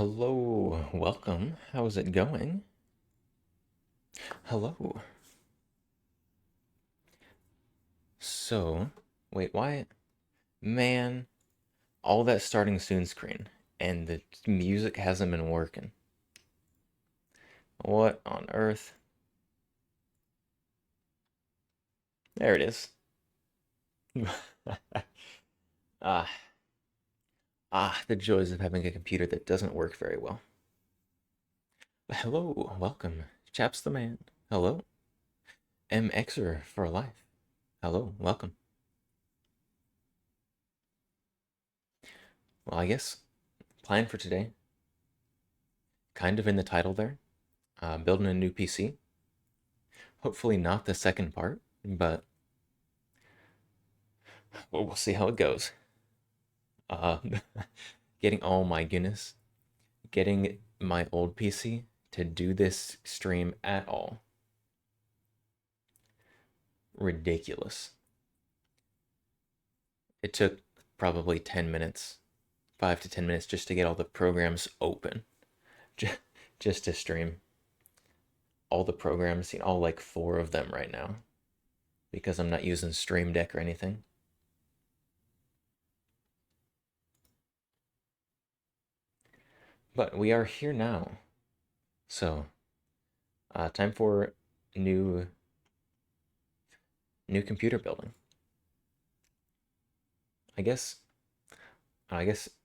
Hello, welcome. How's it going? Hello. So, wait, why? Man, all that starting soon screen and the music hasn't been working. What on earth? There it is. Ah, the joys of having a computer that doesn't work very well. Hello, welcome. Chaps the man. Hello. MXer for life. Hello, welcome. Well, I guess plan for today, kind of in the title there, building a new PC. Hopefully not the second part, but we'll see how it goes. Uh, oh my goodness, getting my old PC to do this stream at all. Ridiculous. It took probably 10 minutes, 5 to 10 minutes just to get all the programs open, just to stream all the programs, all like four of them right now, because I'm not using Stream Deck or anything. But we are here now. So, time for new new computer building. I guess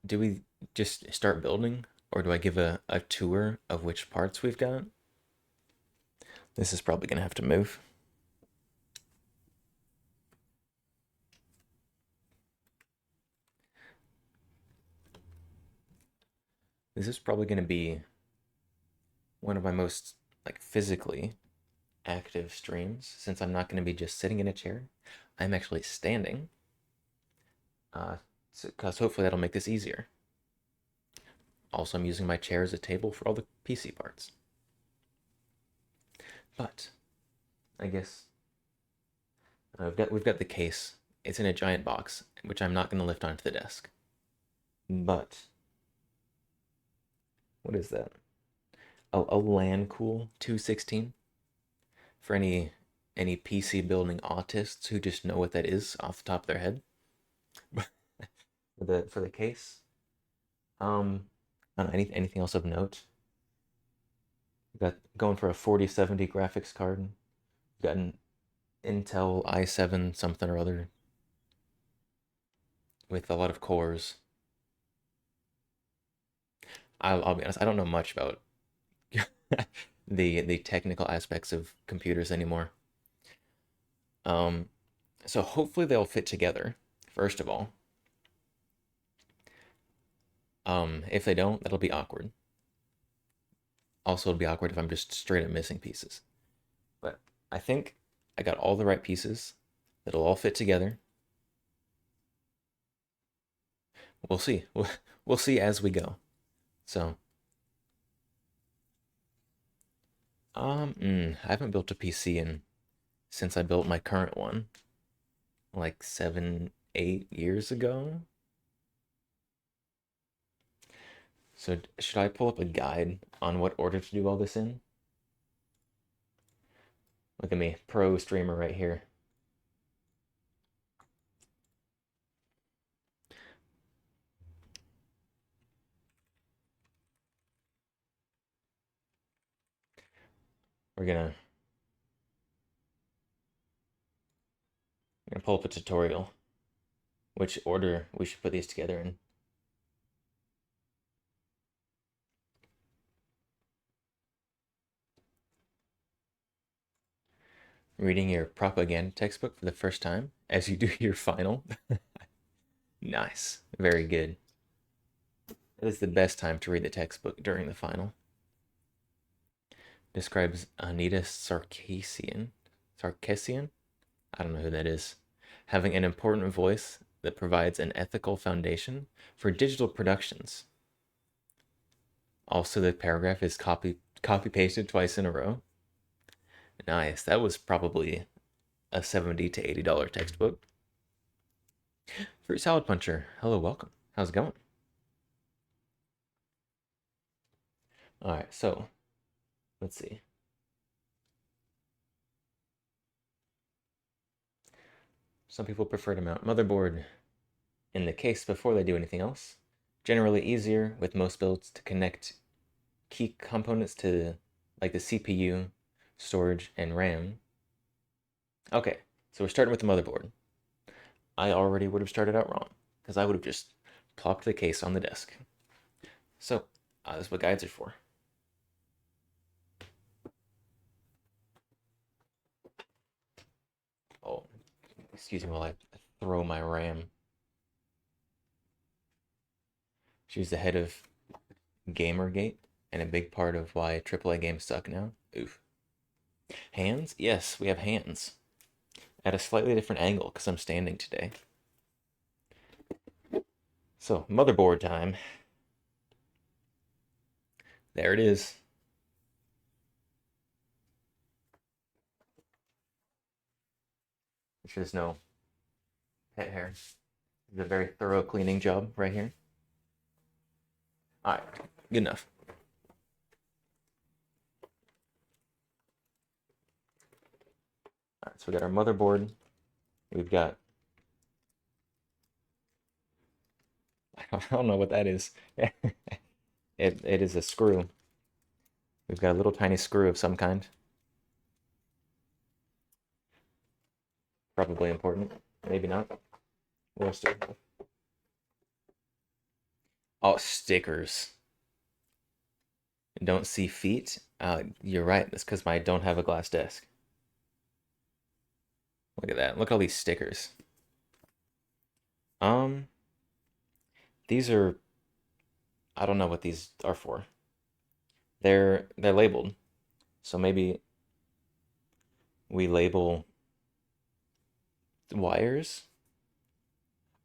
do we just start building or do I give a tour of which parts we've got? This is probably gonna have to move. This is probably gonna be one of my most like physically active streams since I'm not gonna be just sitting in a chair. I'm actually standing. Uh, because hopefully that'll make this easier. Also, I'm using my chair as a table for all the PC parts. But I guess we've got the case. It's in a giant box, which I'm not going to lift onto the desk. But what is that? A LAN-Cool 216 for any PC building autists who just know what that is off the top of their head. For the case. I don't know, anything else of note? We got going for a 4070 graphics card. We got an Intel i7 something or other with a lot of cores. I'll be honest, I don't know much about the technical aspects of computers anymore. Um, so hopefully they'll fit together. First of all, if they don't, that'll be awkward. Also, it'll be awkward if I'm just straight up missing pieces. But I think I got all the right pieces that'll all fit together. We'll see. We'll see as we go. So, I haven't built a PC in since I built my current one, like 7, 8 years ago. So should I pull up a guide on what order to do all this in? Look at me, pro streamer right here. We're gonna pull up a tutorial, which order we should put these together in. Reading your propaganda textbook for the first time as you do your final. Nice, very good. It is the best time to read the textbook during the final. Describes Anita Sarkeesian. Sarkeesian? I don't know who that is. Having an important voice that provides an ethical foundation for digital productions. Also, the paragraph is copy pasted twice in a row. Nice. That was probably a $70 to $80 textbook. Fruit Salad Puncher. Hello, welcome. How's it going? All right, so let's see. Some people prefer to mount motherboard in the case before they do anything else. Generally easier with most builds to connect key components to like the CPU, storage, and RAM. Okay, so we're starting with the motherboard. I already would have started out wrong because I would have just plopped the case on the desk. So that's what guides are for. Oh, excuse me while I throw my RAM. She's the head of Gamergate and a big part of why AAA games suck now. Oof. Hands? Yes, we have hands. At a slightly different angle because I'm standing today. So, motherboard time. There it is. There's no pet hair. It's a very thorough cleaning job right here. All right, good enough. All right, so we got our motherboard. We've got, I don't know what that is. It is a screw. We've got a little tiny screw of some kind. Probably important. Maybe not. We'll see. Oh, stickers. Don't see feet? You're right. That's because I don't have a glass desk. Look at that. Look at all these stickers. Um, these are, I don't know what these are for. They're labeled. So maybe we label wires.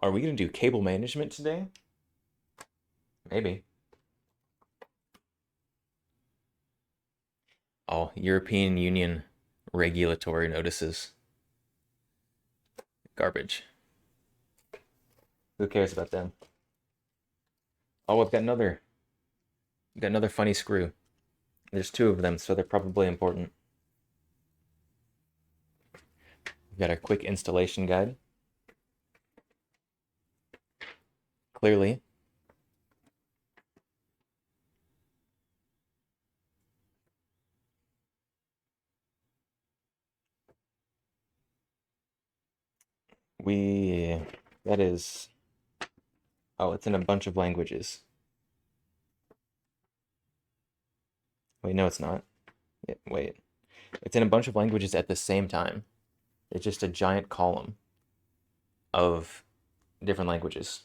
Are we gonna do cable management today? Maybe. Oh, European Union regulatory notices. Garbage. Who cares about them? Oh, I've got another funny screw. There's two of them, so they're probably important. We've got our quick installation guide. Clearly, we that is oh, it's in a bunch of languages. Wait, no, it's not. Yeah, wait. It's in a bunch of languages at the same time. It's just a giant column of different languages.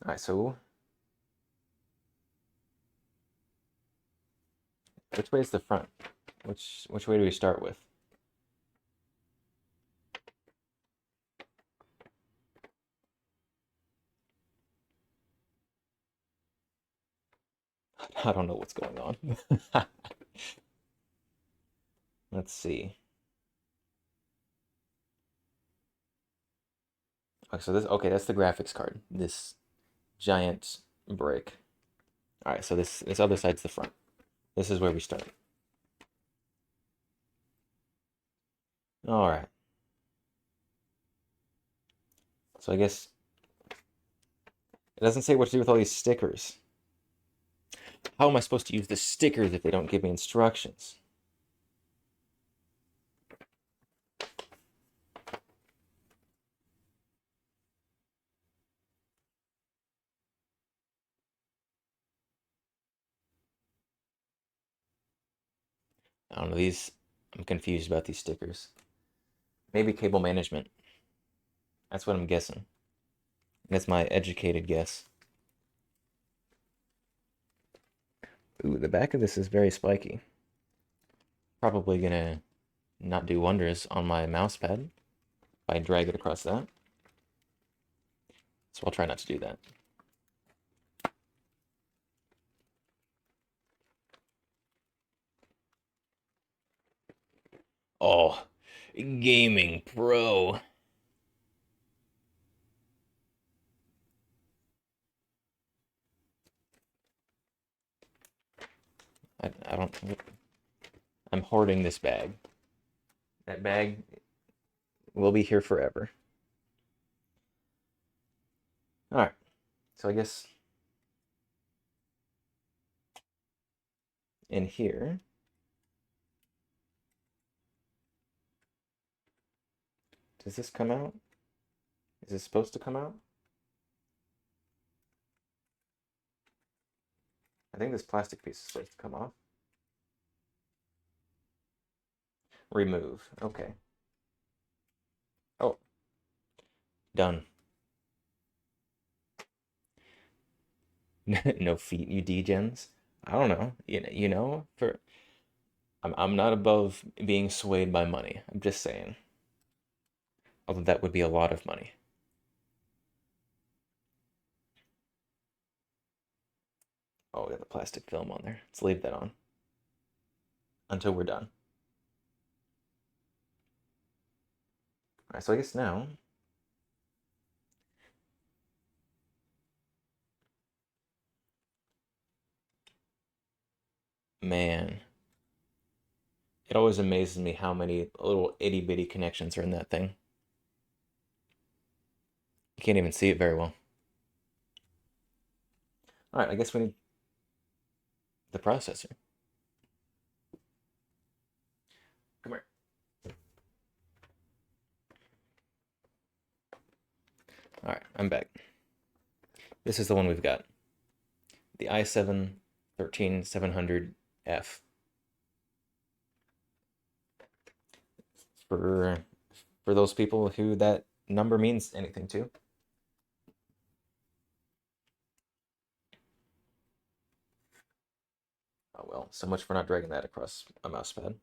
All right, so which way is the front? Which way do we start with? I don't know what's going on. Let's see. Okay, so okay, that's the graphics card. This giant brick. All right, so this other side's the front. This is where we start. All right. So I guess it doesn't say what to do with all these stickers. How am I supposed to use the stickers if they don't give me instructions? I don't know, I'm confused about these stickers. Maybe cable management. That's what I'm guessing. That's my educated guess. Ooh, the back of this is very spiky. Probably gonna not do wonders on my mouse pad if I drag it across that. So I'll try not to do that. Oh, Gaming Pro. I don't. I'm hoarding this bag. That bag will be here forever. All right. So I guess in here, does this come out? Is this supposed to come out? I think this plastic piece is supposed to come off. Remove. Okay. Oh, done. No feet, you degens. I don't know. For I'm not above being swayed by money. I'm just saying. Although that would be a lot of money. Oh, we got the plastic film on there. Let's leave that on until we're done. All right, so I guess now, man, it always amazes me how many little itty bitty connections are in that thing. You can't even see it very well. All right, I guess we need the processor. Come here. All right, I'm back. This is the one we've got. The i7-13700F. For those people who that number means anything to. Oh well, so much for not dragging that across a mouse pad.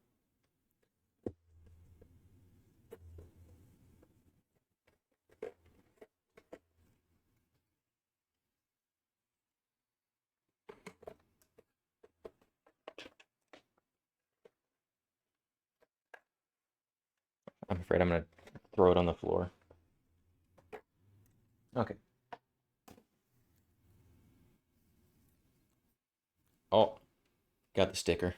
I'm afraid I'm gonna throw it on the floor. Okay. Oh, got the sticker.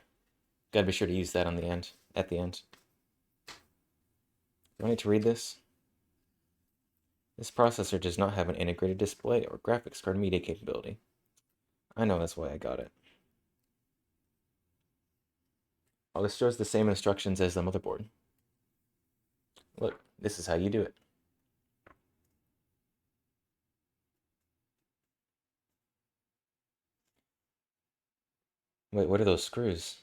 Gotta be sure to use that on the end. At the end. Do I need to read this? This processor does not have an integrated display or graphics card media capability. I know that's why I got it. Oh, this shows the same instructions as the motherboard. Look, this is how you do it. Wait, what are those screws?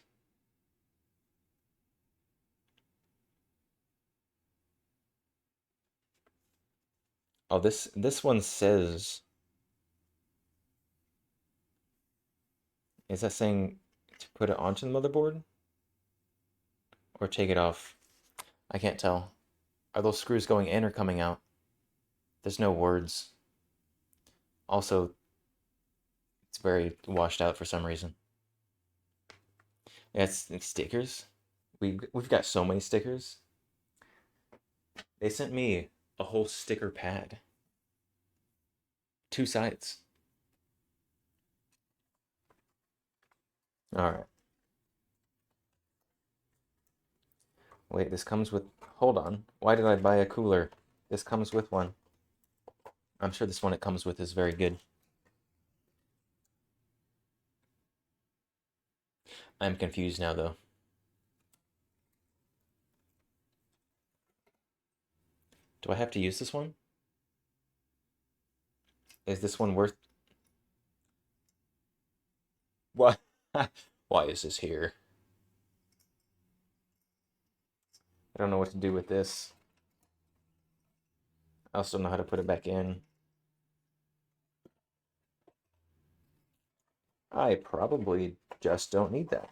Oh, this one says. Is that saying to put it onto the motherboard or take it off? I can't tell. Are those screws going in or coming out? There's no words. Also, it's very washed out for some reason. Yeah, it's stickers. We've got so many stickers. They sent me a whole sticker pad. Two sides. All right. Wait, this comes with. Hold on. Why did I buy a cooler? This comes with one. I'm sure this one it comes with is very good. I'm confused now, though. Do I have to use this one? Is this one worth. What? Why is this here? I don't know what to do with this. I also don't know how to put it back in. I probably just don't need that.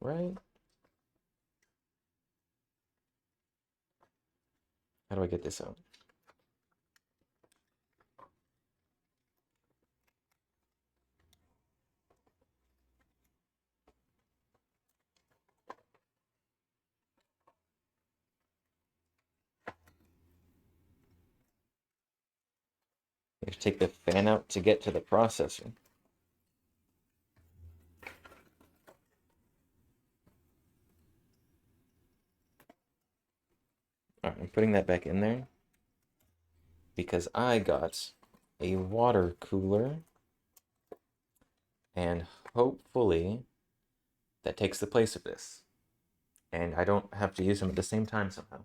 Right? How do I get this out? You have to take the fan out to get to the processor. All right, I'm putting that back in there because I got a water cooler, and hopefully that takes the place of this, and I don't have to use them at the same time somehow.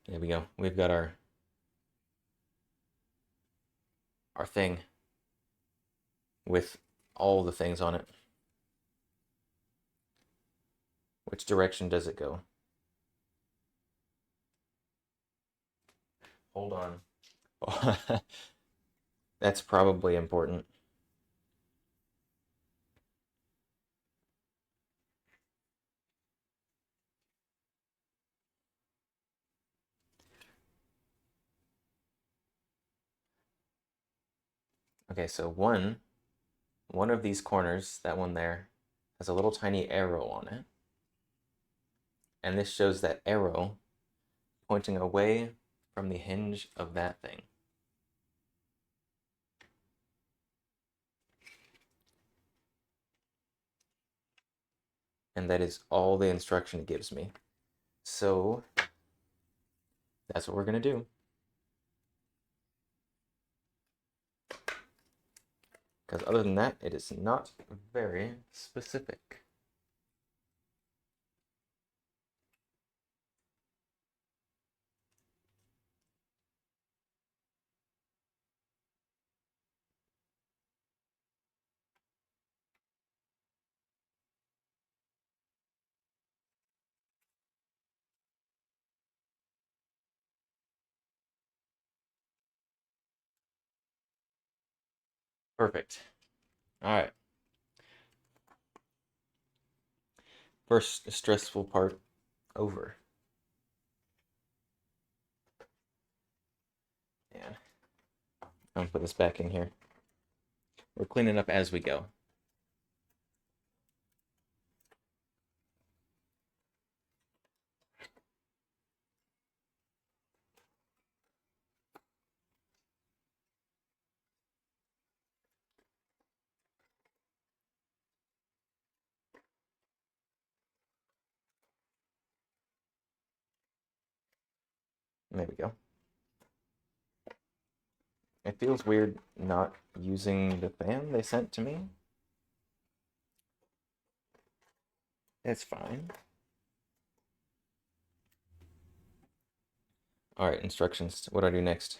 There we go. We've got our thing with all the things on it. Which direction does it go? Hold on. That's probably important. Okay, so one of these corners, that one there, has a little tiny arrow on it. And this shows that arrow pointing away from the hinge of that thing. And that is all the instruction it gives me. So that's what we're going to do. Because other than that, it is not very specific. Perfect. All right. First stressful part over. And I'm gonna put this back in here. We're cleaning up as we go. There we go. It feels weird not using the fan they sent to me. It's fine. All right, instructions. What do I do next?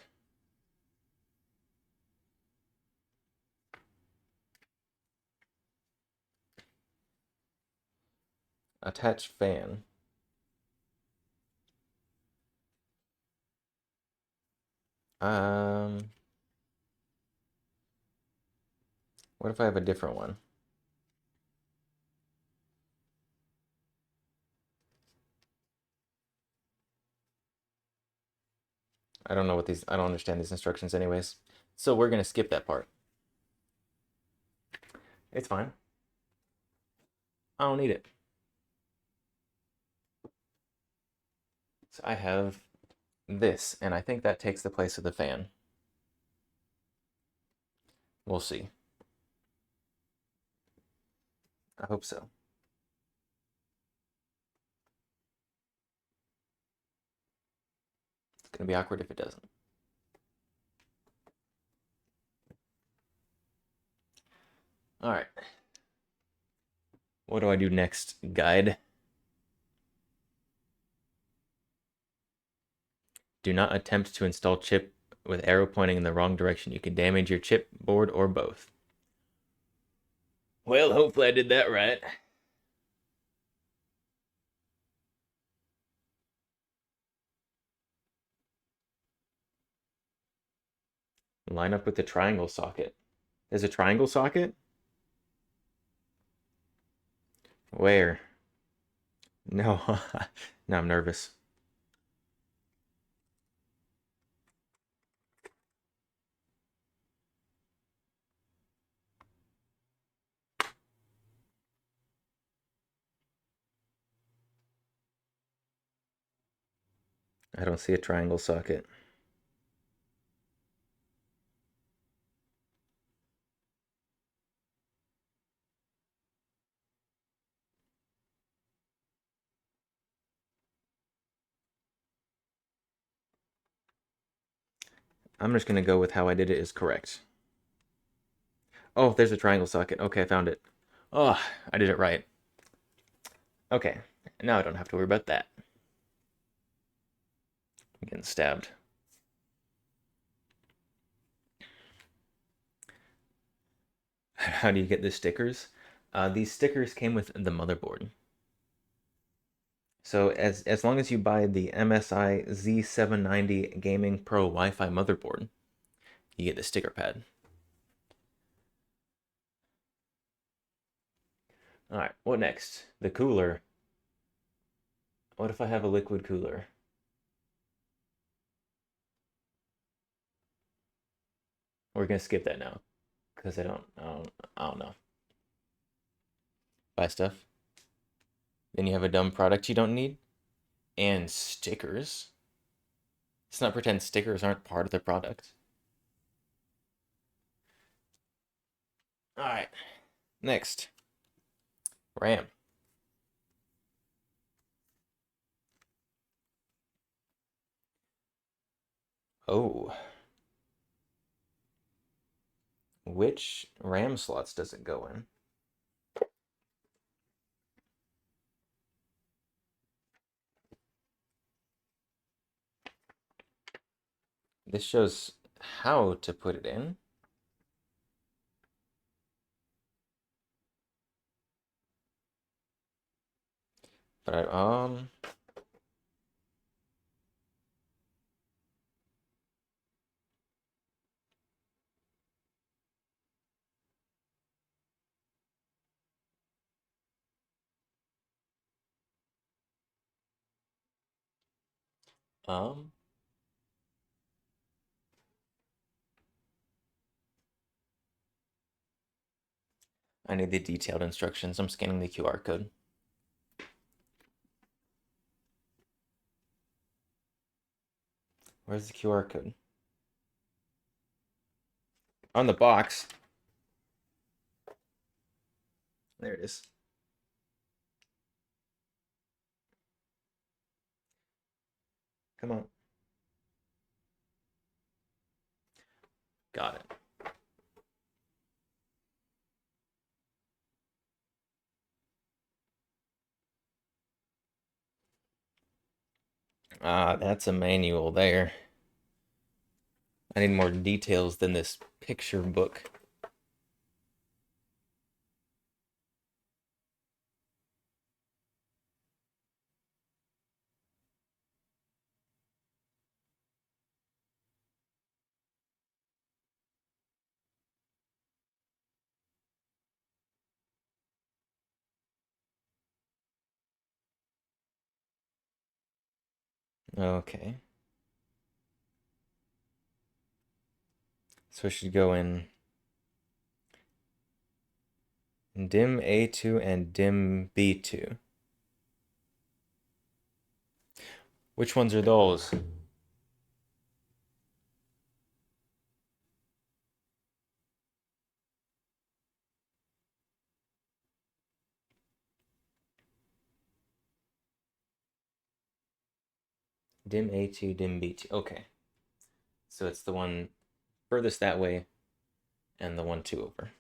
Attach fan. Um, what if I have a different one? I don't know what these, I don't understand these instructions anyways. So we're gonna skip that part. It's fine. I don't need it. So I have this, and I think that takes the place of the fan. We'll see. I hope so. It's gonna be awkward if it doesn't. All right. What do I do next, guide? Do not attempt to install chip with arrow pointing in the wrong direction. You can damage your chip, board, or both. Well, hopefully I did that right. Line up with the triangle socket. There's a triangle socket? Where? No. Now I'm nervous. I don't see a triangle socket. I'm just gonna go with how I did it is correct. Oh, there's a triangle socket. Okay, I found it. Oh, I did it right. Okay, now I don't have to worry about that. I'm getting stabbed. How do you get the stickers? These stickers came with the motherboard. So as long as you buy the MSI Z790 Gaming Pro Wi-Fi motherboard, you get the sticker pad. All right, what next? The cooler. What if I have a liquid cooler? We're gonna skip that now because I don't know. Buy stuff. Then you have a dumb product you don't need and stickers. Let's not pretend stickers aren't part of the product. All right, next RAM. Oh, which RAM slots does it go in? This shows how to put it in. But um I need the detailed instructions. I'm scanning the QR code. Where's the QR code? On the box. There it is. Come on. Got it. Ah, that's a manual there. I need more details than this picture book. Okay. So I should go in DIMM A2 and DIMM B2. Which ones are those? DIMM A2, DIMM B2. Okay. So it's the one furthest that way and the one two over.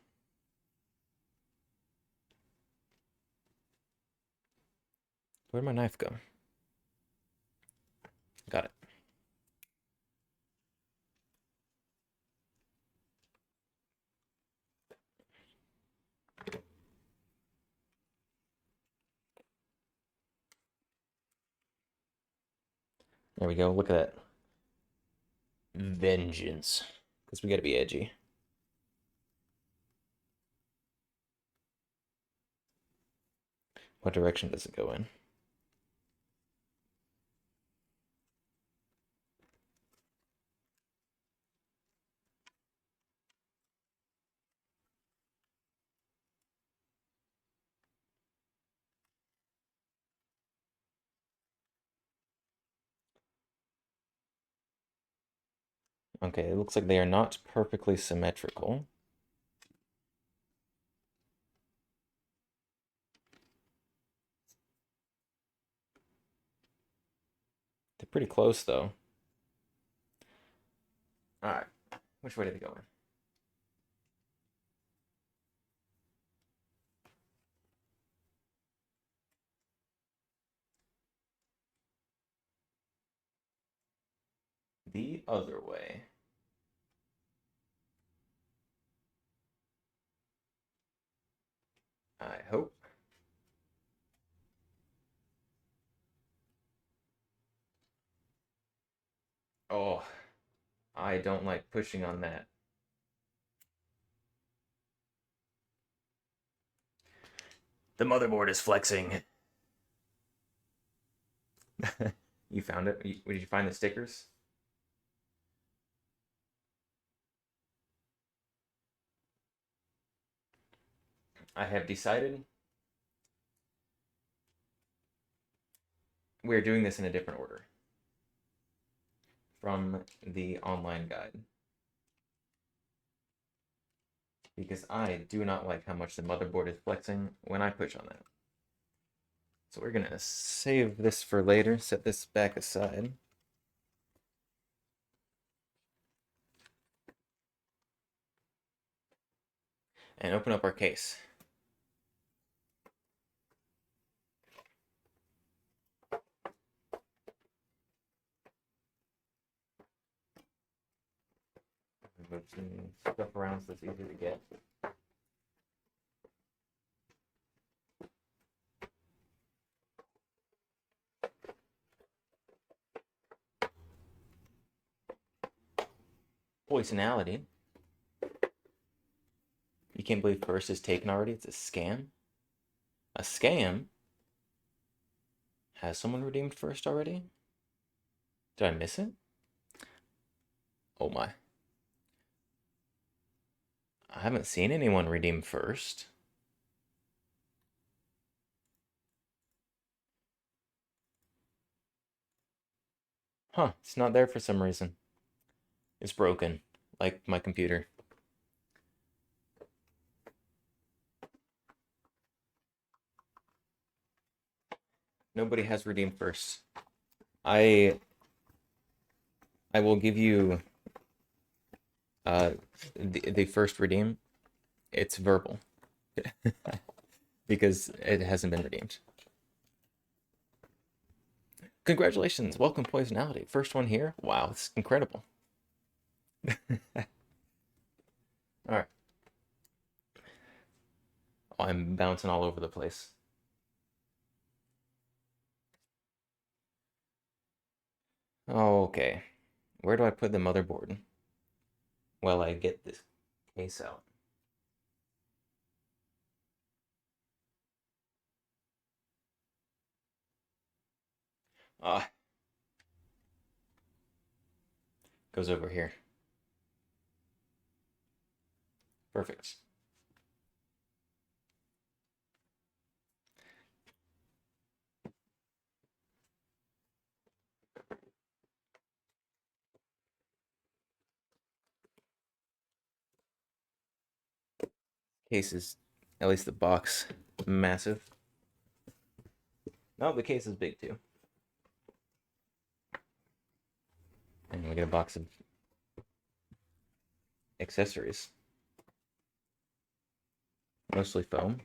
Where'd my knife go? Got it. There we go. Look at that. Vengeance. Because we gotta be edgy. What direction does it go in? Okay, it looks like they are not perfectly symmetrical. They're pretty close though. All right, which way did they go in? The other way. I hope. Oh, I don't like pushing on that. The motherboard is flexing. You found it? Did you find the stickers? I have decided we're doing this in a different order from the online guide because I do not like how much the motherboard is flexing when I push on that. So we're gonna save this for later, set this back aside. And open up our case. Move some stuff around so it's easier to get. Poisonality. You can't believe first is taken already. It's a scam. A scam? Has someone redeemed first already? Did I miss it? Oh my. I haven't seen anyone redeem first. Huh, it's not there for some reason. It's broken, like my computer. Nobody has redeemed first. I I will give you uh the first redeem. It's verbal because it hasn't been redeemed. Congratulations, welcome Poisonality. First one here. Wow, it's incredible. All right. Oh, I'm bouncing all over the place. Okay. Where do I put the motherboard? Well, I get this case out. Ah, goes over here. Perfect. Case is, at least the box, massive. No, the case is big too. And we get a box of accessories. Mostly foam.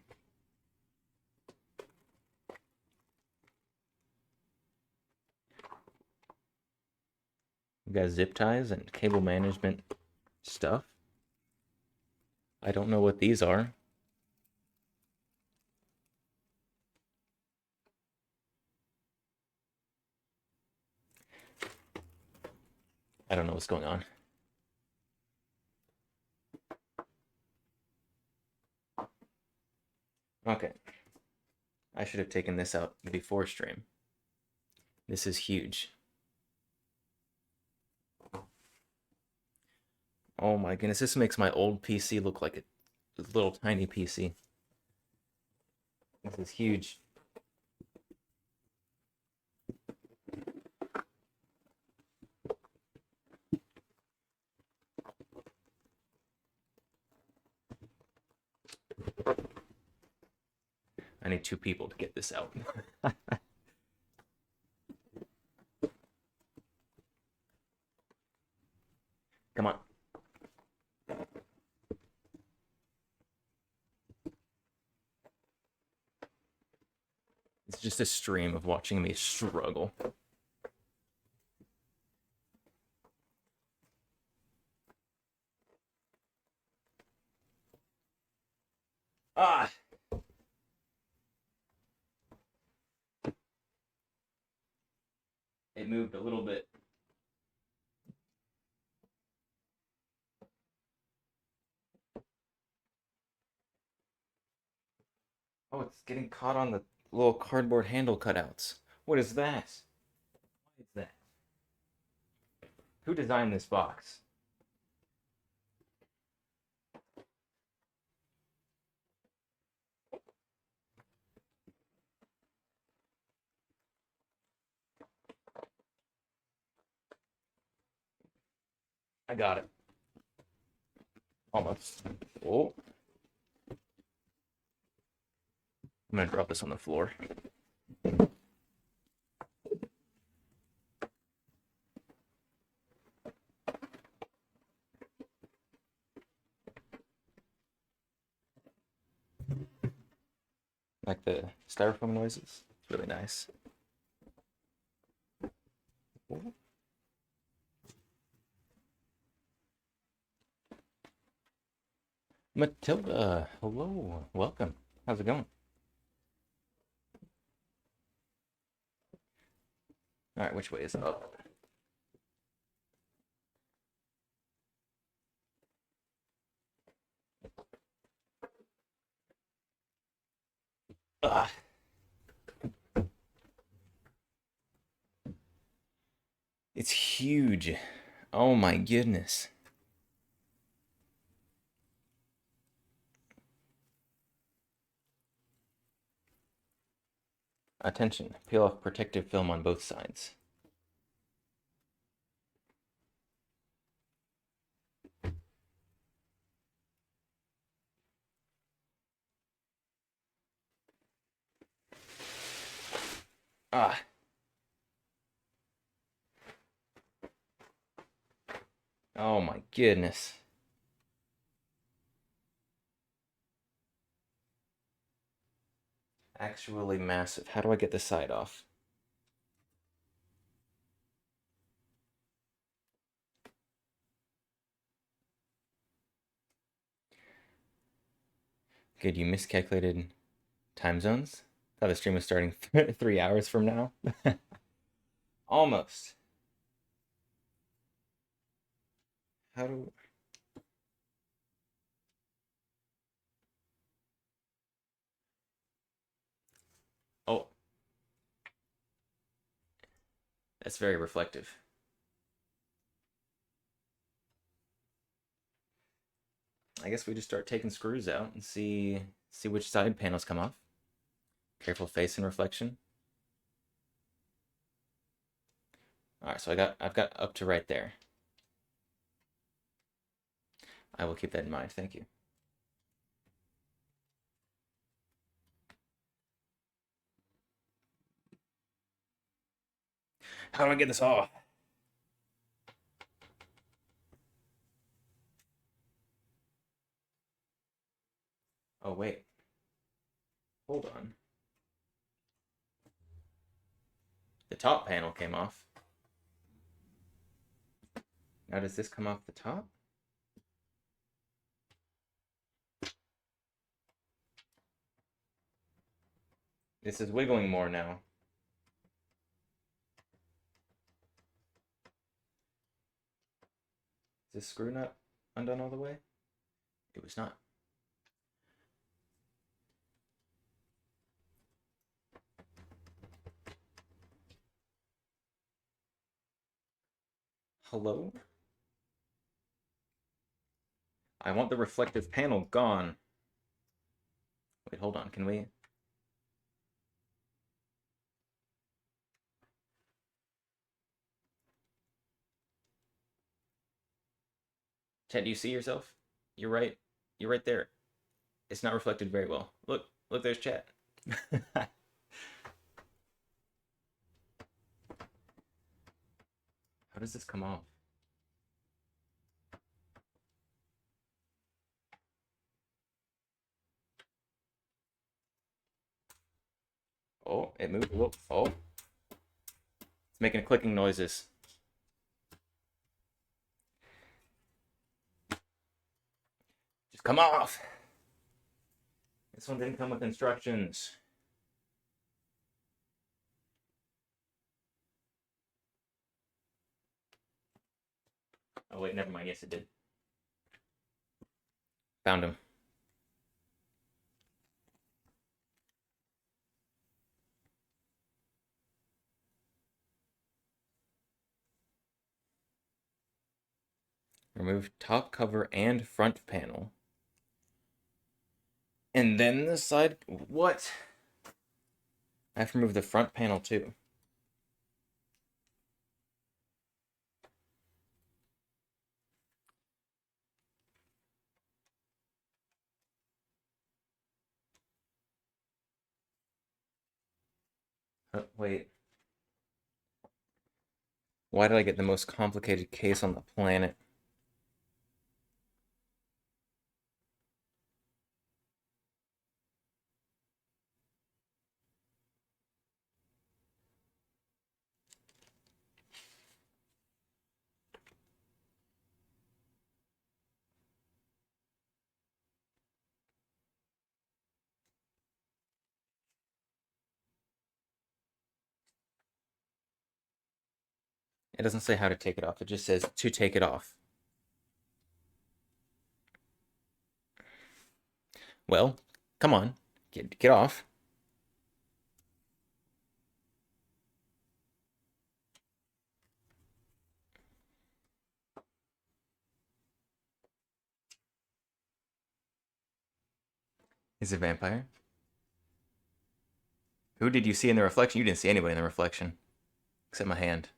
We got zip ties and cable management stuff. I don't know what these are. I don't know what's going on. Okay. I should have taken this out before stream. This is huge. Oh my goodness, this makes my old PC look like a little tiny PC. This is huge. I need two people to get this out. Come on. It's just a stream of watching me struggle. Ah! It moved a little bit. Oh, it's getting caught on the little cardboard handle cutouts. What is that? What is that? Who designed this box? I got it. Almost. Oh. I'm gonna drop this on the floor. Like the styrofoam noises. It's really nice. Matilda, hello, welcome. How's it going? All right, which way is up? Ugh. It's huge. Oh my goodness. Attention, peel off protective film on both sides. Ah. Oh my goodness. Actually massive. How do I get the side off? Good, you miscalculated time zones? Thought the stream was starting 3 hours from now. Almost. How do... Oh, that's very reflective. I guess we just start taking screws out and see which side panels come off. Careful face and reflection. All right, so I've got up to right there. I will keep that in mind. Thank you. How do I get this off? Oh, wait. Hold on. The top panel came off. Now does this come off the top? This is wiggling more now. Is this screw nut undone all the way? It was not. Hello? I want the reflective panel gone. Wait, hold on. Can we... Chat, do you see yourself? You're right. You're right there. It's not reflected very well. Look, there's chat. How does this come off? Oh, it moved. Whoop. Oh, it's making clicking noises. Just come off. This one didn't come with instructions. Oh, wait, never mind. Yes, it did. Found him. Remove top cover and front panel. And then the side. What? I have to remove the front panel too. Wait. Why did I get the most complicated case on the planet? It doesn't say how to take it off. It just says to take it off. Well, come on. Get off. Is it vampire? Who did you see in the reflection? You didn't see anybody in the reflection. Except my hand.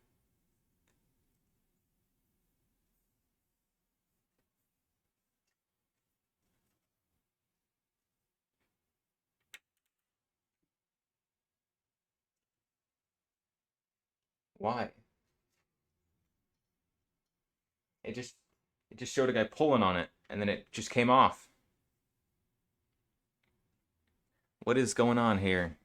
Why? It just it just showed a guy pulling on it and then it just came off. What is going on here?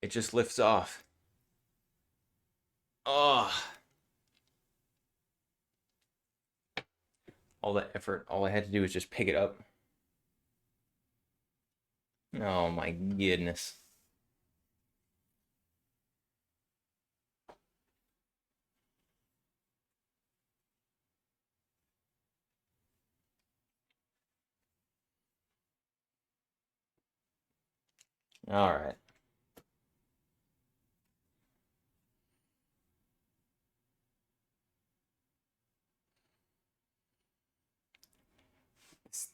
It just lifts off. Oh, all that effort. All I had to do was just pick it up. Oh my goodness. All right.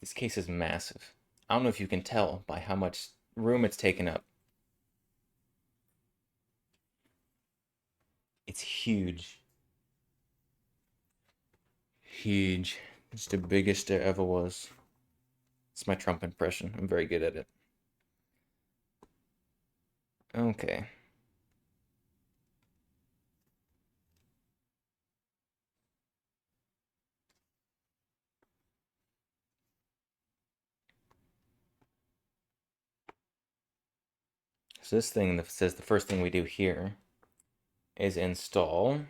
This case is massive. I don't know if you can tell by how much room it's taken up. It's huge. Huge. It's the biggest there ever was. It's my Trump impression. I'm very good at it. Okay. So this thing that says the first thing we do here is install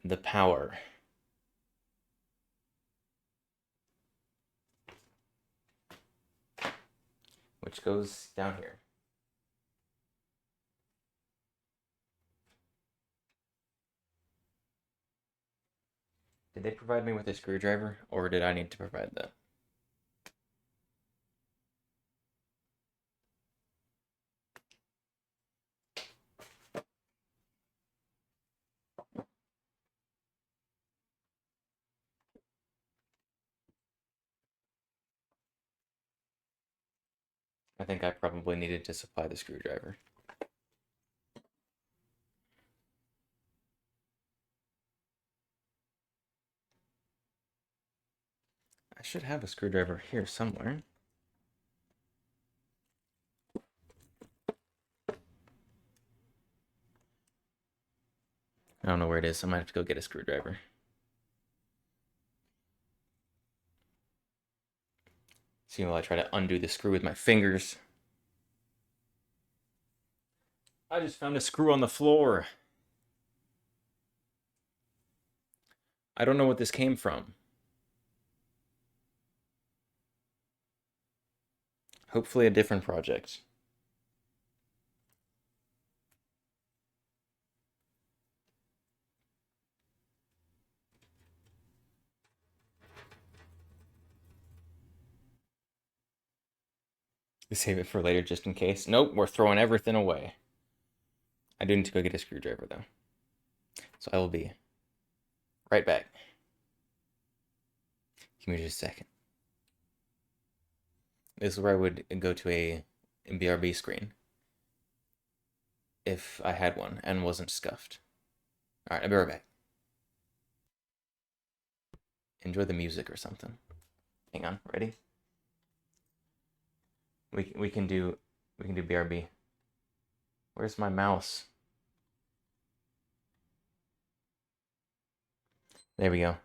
the power. Which goes down here. Did they provide me with a screwdriver, or did I need to provide that? I think I probably needed to supply the screwdriver. I should have a screwdriver here somewhere. I don't know where it is. I might have to go get a screwdriver. See, while I try to undo the screw with my fingers. I just found a screw on the floor. I don't know what this came from. Hopefully a different project. Save it for later just in case. Nope, we're throwing everything away. I do need to go get a screwdriver though. So I will be right back. Give me just a second. This is where I would go to a BRB screen if I had one and wasn't scuffed. Alright, I'll be right back. Enjoy the music or something. Hang on, ready? We can do BRB. Where's my mouse? There we go.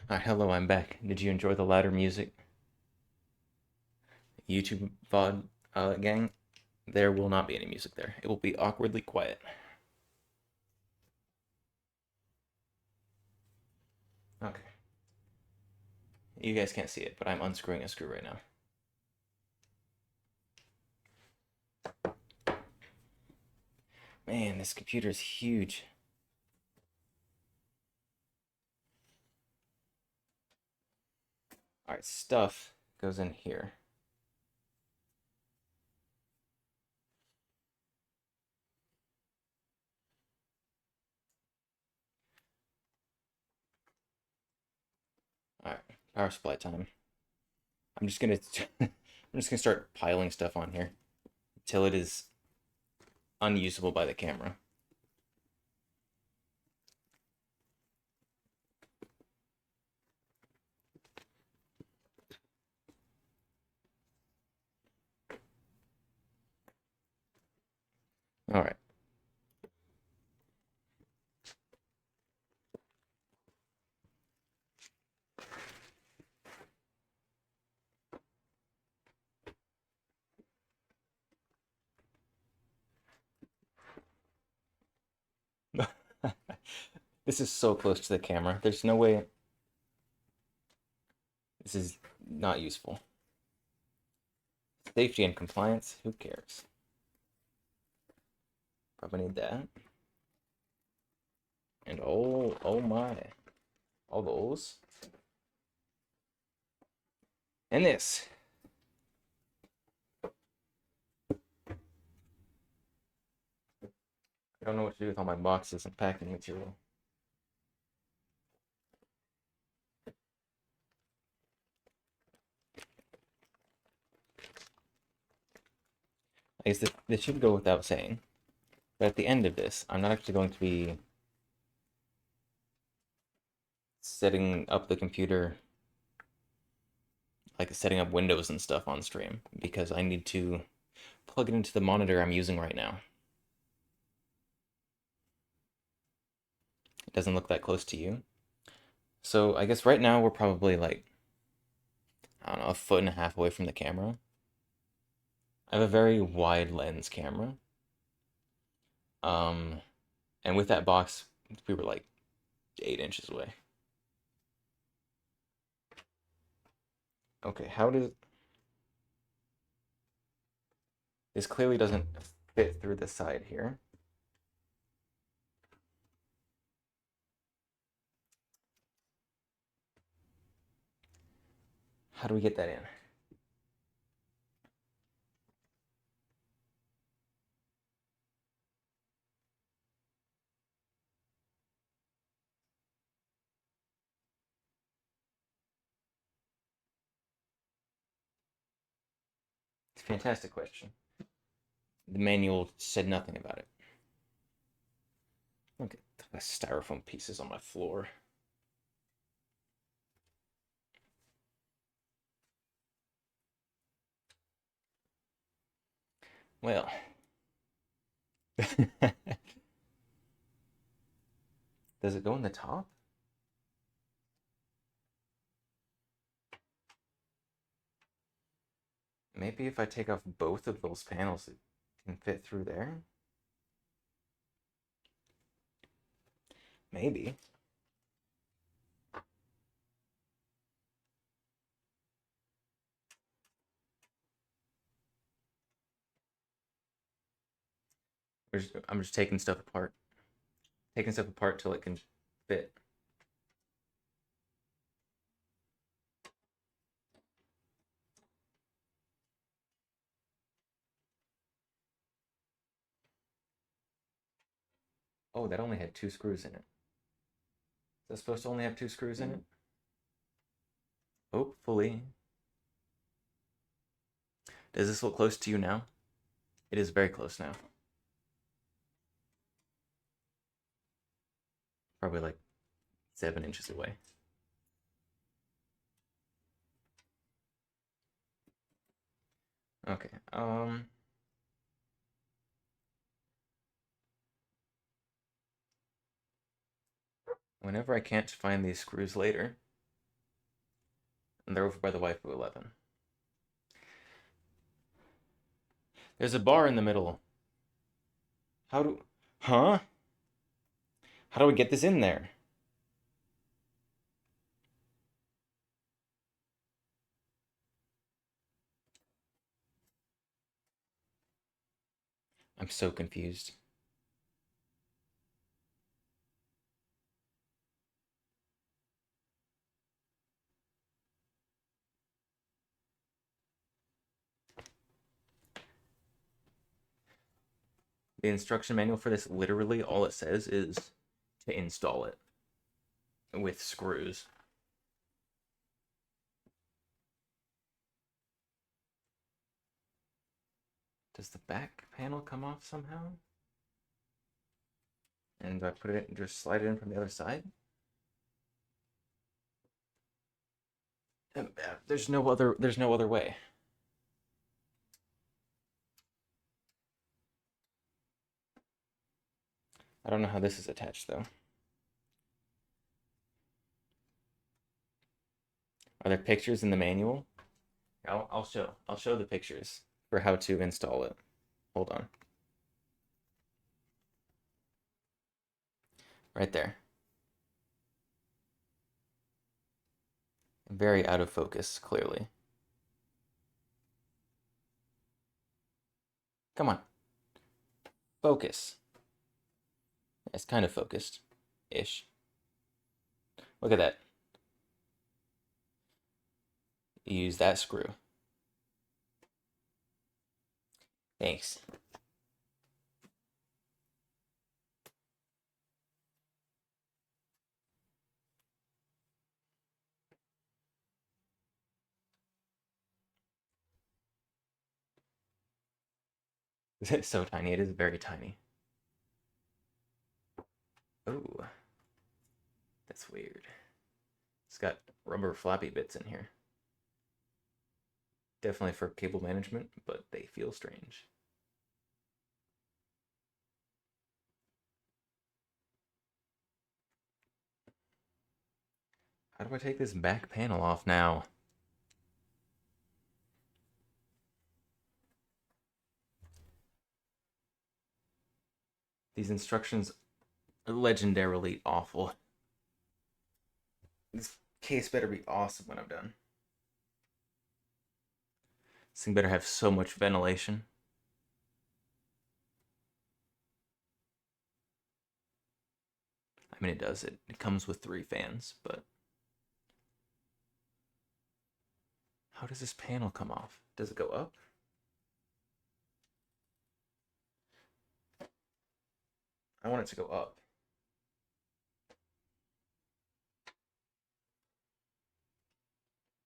Alright, hello, I'm back. Did you enjoy the louder music? YouTube VOD gang, there will not be any music there. It will be awkwardly quiet. Okay. You guys can't see it, but I'm unscrewing a screw right now. Man, this computer is huge. Alright, stuff goes in here. Alright, power supply time. I'm just gonna start piling stuff on here until it is unusable by the camera. All right. This is so close to the camera. There's no way this is not useful. Safety and compliance, who cares? Probably need that. And oh my. All those. And this. I don't know what to do with all my boxes and packing material. I guess this should go without saying. But at the end of this, I'm not actually going to be setting up the computer, like setting up Windows and stuff on stream, because I need to plug it into the monitor I'm using right now. It doesn't look that close to you. So I guess right now we're probably like, I don't know, 1.5 feet away from the camera. I have a very wide lens camera. And with that box, we were like 8 inches away. Okay, how does... This clearly doesn't fit through the side here. How do we get that in? It's a fantastic question. The manual said nothing about it. Look at the styrofoam pieces on my floor. Well. Does it go in the top? Maybe if I take off both of those panels, it can fit through there? Maybe. I'm just taking stuff apart. Taking stuff apart till it can fit. Oh, that only had 2 screws in it. Is that supposed to only have 2 screws in it? Hopefully. Does this look close to you now? It is very close now. Probably like 7 inches away. Okay, whenever I can't find these screws later, and they're over by the Waifu 11. There's a bar in the middle. How do... Huh? How do we get this in there? I'm so confused. The instruction manual for this, literally all it says is to install it with screws. Does the back panel come off somehow? And do I put it in, just slide it in from the other side? There's no other way. I don't know how this is attached though. Are there pictures in the manual? I'll show the pictures for how to install it. Hold on. Right there. Very out of focus, clearly. Come on. Focus. It's kind of focused-ish. Look at that. Use that screw. Thanks. It's so tiny. It is very tiny. Oh, that's weird. It's got rubber flappy bits in here. Definitely for cable management, but they feel strange. How do I take this back panel off now? These instructions are legendarily awful. This case better be awesome when I'm done. This thing better have so much ventilation. I mean, it does. It comes with 3 fans, but how does this panel come off? Does it go up? I want it to go up.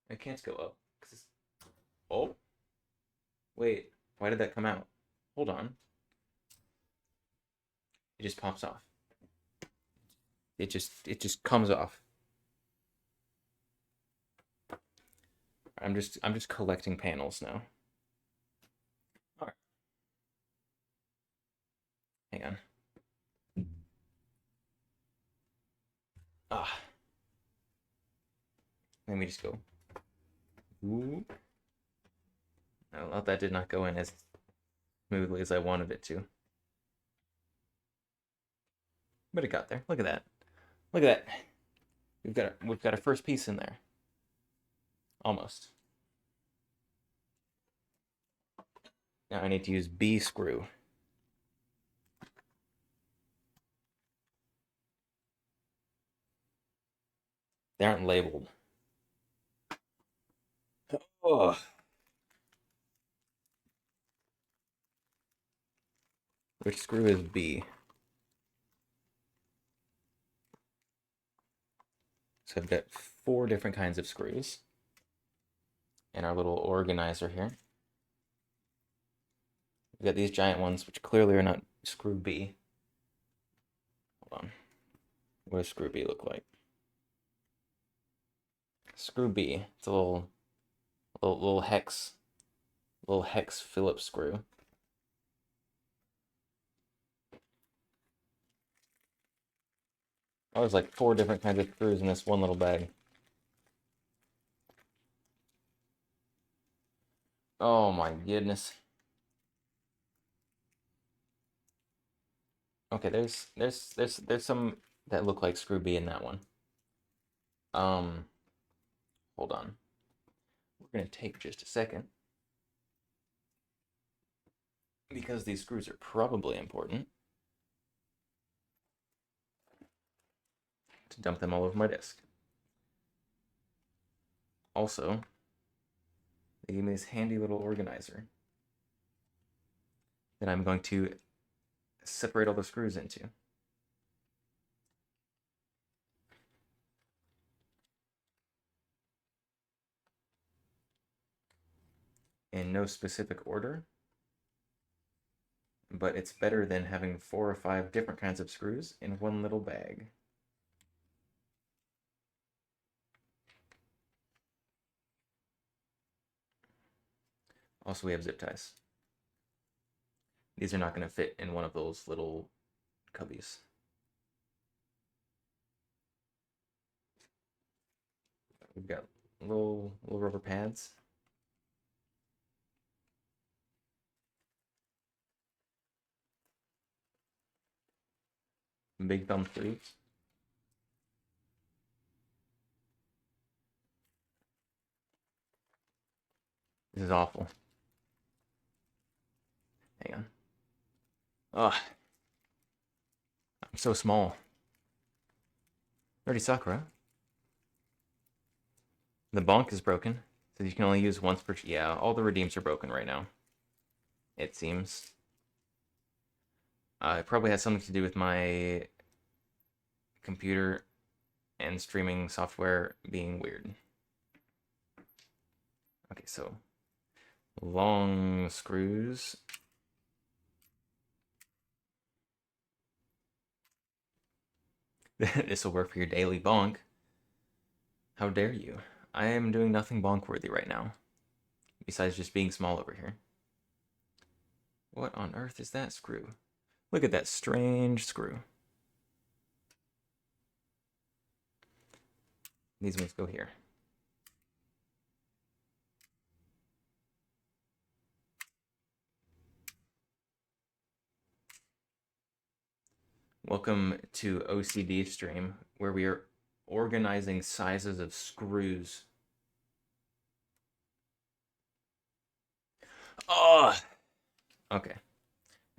It can't go up. Oh, wait. Why did that come out? Hold on. It just pops off. It just comes off. I'm just collecting panels now. All right. Hang on. Ah. Let me just go. Ooh. No, that did not go in as smoothly as I wanted it to. But it got there. Look at that. Look at that. We've got a first piece in there. Almost. Now I need to use B screw. They aren't labeled. Oh. Which screw is B? So I've got 4 different kinds of screws in our little organizer here. We've got these giant ones, which clearly are not screw B. Hold on. What does screw B look like? Screw B. It's a little hex Phillips screw. Oh, there's like 4 different kinds of screws in this one little bag. Oh my goodness. Okay, there's some that look like screw B in that one. Um, Hold on. We're gonna take just a second because these screws are probably important to dump them all over my desk. Also, they gave me this handy little organizer that I'm going to separate all the screws into. In no specific order, but it's better than having 4 or 5 different kinds of screws in one little bag. Also, we have zip ties. These are not going to fit in one of those little cubbies. We've got little rubber pads. Big thumb sleeves. This is awful. Hang on. Ugh. I'm so small. Already Sakura. The bonk is broken. So you can only use once per... Yeah, all the redeems are broken right now. It seems. It probably has something to do with my computer and streaming software being weird. Okay, so long screws. This will work for your daily bonk. How dare you? I am doing nothing bonk worthy right now, besides just being small over here. What on earth is that screw? Look at that strange screw. These ones go here. Welcome to OCD stream, where we are organizing sizes of screws. Oh! Okay.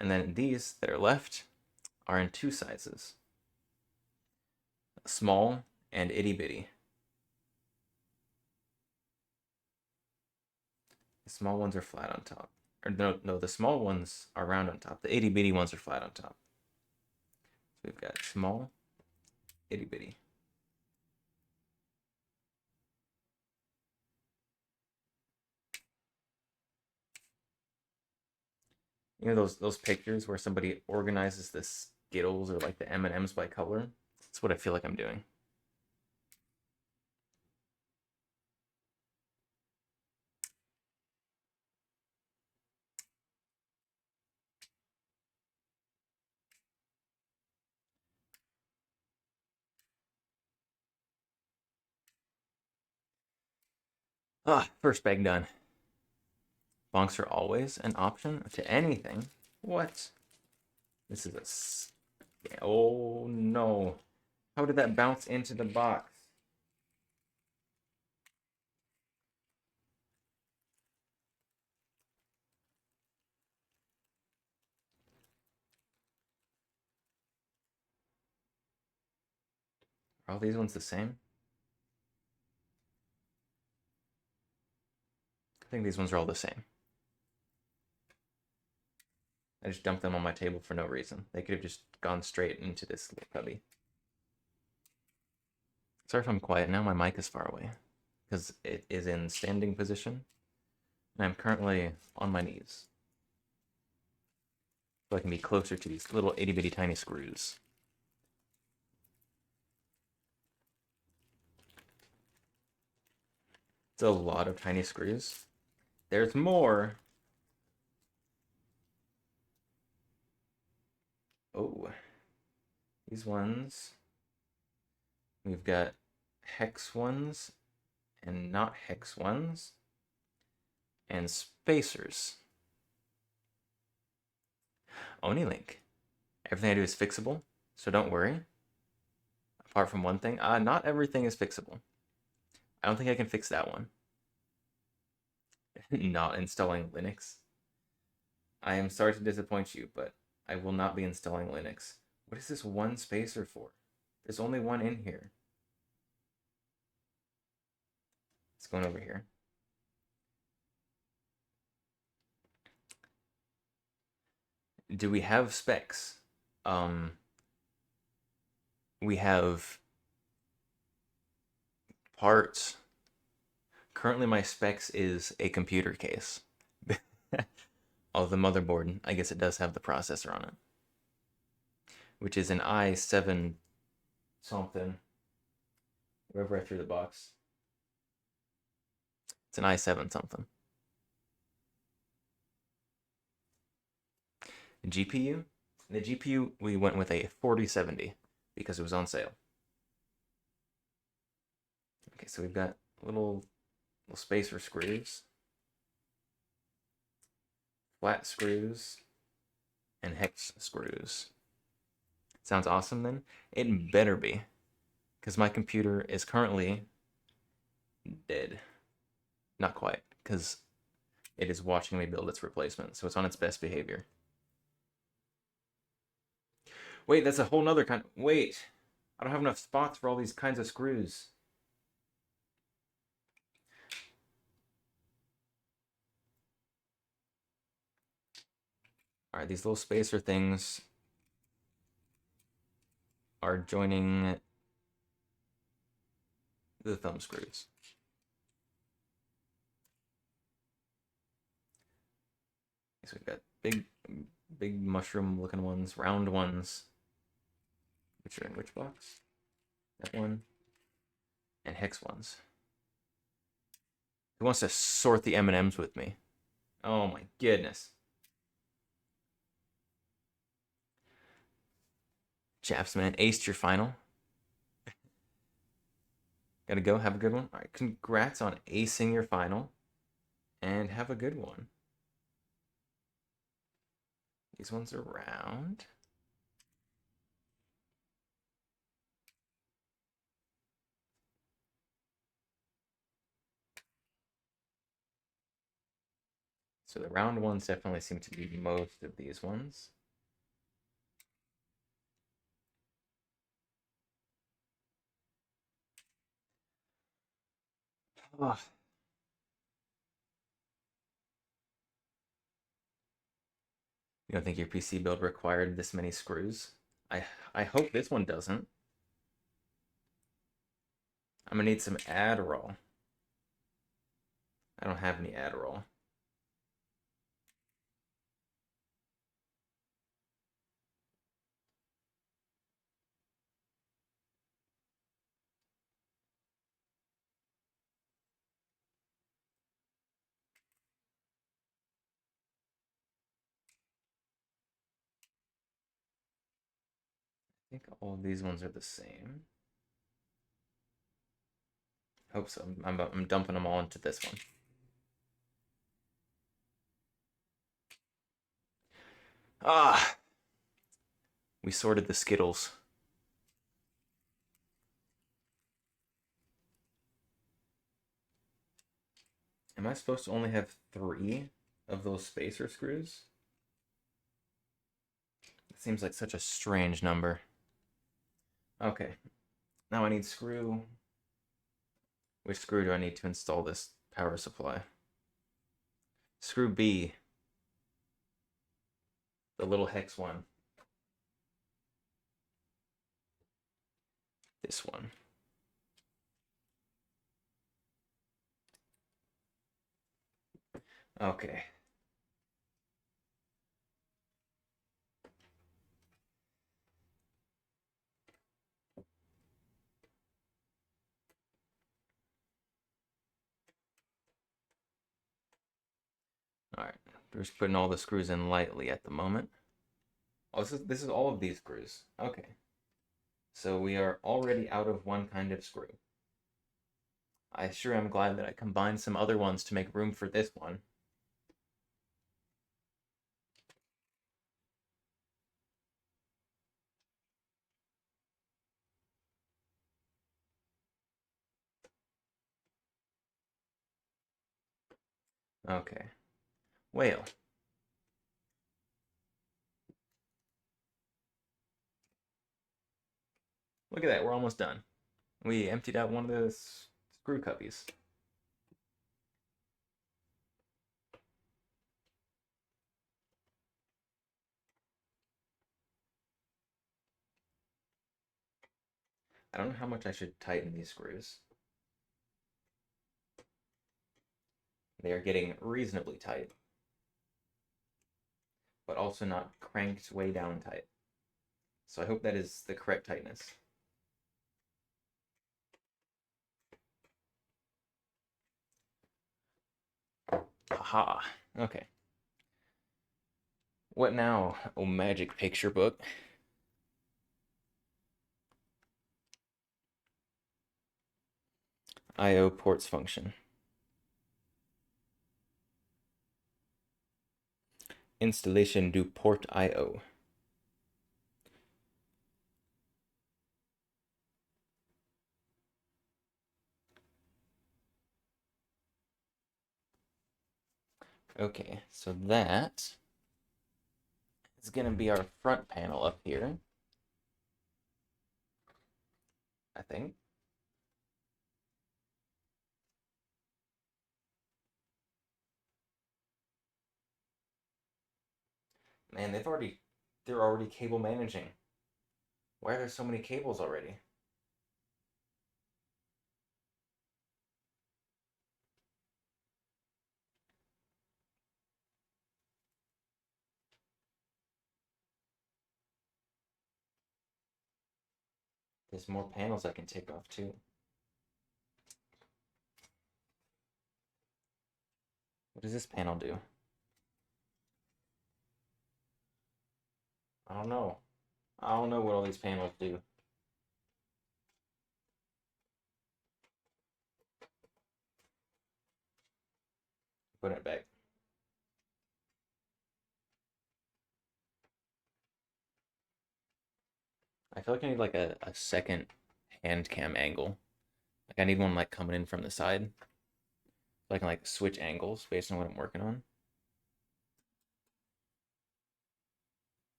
And then these that are left are in two sizes. Small and itty bitty. The small ones are flat on top. Or no, the small ones are round on top. The itty bitty ones are flat on top. So we've got small, itty bitty. You know those pictures where somebody organizes the Skittles or like the M&Ms by color? That's what I feel like I'm doing. First bag done. Bonks are always an option to anything. What? This is a... Oh no. How did that bounce into the box? Are all these ones the same? I think these ones are all the same. I just dumped them on my table for no reason. They could have just gone straight into this little cubby. Sorry if I'm quiet now. My mic is far away because it is in standing position. And I'm currently on my knees. So I can be closer to these little itty bitty tiny screws. It's a lot of tiny screws. There's more. Oh, these ones. We've got hex ones and not hex ones and spacers. OniLink. Everything I do is fixable, so don't worry. Apart from one thing, not everything is fixable. I don't think I can fix that one. Not installing Linux. I am sorry to disappoint you, but I will not be installing Linux. What is this one spacer for? There's only one in here. It's going over here. Do we have specs? We have parts. Currently my specs is a computer case. Oh, the motherboard, I guess it does have the processor on it. Which is an i7 something. Wherever I threw the box. It's an i7 something. GPU? The GPU, we went with a 4070 because it was on sale. Okay, so we've got little spacer screws, flat screws, and hex screws. Sounds awesome then? It better be, because my computer is currently dead. Not quite, because it is watching me build its replacement, so it's on its best behavior. Wait, that's a whole nother kind. Wait, I don't have enough spots for all these kinds of screws. All right, these little spacer things are joining the thumb screws. So we've got big mushroom looking ones, round ones, which are in which box? That one. And hex ones. Who wants to sort the M&Ms with me? Oh my goodness. Chaps, man, aced your final. Gotta go, have a good one. All right, congrats on acing your final. And have a good one. These ones are round. So the round ones definitely seem to be most of these ones. Oh. You don't think your PC build required this many screws? I hope this one doesn't. I'm gonna need some Adderall. I don't have any Adderall. I think all of these ones are the same. Hope so. I'm dumping them all into this one. Ah! We sorted the Skittles. Am I supposed to only have 3 of those spacer screws? It seems like such a strange number. Okay. Now I need screw. Which screw do I need to install this power supply? Screw B. The little hex one. This one. Okay. All right. We're just putting all the screws in lightly at the moment. Oh, this is all of these screws. Okay. So we are already out of one kind of screw. I sure am glad that I combined some other ones to make room for this one. Okay. Whale. Look at that, we're almost done. We emptied out one of the screw cubbies. I don't know how much I should tighten these screws. They are getting reasonably tight, but also not cranked way down tight. So I hope that is the correct tightness. Aha. Okay. What now, oh magic picture book? I/O ports function. Installation do port I/O. Okay, so that is going to be our front panel up here, I think. Man, they're already cable managing. Why are there so many cables already? There's more panels I can take off too. What does this panel do? I don't know. I don't know what all these panels do. Put it back. I feel like I need like a second hand cam angle. Like I need one like coming in from the side. So I can like switch angles based on what I'm working on.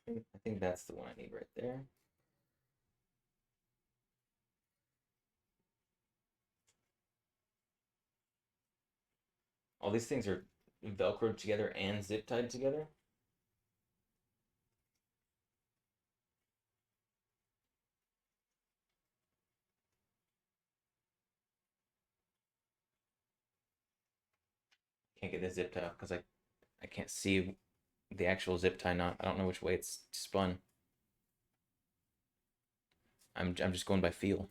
I think that's the one I need right there. All these things are velcroed together and zip tied together. Can't get the zip tie off because I can't see the actual zip tie knot. I don't know which way it's spun. I'm just going by feel.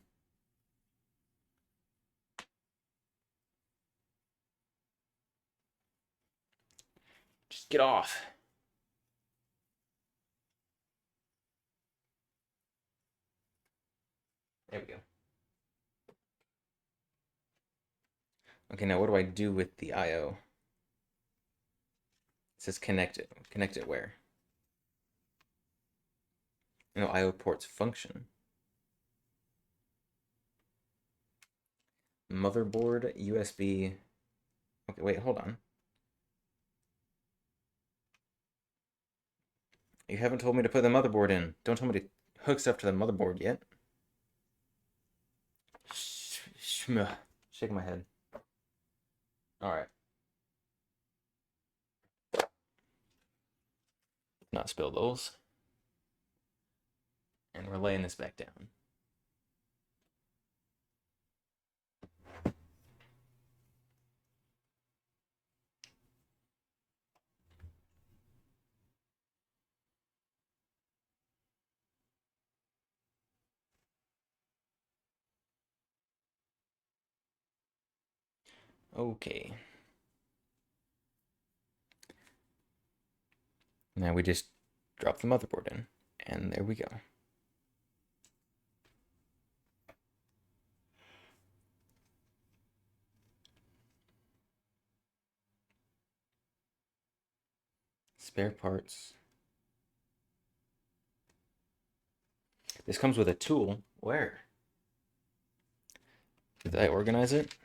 Just get off. There we go. Okay, now what do I do with the I/O? It says connect it. Connect it where? No, I/O ports function. Motherboard, USB. Okay, wait, hold on. You haven't told me to put the motherboard in. Don't tell me to hook stuff to the motherboard yet. Shaking my head. All right. Not spill those. And we're laying this back down. Okay. Now we just drop the motherboard in. And there we go. Spare parts. This comes with a tool. Where? Did I organize it?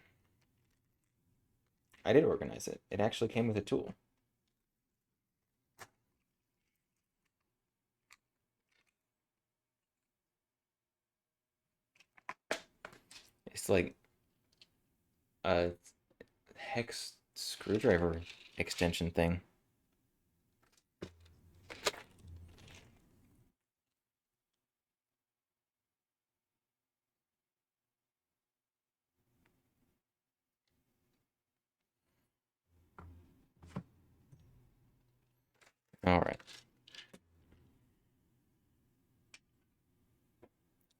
I did organize it. It actually came with a tool. It's like a hex screwdriver extension thing. All right.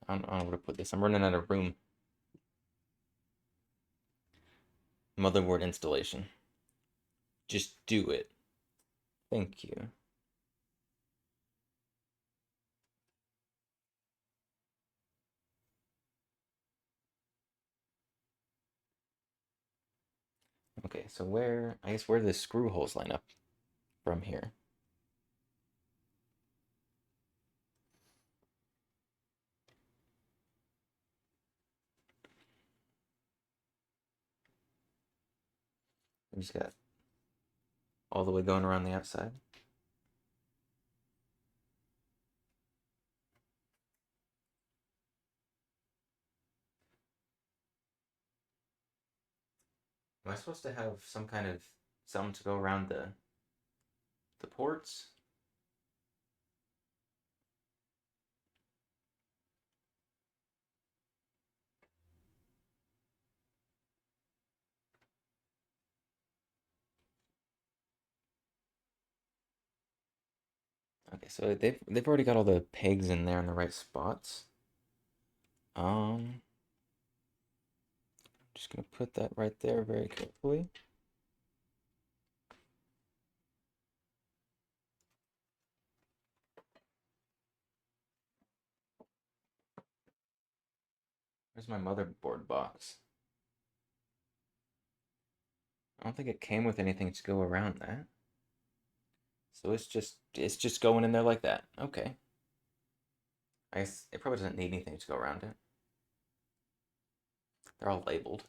I don't know where to put this. I'm running out of room. Motherboard installation. Just do it. Thank you. Okay, so where, I guess where do the screw holes line up? from here. We just got all the way going around the outside. Am I supposed to have some kind of something to go around the ports? Okay, so they've already got all the pegs in there in the right spots. Just gonna put that right there very carefully. Where's my motherboard box? I don't think it came with anything to go around that. So it's just going in there like that. Okay. I guess it probably doesn't need anything to go around it. They're all labeled.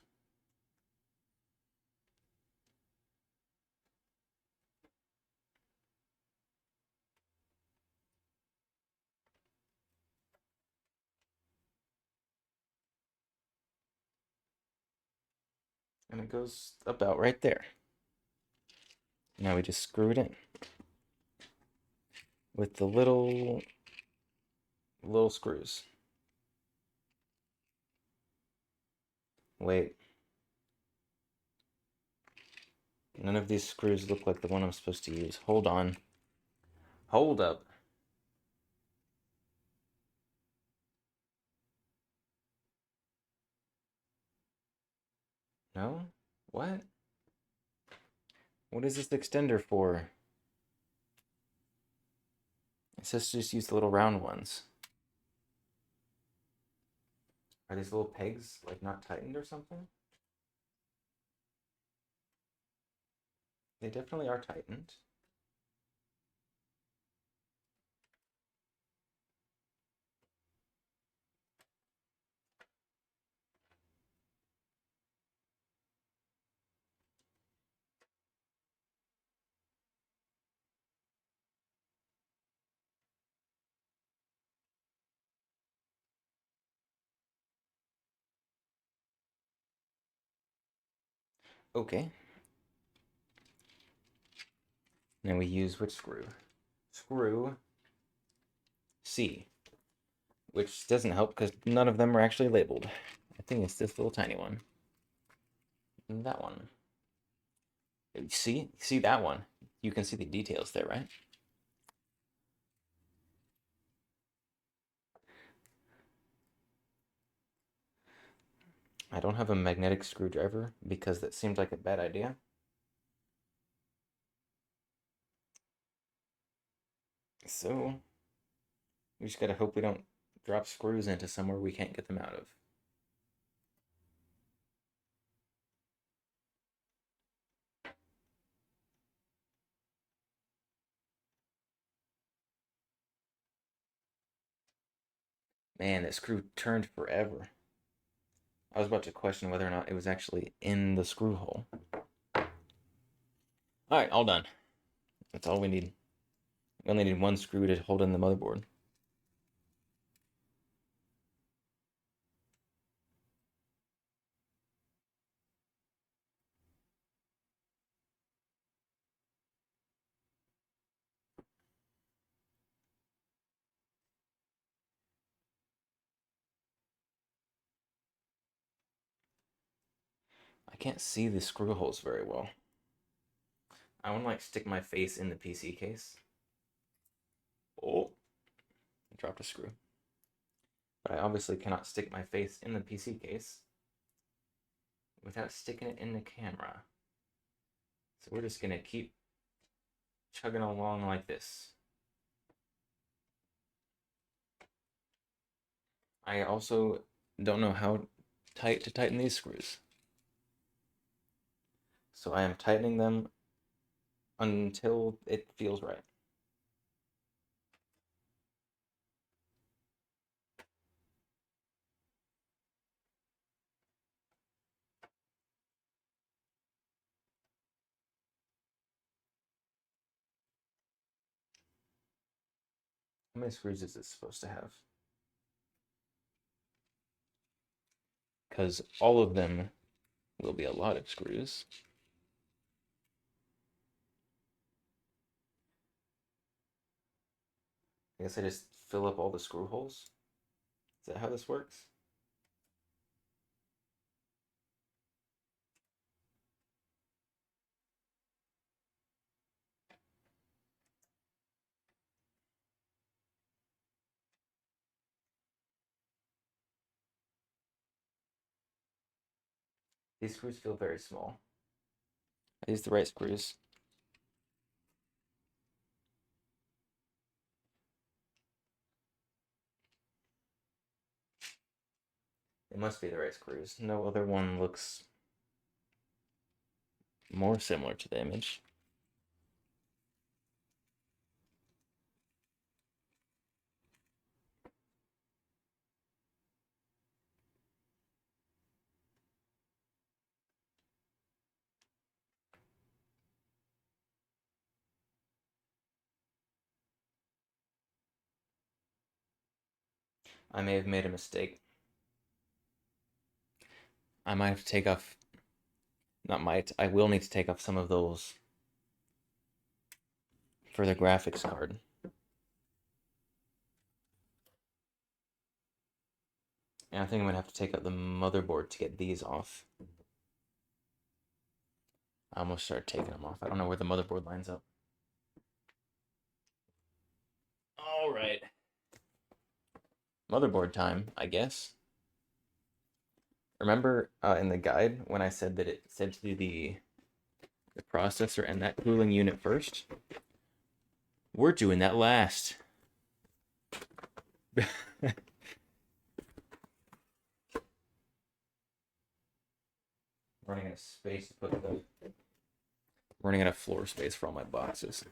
And it goes about right there. Now we just screw it in with the little screws. Wait. None of these screws look like the one I'm supposed to use. Hold on. Hold up. No? What? What is this extender for? It says just use the little round ones. Are these little pegs like not tightened or something? They definitely are tightened. Okay. Now we use which screw? Screw C, which doesn't help because none of them are actually labeled. I think it's this little tiny one. And that one. See that one? You can see the details there, right? I don't have a magnetic screwdriver because that seemed like a bad idea. So we just gotta hope we don't drop screws into somewhere we can't get them out of. Man, that screw turned forever. I was about to question whether or not it was actually in the screw hole. Alright, all done. That's all we need. We only need one screw to hold in the motherboard. I can't see the screw holes very well. I want to like stick my face in the PC case. Oh, I dropped a screw. But I obviously cannot stick my face in the PC case without sticking it in the camera. So we're just gonna keep chugging along like this. I also don't know how tight to tighten these screws. So I am tightening them until it feels right. How many screws is this supposed to have? Because all of them will be a lot of screws. I guess I just fill up all the screw holes. Is that how this works? These screws feel very small. Are these the right screws? It must be the right screws. No other one looks more similar to the image. I may have made a mistake. I might have to take off, not might, I will need to take off some of those for the graphics card. And I think I'm gonna have to take out the motherboard to get these off. I almost started taking them off. I don't know where the motherboard lines up. All right. Motherboard time, I guess. Remember in the guide when I said that it said to do the processor and that cooling unit first? We're doing that last. Running out of space to put the. Running out of floor space for all my boxes.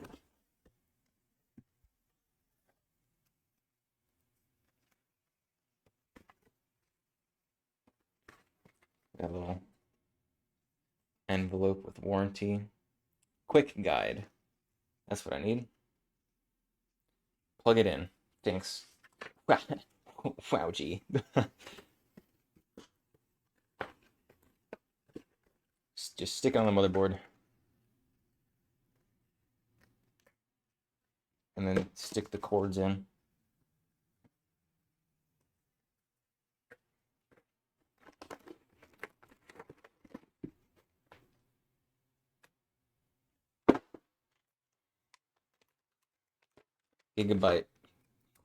Got a little envelope with warranty. Quick guide. That's what I need. Plug it in. Thanks. Wow, gee. Just stick it on the motherboard. And then stick the cords in. Gigabyte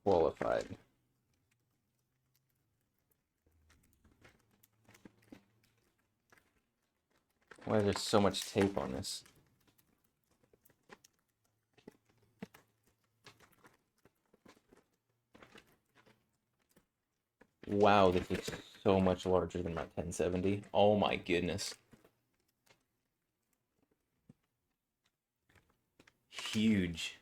qualified. Why is there so much tape on this? Wow, this is so much larger than my 1070. Oh my goodness. Huge.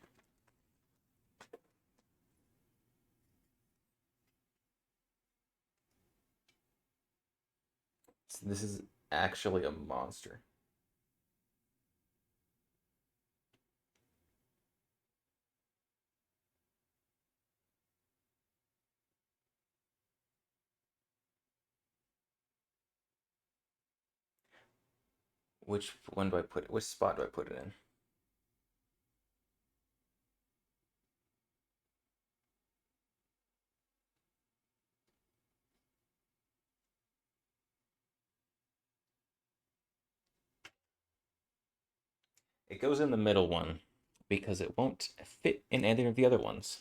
This is actually a monster. Which one do I put it? Which spot do I put it in? It goes in the middle one because it won't fit in either of the other ones.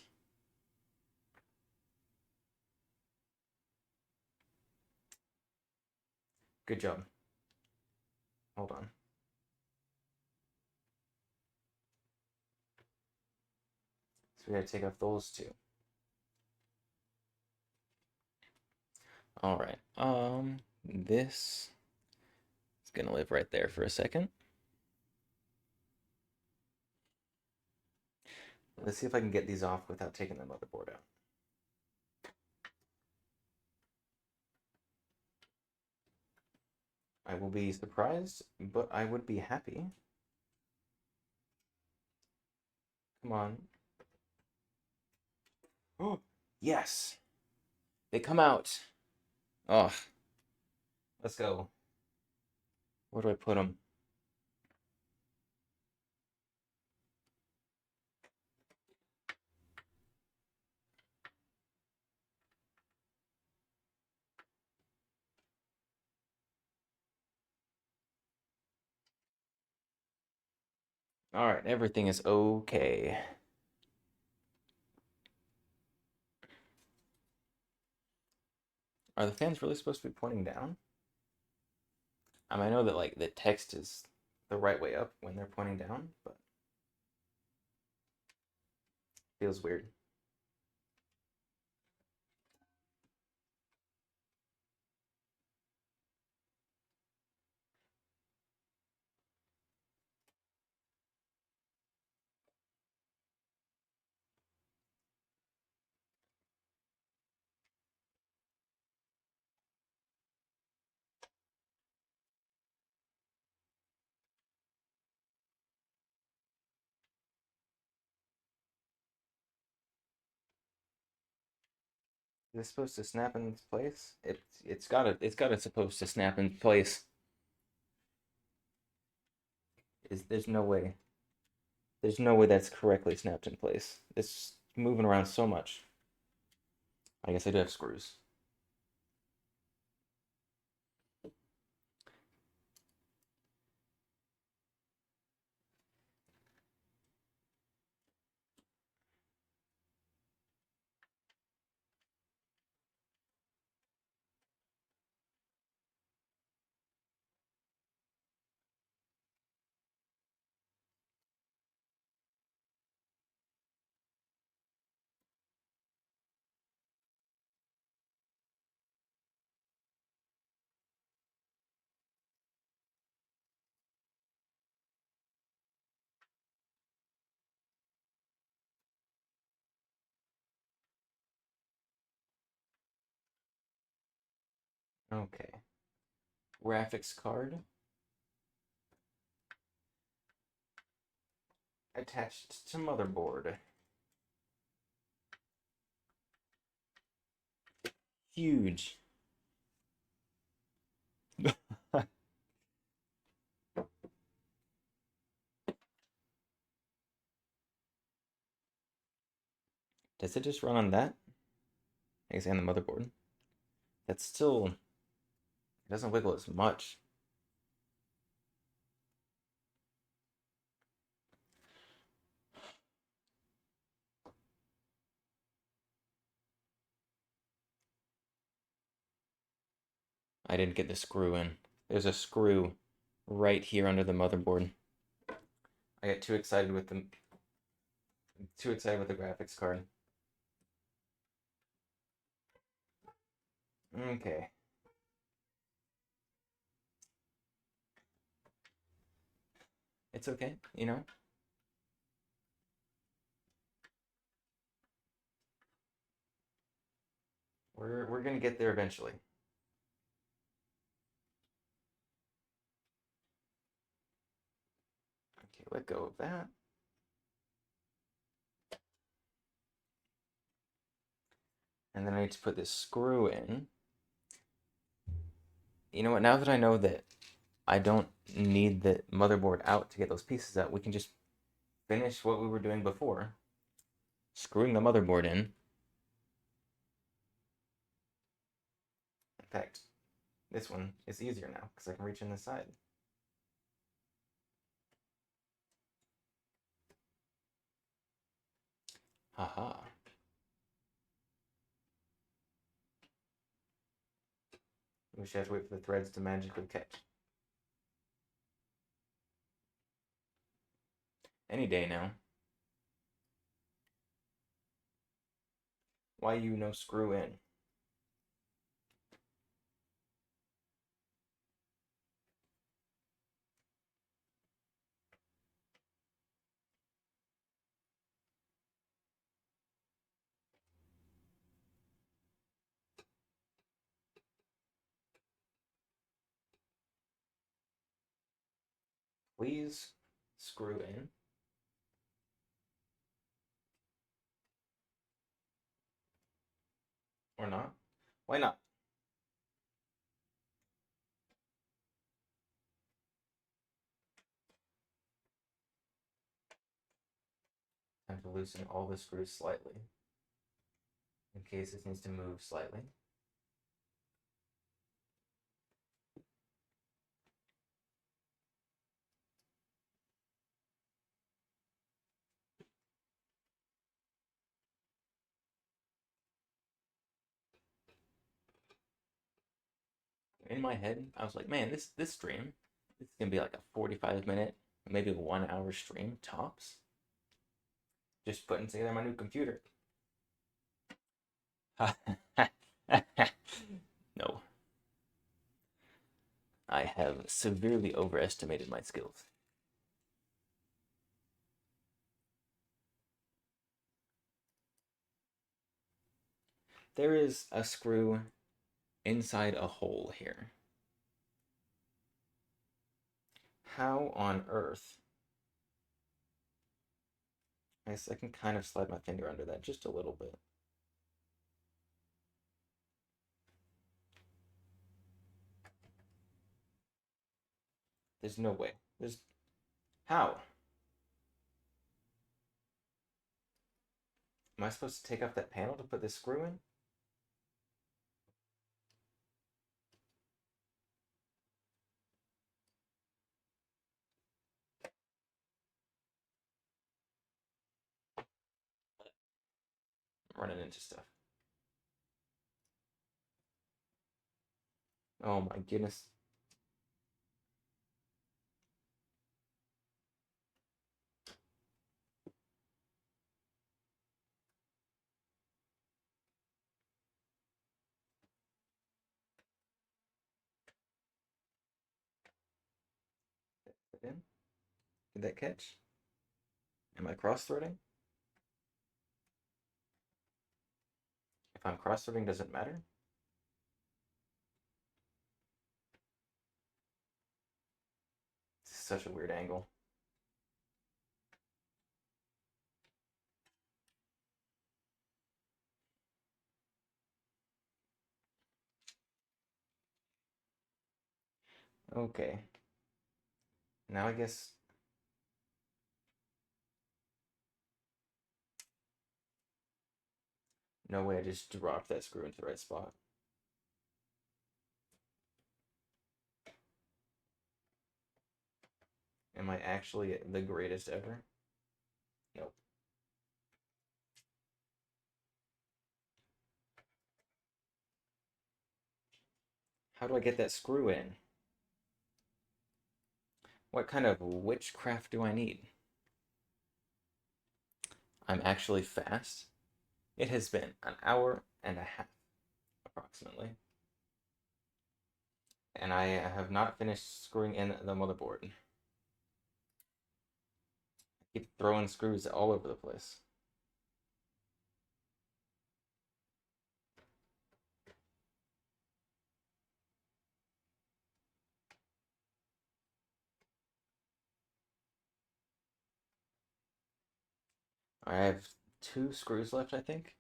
Good job. Hold on. So we gotta take off those two. All right. This is gonna live right there for a second. Let's see if I can get these off without taking the motherboard out. I will be surprised, but I would be happy. Come on. Oh, yes. They come out. Oh, let's go. Where do I put them? All right, everything is okay. Are the fans really supposed to be pointing down? I know that like the text is the right way up when they're pointing down, but feels weird. Is it supposed to snap in its place? It's supposed to snap in place. There's no way. There's no way that's correctly snapped in place. It's moving around so much. I guess I do have screws. Okay. Graphics card attached to motherboard. Huge. Does it just run on that? I guess and the motherboard. That's still, it doesn't wiggle as much. I didn't get the screw in. There's a screw right here under the motherboard. I got too excited with the graphics card. Okay. It's okay, you know? We're gonna get there eventually. Okay, let go of that. And then I need to put this screw in. You know what? Now that I know that I don't need the motherboard out to get those pieces out, we can just finish what we were doing before. Screwing the motherboard in. In fact, this one is easier now because I can reach in the side. Haha. We should have to wait for the threads to magically catch. Any day now. Why you no screw in? Please screw in. Or not? Why not? Time to loosen all the screws slightly, in case this needs to move slightly. In my head, I was like, man, this stream, it's gonna be like a 45-minute, maybe 1 hour stream tops. Just putting together my new computer. No, I have severely overestimated my skills. There is a screw inside a hole here. How on earth? I guess I can kind of slide my finger under that just a little bit. There's no way. There's how? Am I supposed to take off that panel to put this screw in? I'm running into stuff. Oh my goodness. Put in. Did that catch? Am I cross-threading? If I'm cross-threading, does it matter? This is such a weird angle. Okay. Now I guess... No way I just dropped that screw into the right spot. Am I actually the greatest ever? Nope. How do I get that screw in? What kind of witchcraft do I need? I'm actually fast. It has been an hour and a half, approximately. And I have not finished screwing in the motherboard. I keep throwing screws all over the place. I have 2 screws left, I think.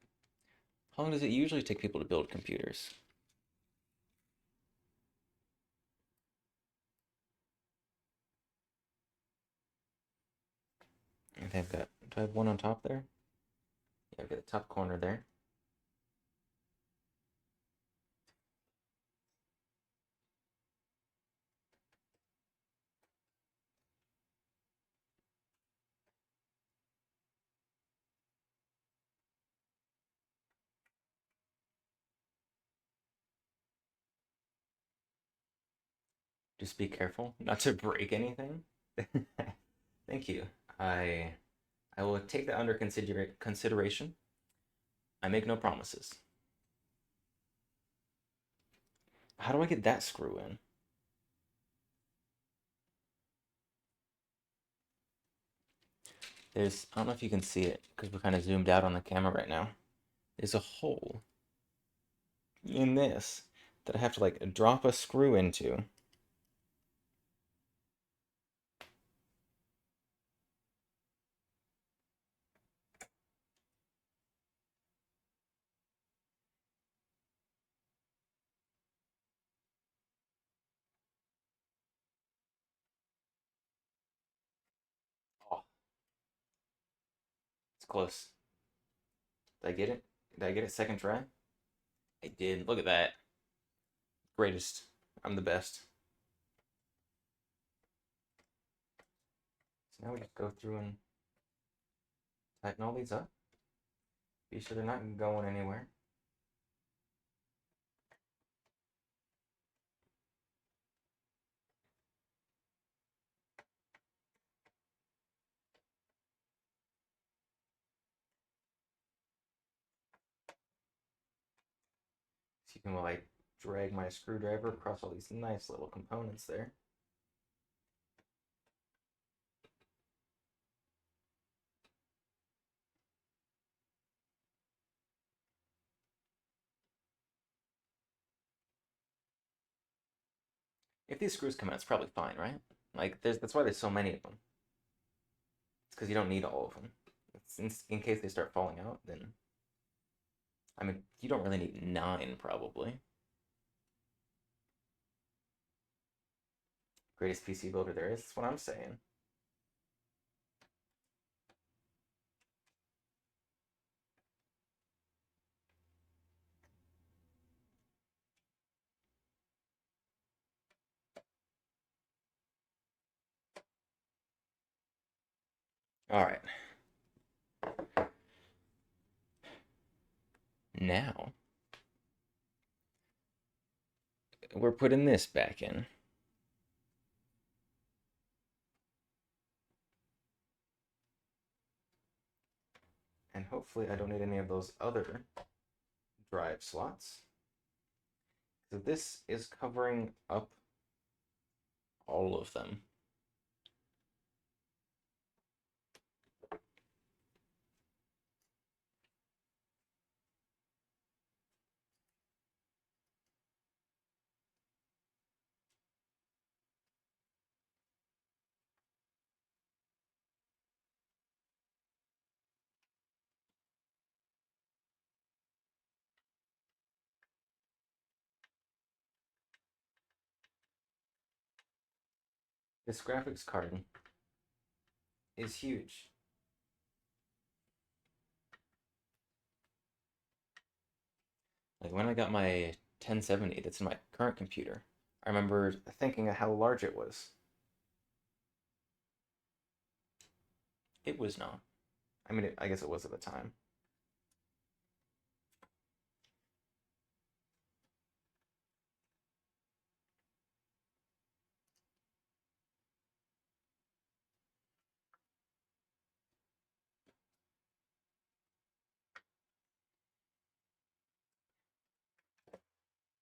How long does it usually take people to build computers? I think I've got, do I have one on top there? Yeah, I've got the top corner there. Just be careful not to break anything. Thank you. I I will take that under consideration. I make no promises. How do I get that screw in? I don't know if you can see it because we're kind of zoomed out on the camera right now. There's a hole in this that I have to like drop a screw into. It's close. Did I get it? Did I get it second try? I did. Look at that. Greatest. I'm the best. So now we just go through and tighten all these up. Be sure they're not going anywhere. So you can like drag my screwdriver across all these nice little components there. If these screws come out, it's probably fine, right? Like, that's why there's so many of them. It's because you don't need all of them. In case they start falling out, then I mean, you don't really need 9, probably. Greatest PC builder there is. That's what I'm saying. All right. Now we're putting this back in. And hopefully I don't need any of those other drive slots. So this is covering up all of them. This graphics card is huge. Like when I got my 1070 that's in my current computer, I remember thinking of how large it was. It was not. I mean, I guess it was at the time.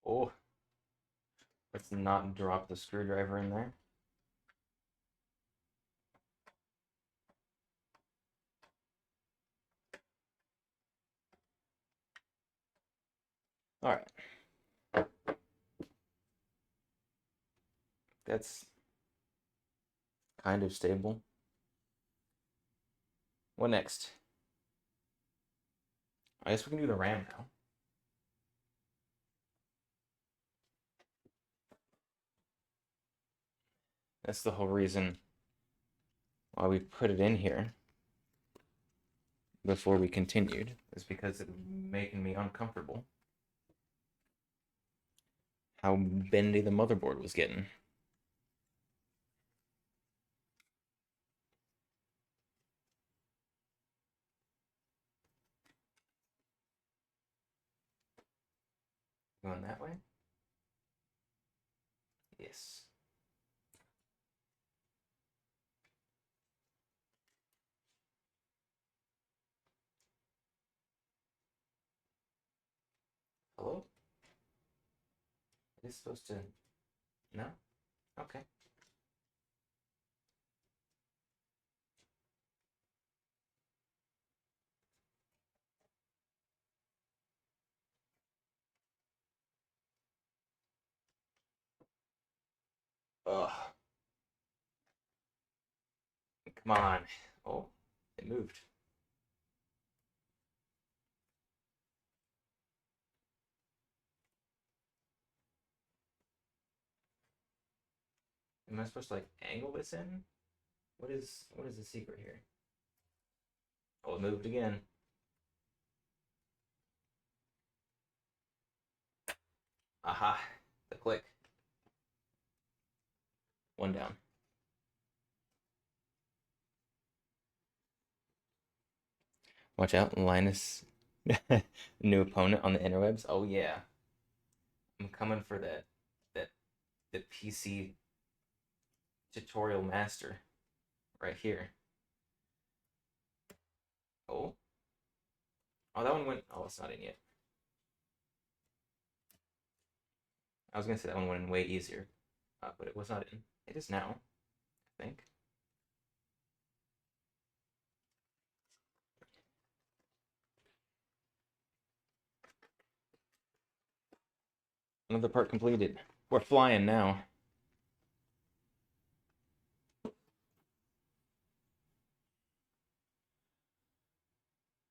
Oh, let's not drop the screwdriver in there. All right. That's kind of stable. What next? I guess we can do the RAM now. That's the whole reason why we put it in here before we continued, is because it was making me uncomfortable. How bendy the motherboard was getting. Going that way? Yes. Hello? It is supposed to... No? Okay. Ugh. Come on. Oh, it moved. Am I supposed to like angle this in? What is the secret here? Oh, it moved again. Aha, the click. One down. Watch out, Linus. New opponent on the interwebs. Oh yeah, I'm coming for that the PC tutorial master right here. Oh, oh, that one went. Oh, it's not in yet. I was gonna say that one went in way easier, but it was not in. It is now, I think. Another part completed. We're flying now.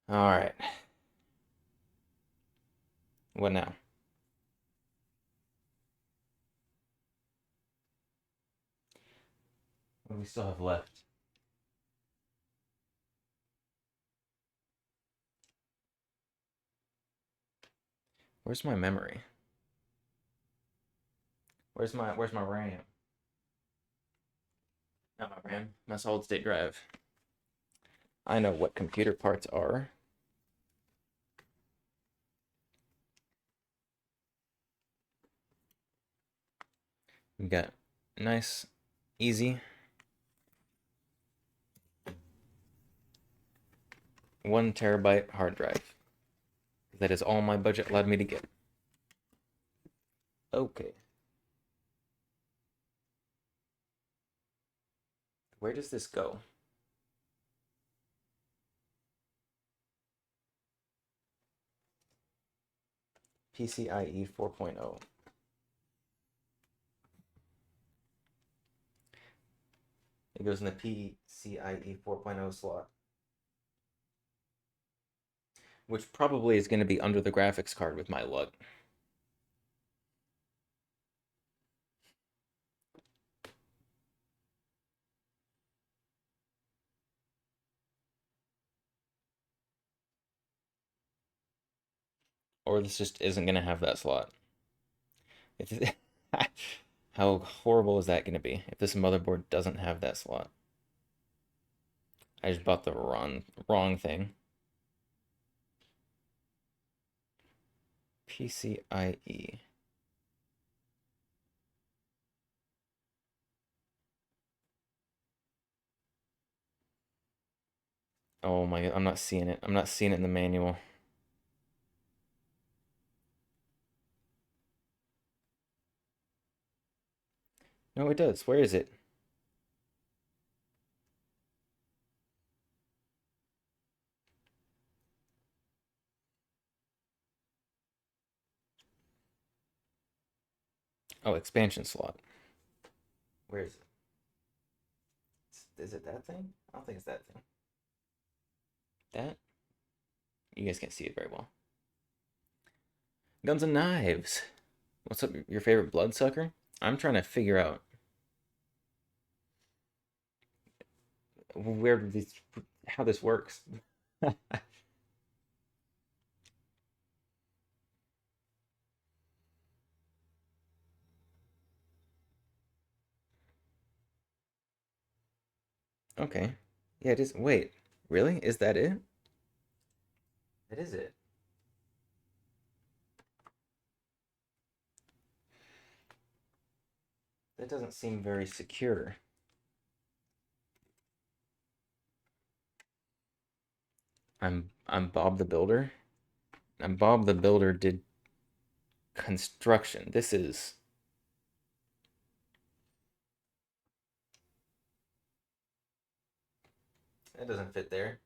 All right. What now? What do we still have left? Where's my memory? Where's my RAM? Not my RAM. My solid state drive. I know what computer parts are. We got nice, easy 1 TB hard drive. That is all my budget allowed me to get. Okay. Where does this go? PCIe 4.0. It goes in the PCIe 4.0 slot, which probably is going to be under the graphics card with my luck. Or this just isn't going to have that slot. How horrible is that going to be if this motherboard doesn't have that slot? I just bought the wrong thing. PCIe. Oh my god, I'm not seeing it. I'm not seeing it in the manual. No, it does. Where is it? Oh, expansion slot. Where is it? Is it that thing? I don't think it's that thing. That? You guys can't see it very well. Guns and Knives. What's up, your favorite bloodsucker? I'm trying to figure out where these, how this works. Okay. Yeah, it is. Wait, really? Is that it? That is it. That doesn't seem very secure. I'm Bob the Builder. And Bob the Builder did construction. This is that doesn't fit there.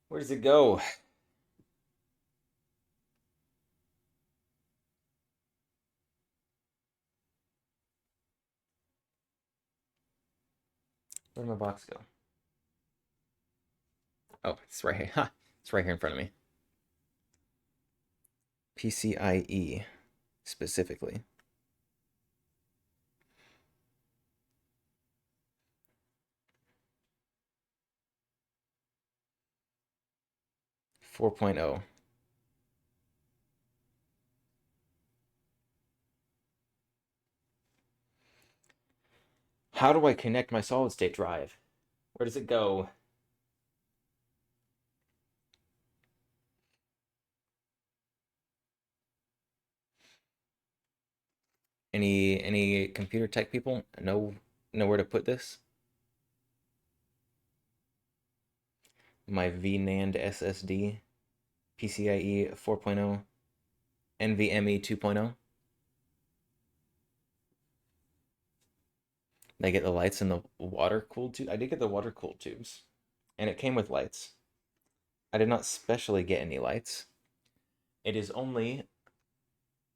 Where does it go? Where did my box go? Oh, it's right here. Ha! It's right here in front of me. PCIe specifically. 4.0. How do I connect my solid state drive? Where does it go? Any computer tech people know where to put this? My VNAND SSD, PCIe 4.0, NVMe 2.0. They get the lights in the water cooled tube. I did get the water cooled tubes, and it came with lights. I did not specially get any lights. It is only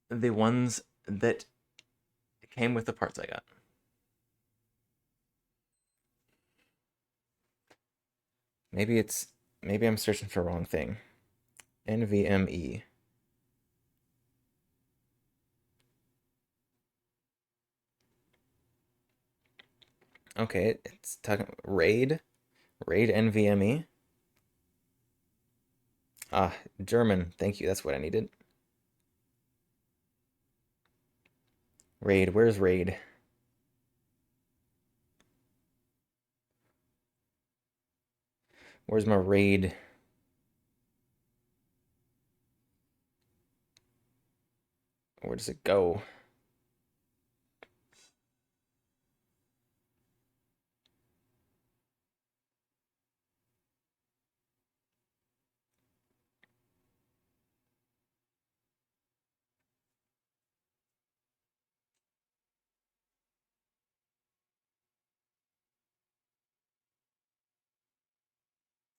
the ones that came with the parts I got. Maybe I'm searching for the wrong thing. NVMe. Okay, it's talking RAID NVMe. Ah, German. Thank you. That's what I needed. RAID. Where's RAID? Where's my RAID? Where does it go?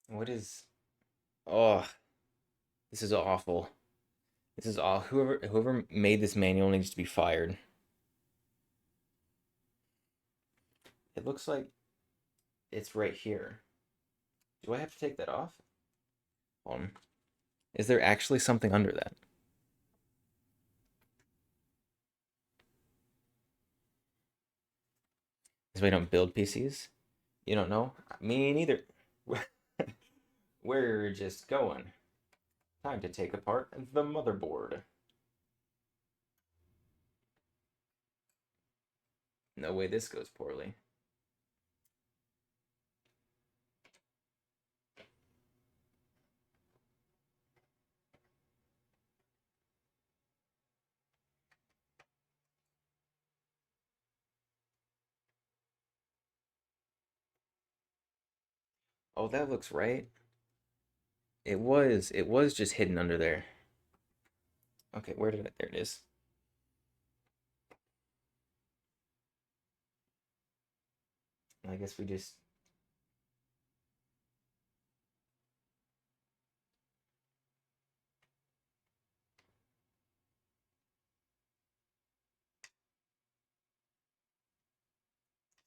What is? Oh, this is awful. This is all. Whoever made this manual needs to be fired. It looks like it's right here. Do I have to take that off? Hold on. Is there actually something under that? Because we don't build PCs? You don't know? Me neither. We're just going. Time to take apart the motherboard. No way this goes poorly. Oh, that looks right. It was just hidden under there. Okay, where did it? There it is. I guess we just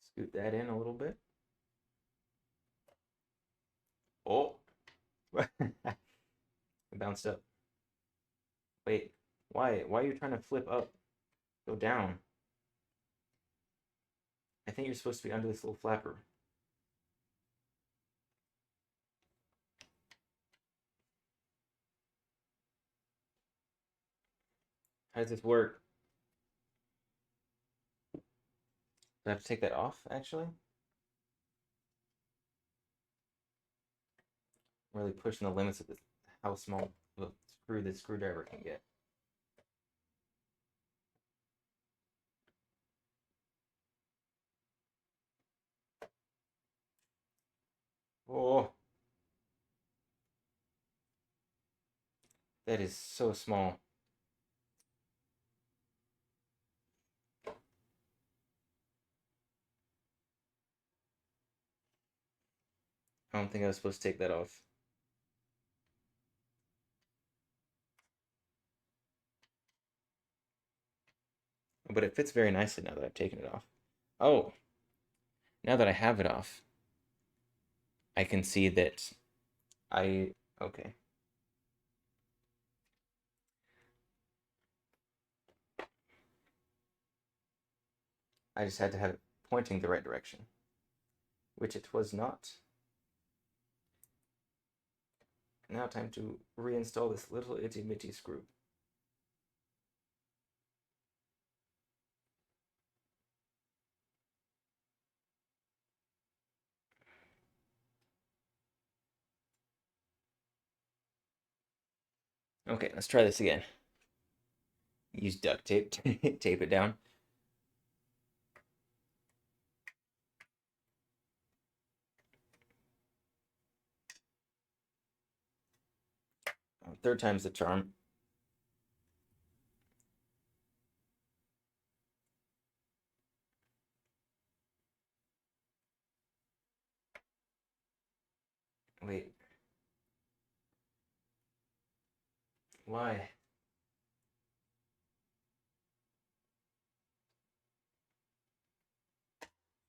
scoot that in a little bit. Oh, it bounced up. Wait, why? Why are you trying to flip up? Go down. I think you're supposed to be under this little flapper. How does this work? Do I have to take that off, actually? I'm really pushing the limits of this, how small the screwdriver can get. Oh, that is so small. I don't think I was supposed to take that off. But it fits very nicely now that I've taken it off. Oh, now that I have it off, I can see that okay. I just had to have it pointing the right direction, which it was not. Now time to reinstall this little itty bitty screw. Okay, let's try this again. Use duct tape to tape it down. Third time's the charm. Wait. Why?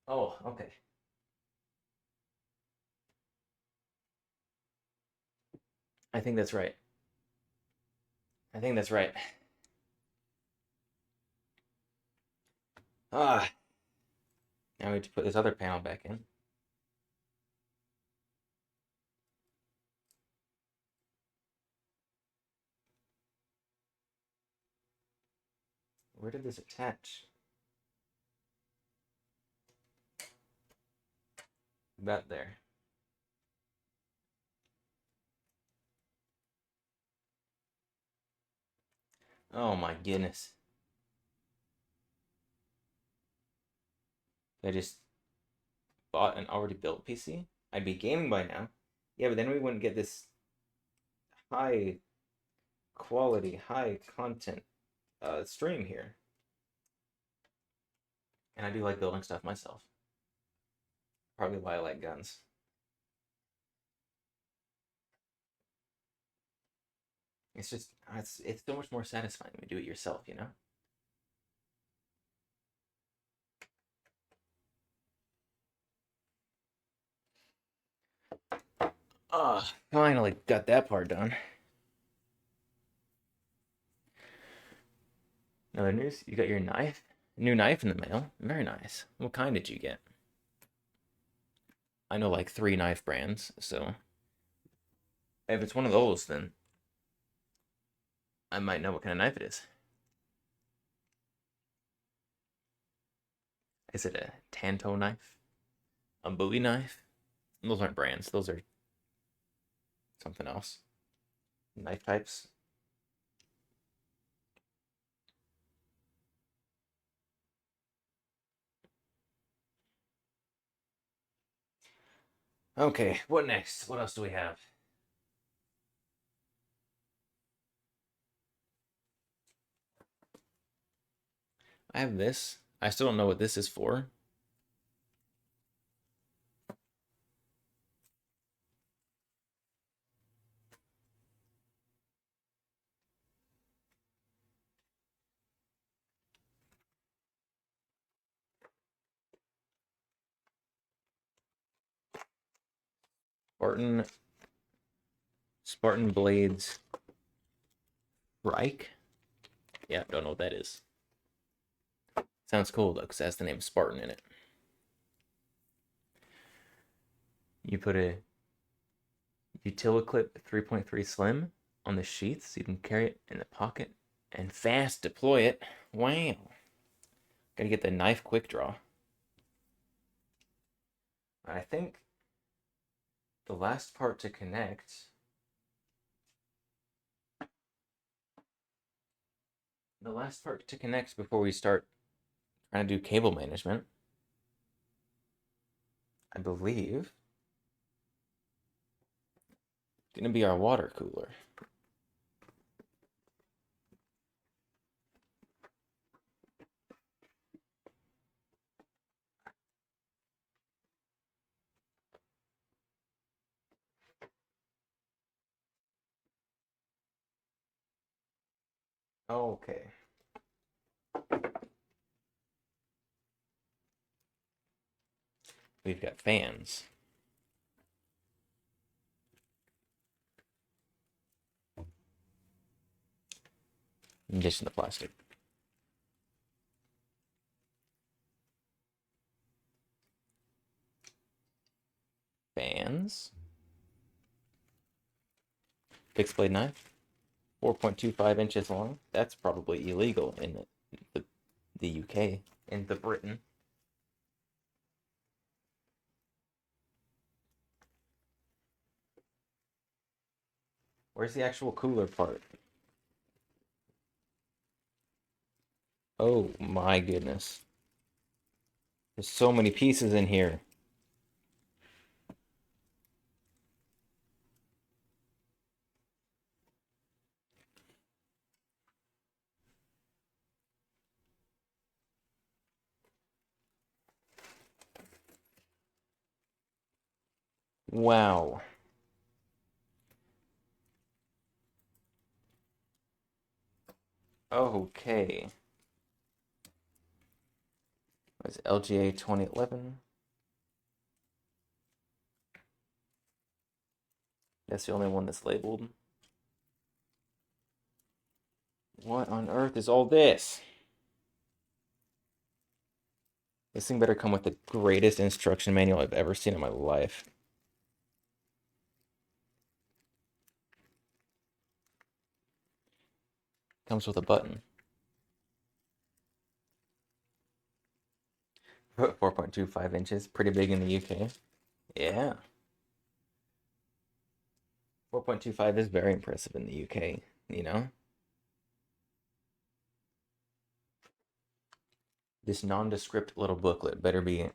Oh, okay. I think that's right. I think that's right. Ah, now we have to put this other panel back in. Where did this attach? About there. Oh my goodness. I just bought an already built PC. I'd be gaming by now. Yeah, but then we wouldn't get this high quality, high content stream here. And I do like building stuff myself. Probably why I like guns. It's just it's so much more satisfying when you do it yourself, you know? Ah, finally got that part done. Another news, you got your knife? New knife in the mail. Very nice. What kind did you get? I know like 3 knife brands, so if it's one of those, then I might know what kind of knife it is. Is it a Tanto knife? A Bowie knife? Those aren't brands. Those are something else. Knife types. Okay, what next? What else do we have? I have this. I still don't know what this is for. Spartan Blades Reich? Yeah, don't know what that is. Sounds cool though, because it has the name Spartan in it. You put a Utiliclip 3.3 Slim on the sheath so you can carry it in the pocket and fast deploy it. Wow. Gotta get the knife quick draw. I think the last part to connect. The last part to connect before we start trying to do cable management, I believe, is gonna be our water cooler. Okay. We've got fans. Just in the plastic. Fans. Fixed blade knife, 4.25 inches long. That's probably illegal in the UK, in the Britain. Where's the actual cooler part? Oh my goodness. There's so many pieces in here. Wow. Okay. That's LGA 2011. That's the only one that's labeled. What on earth is all this? This thing better come with the greatest instruction manual I've ever seen in my life. Comes with a button. 4.25 inches. Pretty big in the UK. Yeah. 4.25 is very impressive in the UK, you know? This nondescript little booklet better be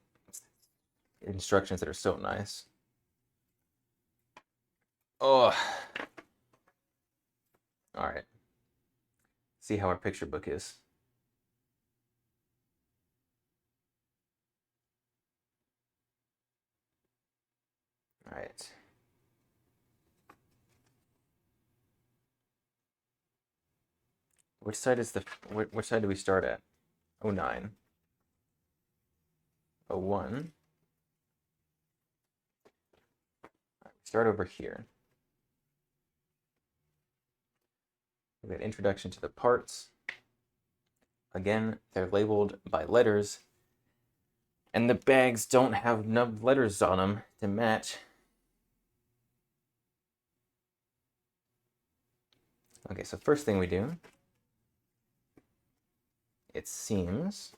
instructions that are so nice. Oh. All right. See how our picture book is. All right. Which side is the which side do we start at? 09. 01. Right, start over here. We got introduction to the parts. Again, they're labeled by letters, and the bags don't have enough letters on them to match. Okay, so first thing we do, it seems,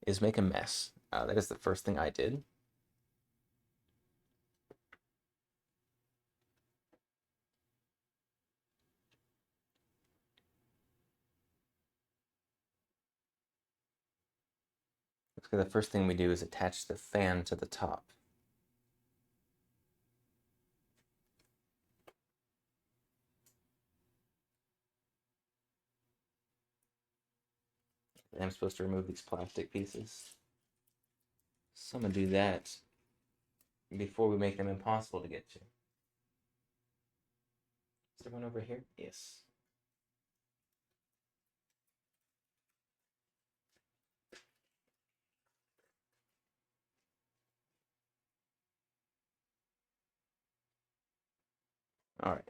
is make a mess. That is the first thing I did. So the first thing we do is attach the fan to the top. I'm supposed to remove these plastic pieces. So I'm gonna do that before we make them impossible to get to. Is there one over here? Yes. All right.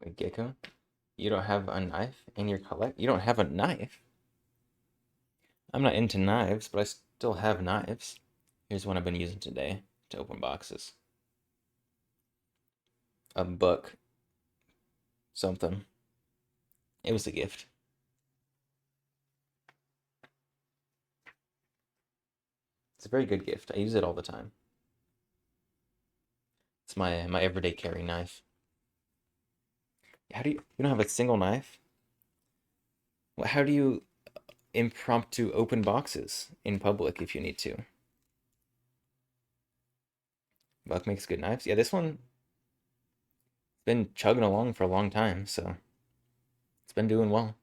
Wait, Gecko, you don't have a knife in your collect? You don't have a knife? I'm not into knives, but I still have knives. Here's one I've been using today to open boxes. A book. Something. It was a gift. It's a very good gift. I use it all the time. It's my everyday carry knife. How do you don't have a single knife? How do you impromptu open boxes in public if you need to? Buck makes good knives. Yeah, this one been chugging along for a long time, so it's been doing well.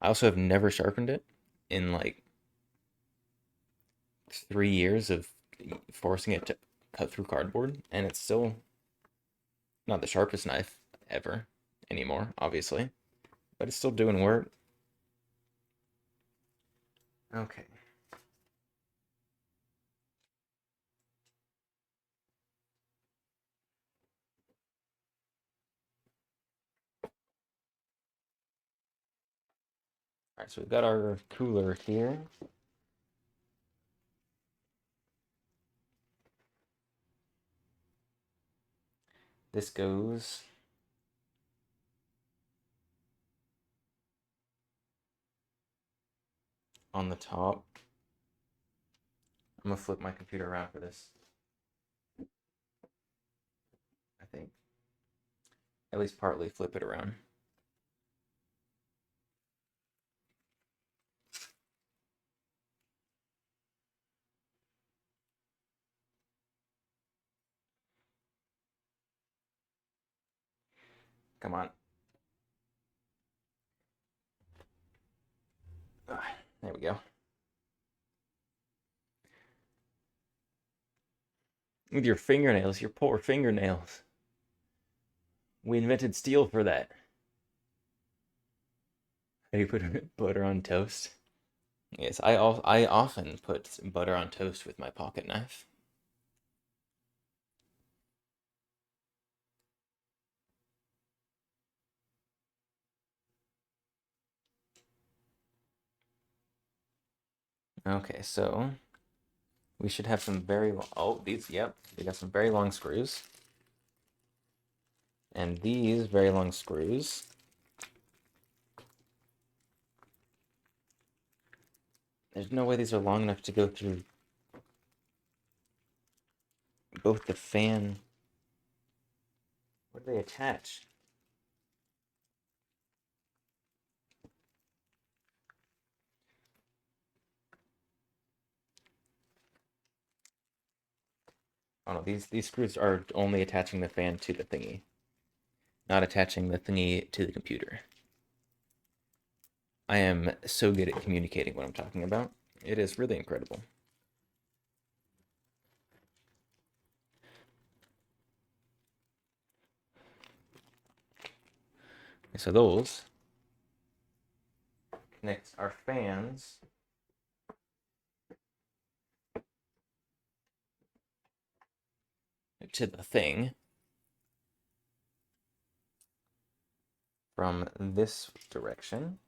I also have never sharpened it in like 3 years of forcing it to cut through cardboard, and it's still not the sharpest knife ever anymore, obviously, but it's still doing work. Okay. All right, so we've got our cooler here. This goes on the top. I'm gonna flip my computer around for this. I think. At least partly flip it around. Come on. There we go. With your fingernails, your poor fingernails. We invented steel for that. How do you put butter on toast? Yes, I often put butter on toast with my pocket knife. Okay, so we should have some very long, oh, these, yep, we got some very long screws. And these very long screws. There's no way these are long enough to go through both the fan. Where do they attach? Oh no, these screws are only attaching the fan to the thingy, not attaching the thingy to the computer. I am so good at communicating what I'm talking about. It is really incredible. So those connect our fans to the thing from this direction.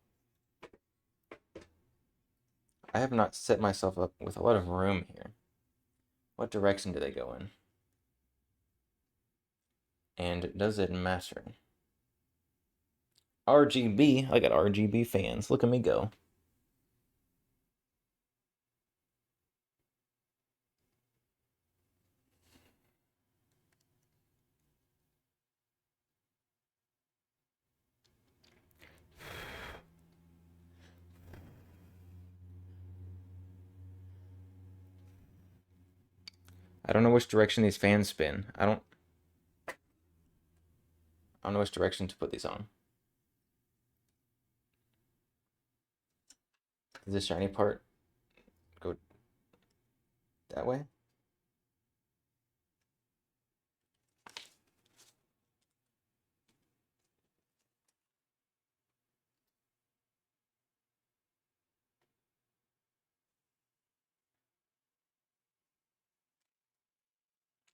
I have not set myself up with a lot of room here. What direction do they go in? And does it matter? RGB, I got RGB fans. Look at me go. I don't know which direction these fans spin. I don't know which direction to put these on. Does the shiny part go that way?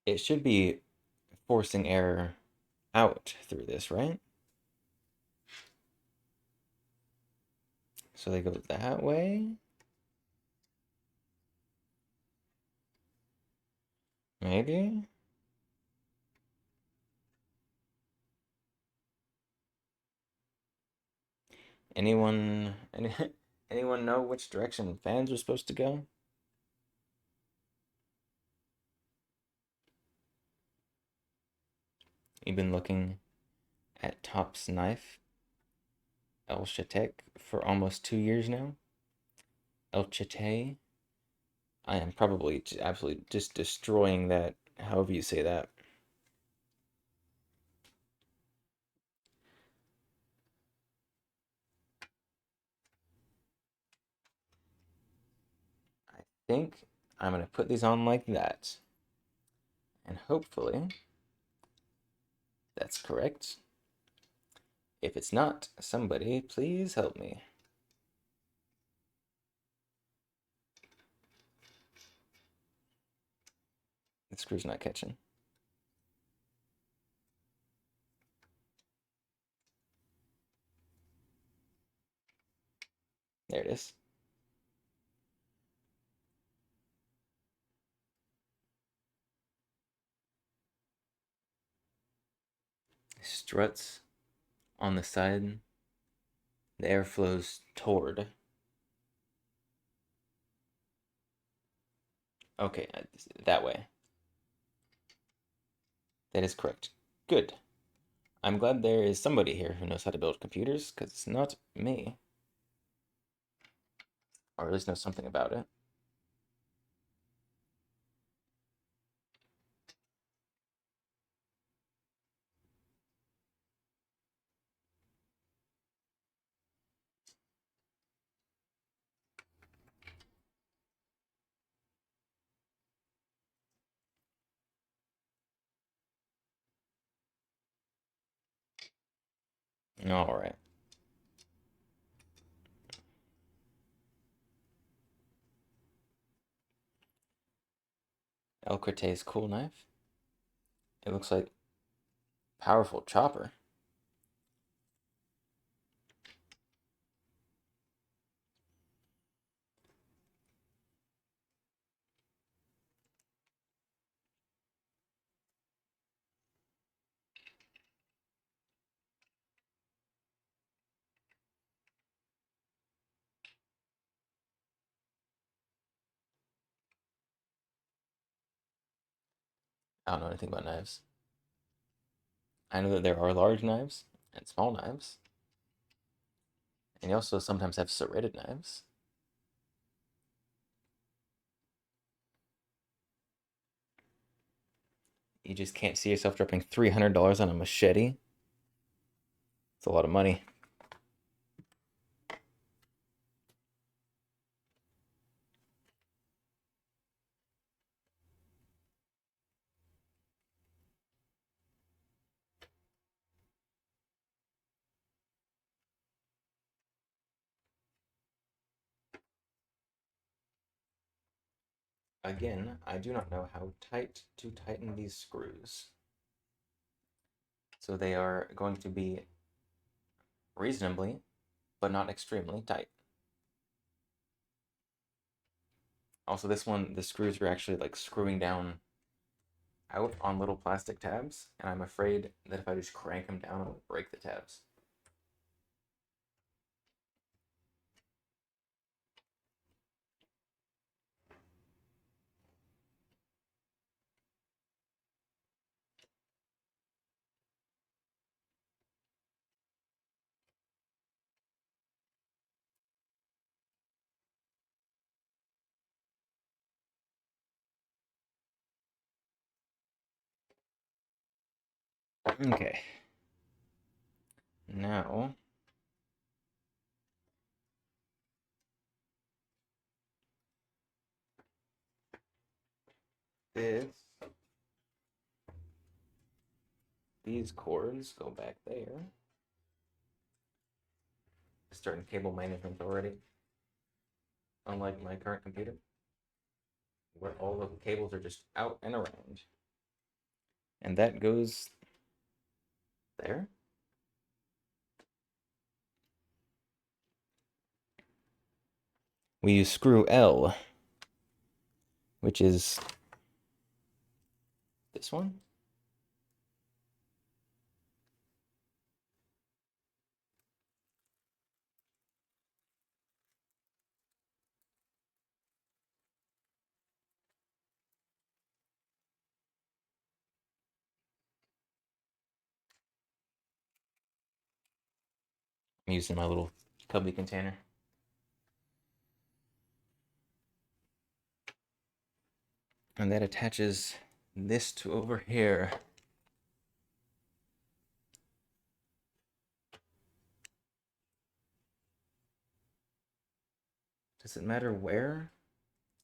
It should be forcing air out through this, right? So they go that way? Maybe? Any, anyone know which direction fans are supposed to go? You've been looking at Top's knife, El Shatek, for almost 2 years now. El Chate. I am probably absolutely just destroying that, however you say that. I think I'm going to put these on like that. And hopefully that's correct. If it's not, somebody please help me. The screw's not catching. There it is. Struts on the side. The air flows toward. Okay, that way. That is correct. Good. I'm glad there is somebody here who knows how to build computers, because it's not me. Or at least knows something about it. All right. El Cortez cool knife. It looks like powerful chopper. I don't know anything about knives. I know that there are large knives and small knives. And you also sometimes have serrated knives. You just can't see yourself dropping $300 on a machete. It's a lot of money. Again, I do not know how tight to tighten these screws. So they are going to be reasonably, but not extremely tight. Also, this one, the screws are actually like screwing down out on little plastic tabs, and I'm afraid that if I just crank them down, it'll break the tabs. Okay. Now, this, these cords go back there. Starting cable management already. Unlike my current computer, where all the cables are just out and around. And that goes there. We use screw L, which is this one. I'm using my little cubby container. And that attaches this to over here. Does it matter where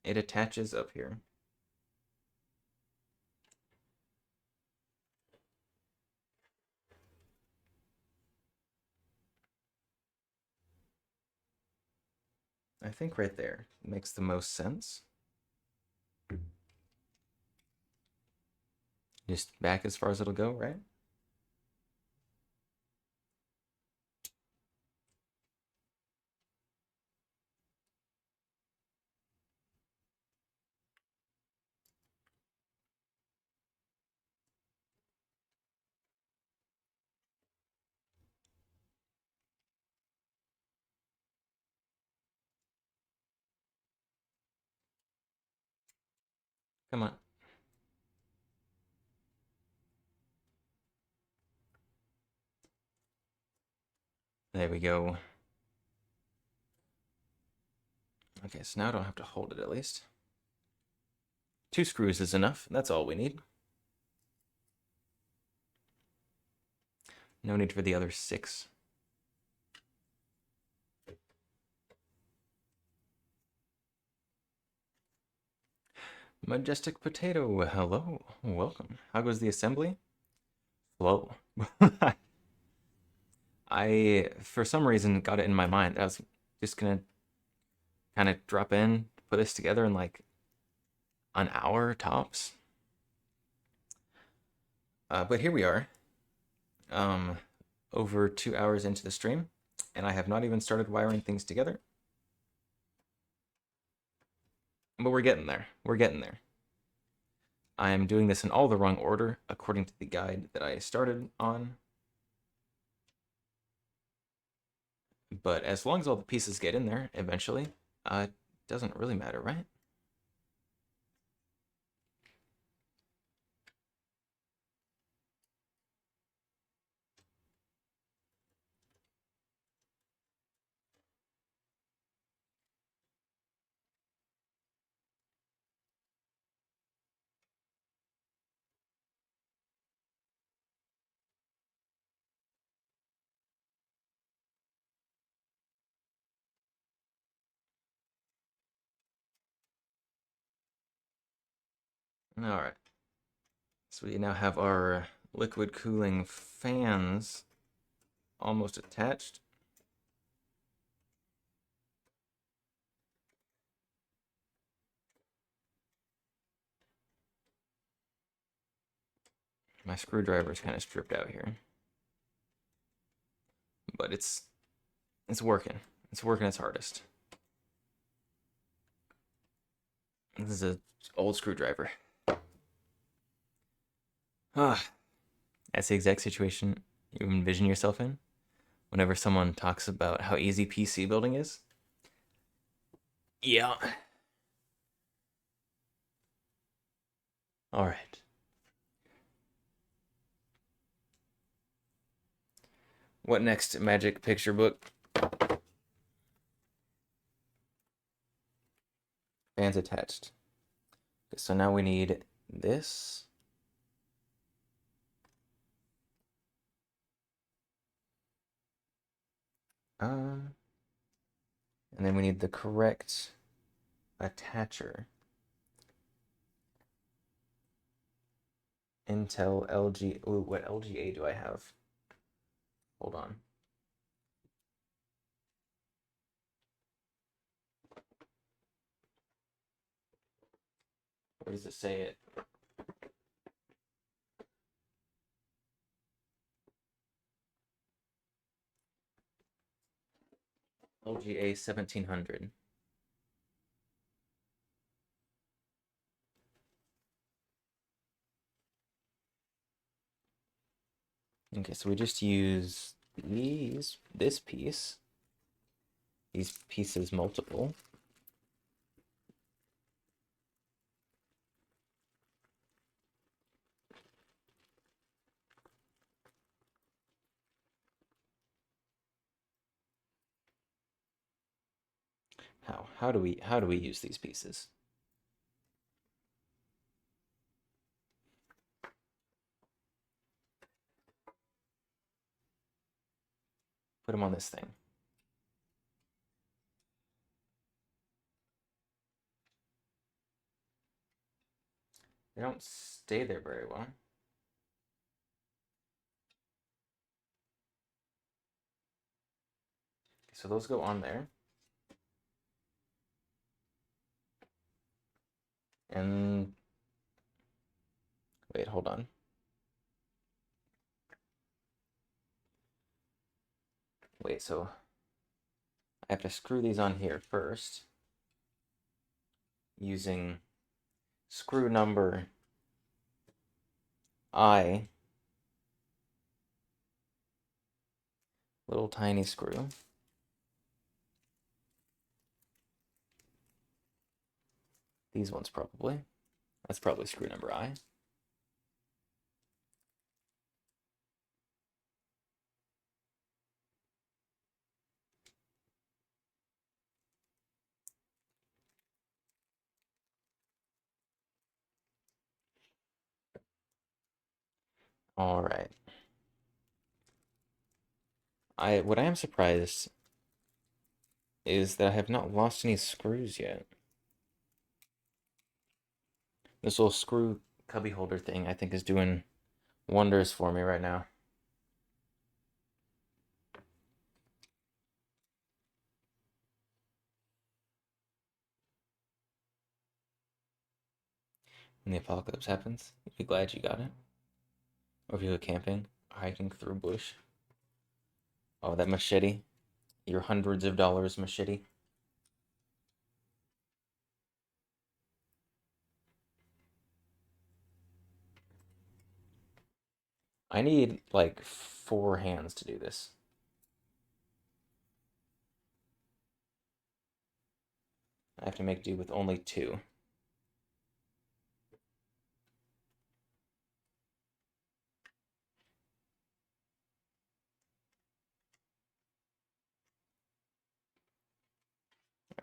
it attaches up here? I think right there makes the most sense. Just back as far as it'll go, right? Come on. There we go. Okay, so now I don't have to hold it at least. 2 screws is enough. That's all we need. No need for the other 6. Majestic Potato, hello, welcome. How goes the assembly? Slow. I, for some reason, got it in my mind. I was just gonna kind of drop in, put this together in like an hour tops. But here we are, um, over 2 hours into the stream, and I have not even started wiring things together. But we're getting there. We're getting there. I am doing this in all the wrong order, according to the guide that I started on. But as long as all the pieces get in there eventually, it doesn't really matter, right? All right. So we now have our liquid cooling fans almost attached. My screwdriver is kind of stripped out here, but it's working. It's working its hardest. This is an old screwdriver. Ah, that's the exact situation you envision yourself in whenever someone talks about how easy PC building is. Yeah. All right. What next, Magic Picture Book? Fans attached. Okay, so now we need this. And then we need the correct attacher. Intel LG. Ooh, what LGA do I have? Hold on. Where does it say it? LGA 1700. Okay, so we just use this piece, these pieces multiple. How do we use these pieces? Put them on this thing. They don't stay there very well. So those go on there. And wait, hold on. Wait, so I have to screw these on here first using screw number I, little tiny screw. These ones probably, That's probably screw number I. All right. What I am surprised is that I have not lost any screws yet. This little screw cubby holder thing I think is doing wonders for me right now. When the apocalypse happens, you'll be glad you got it. Or if you go camping, hiking through bush. Oh, that machete. Your hundreds of dollars machete. I need like 4 hands to do this. I have to make do with only 2.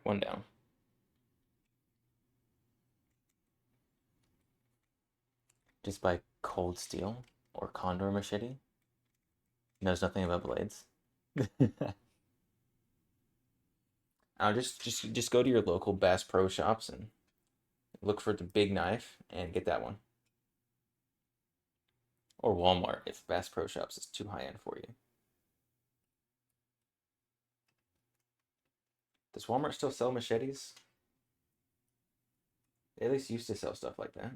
One down. Just buy cold steel or condor machete. Knows nothing about blades. I'll just go to your local Bass Pro Shops and look for the big knife and get that one. Or Walmart if Bass Pro Shops is too high end for you. Does Walmart still sell machetes? They at least used to sell stuff like that.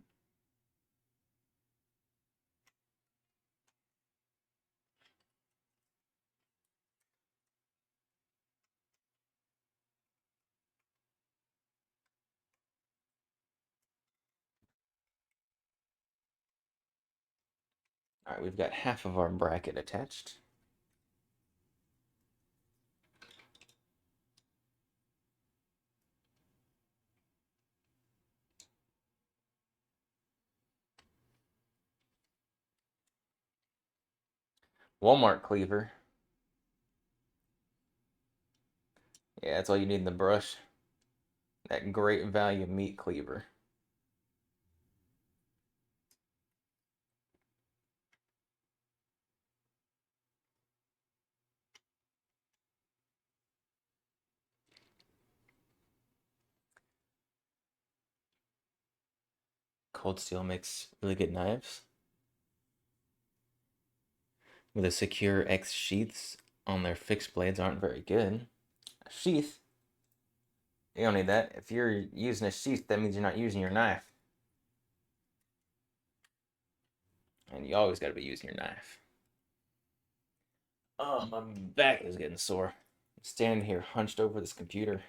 All right, we've got half of our bracket attached. Walmart cleaver. Yeah, that's all you need in the brush. That great value meat cleaver. Cold steel makes really good knives. With a secure X sheaths on their fixed blades aren't very good. A sheath? You don't need that. If you're using a sheath, that means you're not using your knife. And you always got to be using your knife. Oh, my back is getting sore. I'm standing here hunched over this computer.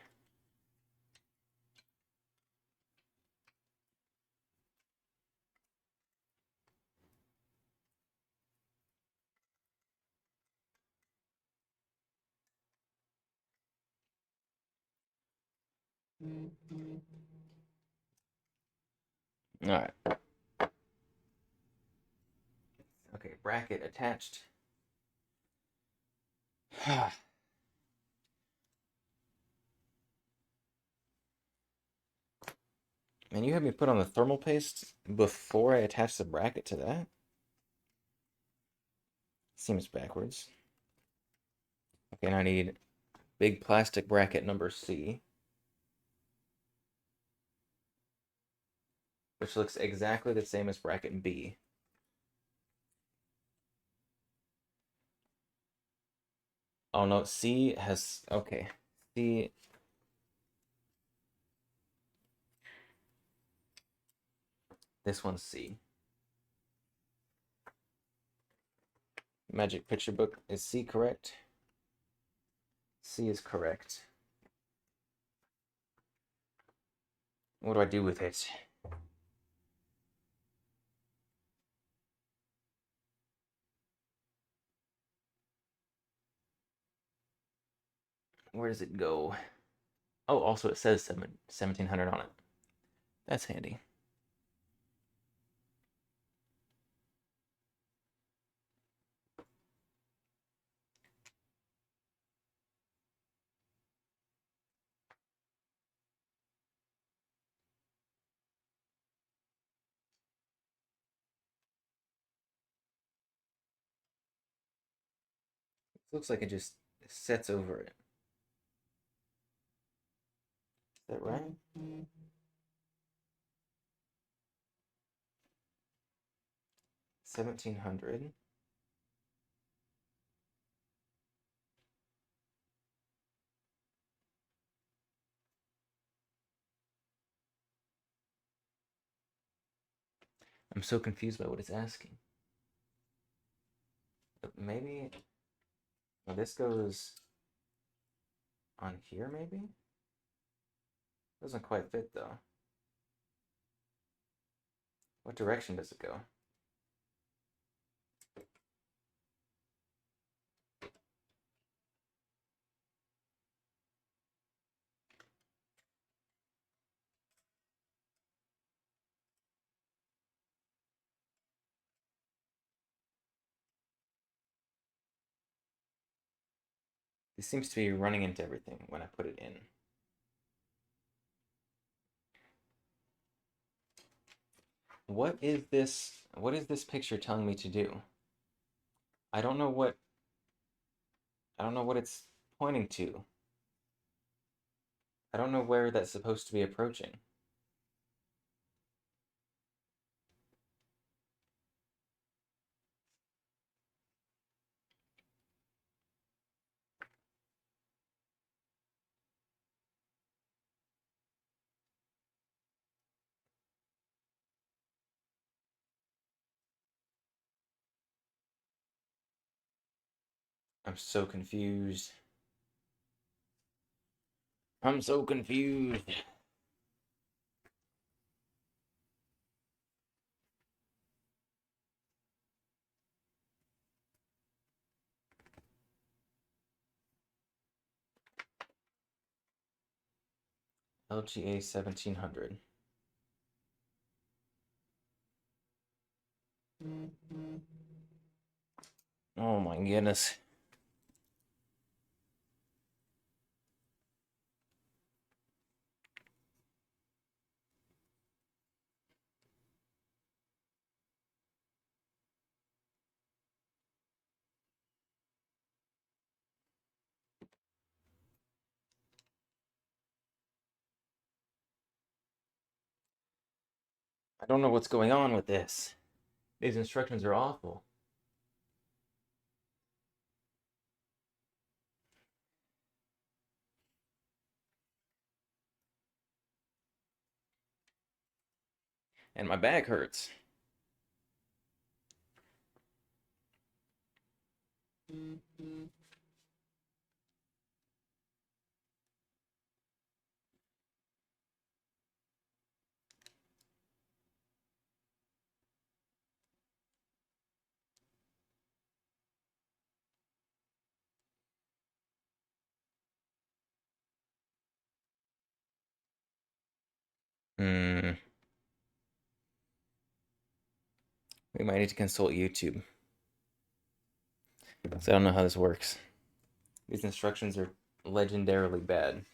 All right. Okay, bracket attached. Man, you had me put on the thermal paste before I attached the bracket to that? Seems backwards. Okay, now I need big plastic bracket number C, which looks exactly the same as bracket B. Oh no, C has, okay. C, this one's C. Magic picture book, is C correct? C is correct. What do I do with it? Where does it go? Oh, also it says 1700 on it. That's handy. Looks like it just sets over it. Is that right? 1700. I'm so confused by what it's asking. Maybe well, this goes on here, maybe? Doesn't quite fit though. What direction does it go? This seems to be running into everything when I put it in. What is this? What is this picture telling me to do? I don't know what it's pointing to. I don't know where that's supposed to be approaching. I'm so confused. I'm so confused. LGA 1700. Oh my goodness. I don't know what's going on with this. These instructions are awful. And my back hurts. Hmm. We might need to consult YouTube. So I don't know how this works. These instructions are legendarily bad.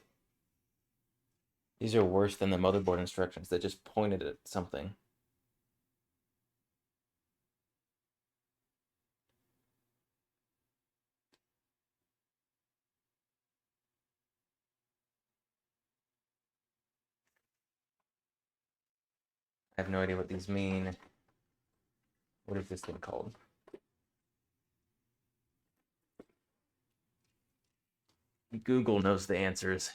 These are worse than the motherboard instructions that just pointed at something. I have no idea what these mean. What is this thing called? Google knows the answers.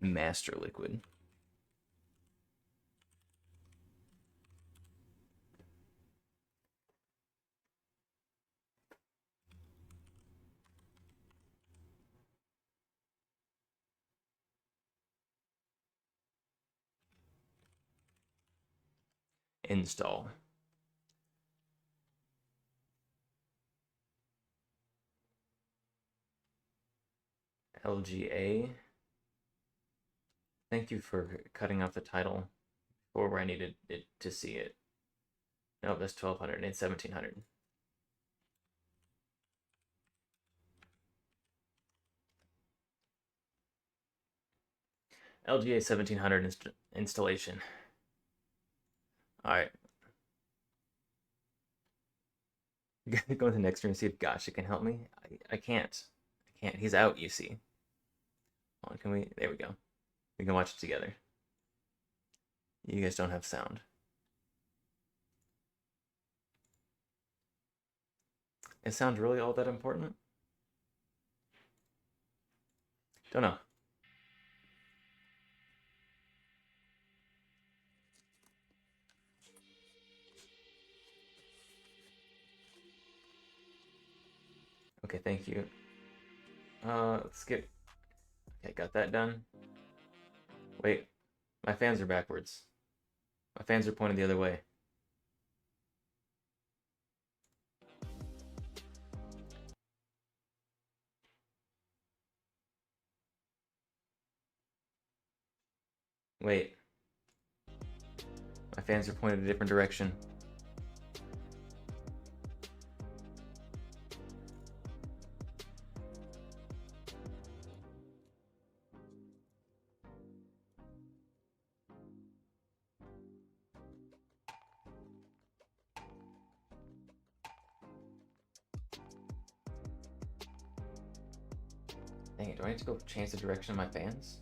Master Liquid. Install. LGA. Thank you for cutting off the title for where I needed it to see it. No, that's 1200. It's 1700. LGA 1700 installation. All right. Go to the next room and see if Gotcha can help me. I can't. I can't. He's out, you see. Hold on, can we? There we go. We can watch it together. You guys don't have sound. Is sound really all that important? Don't know. Okay, thank you. Let's skip. Okay, got that done. Wait, my fans are backwards. My fans are pointed the other way. Wait, my fans are pointed a different direction. Dang it, do I need to go change the direction of my fans?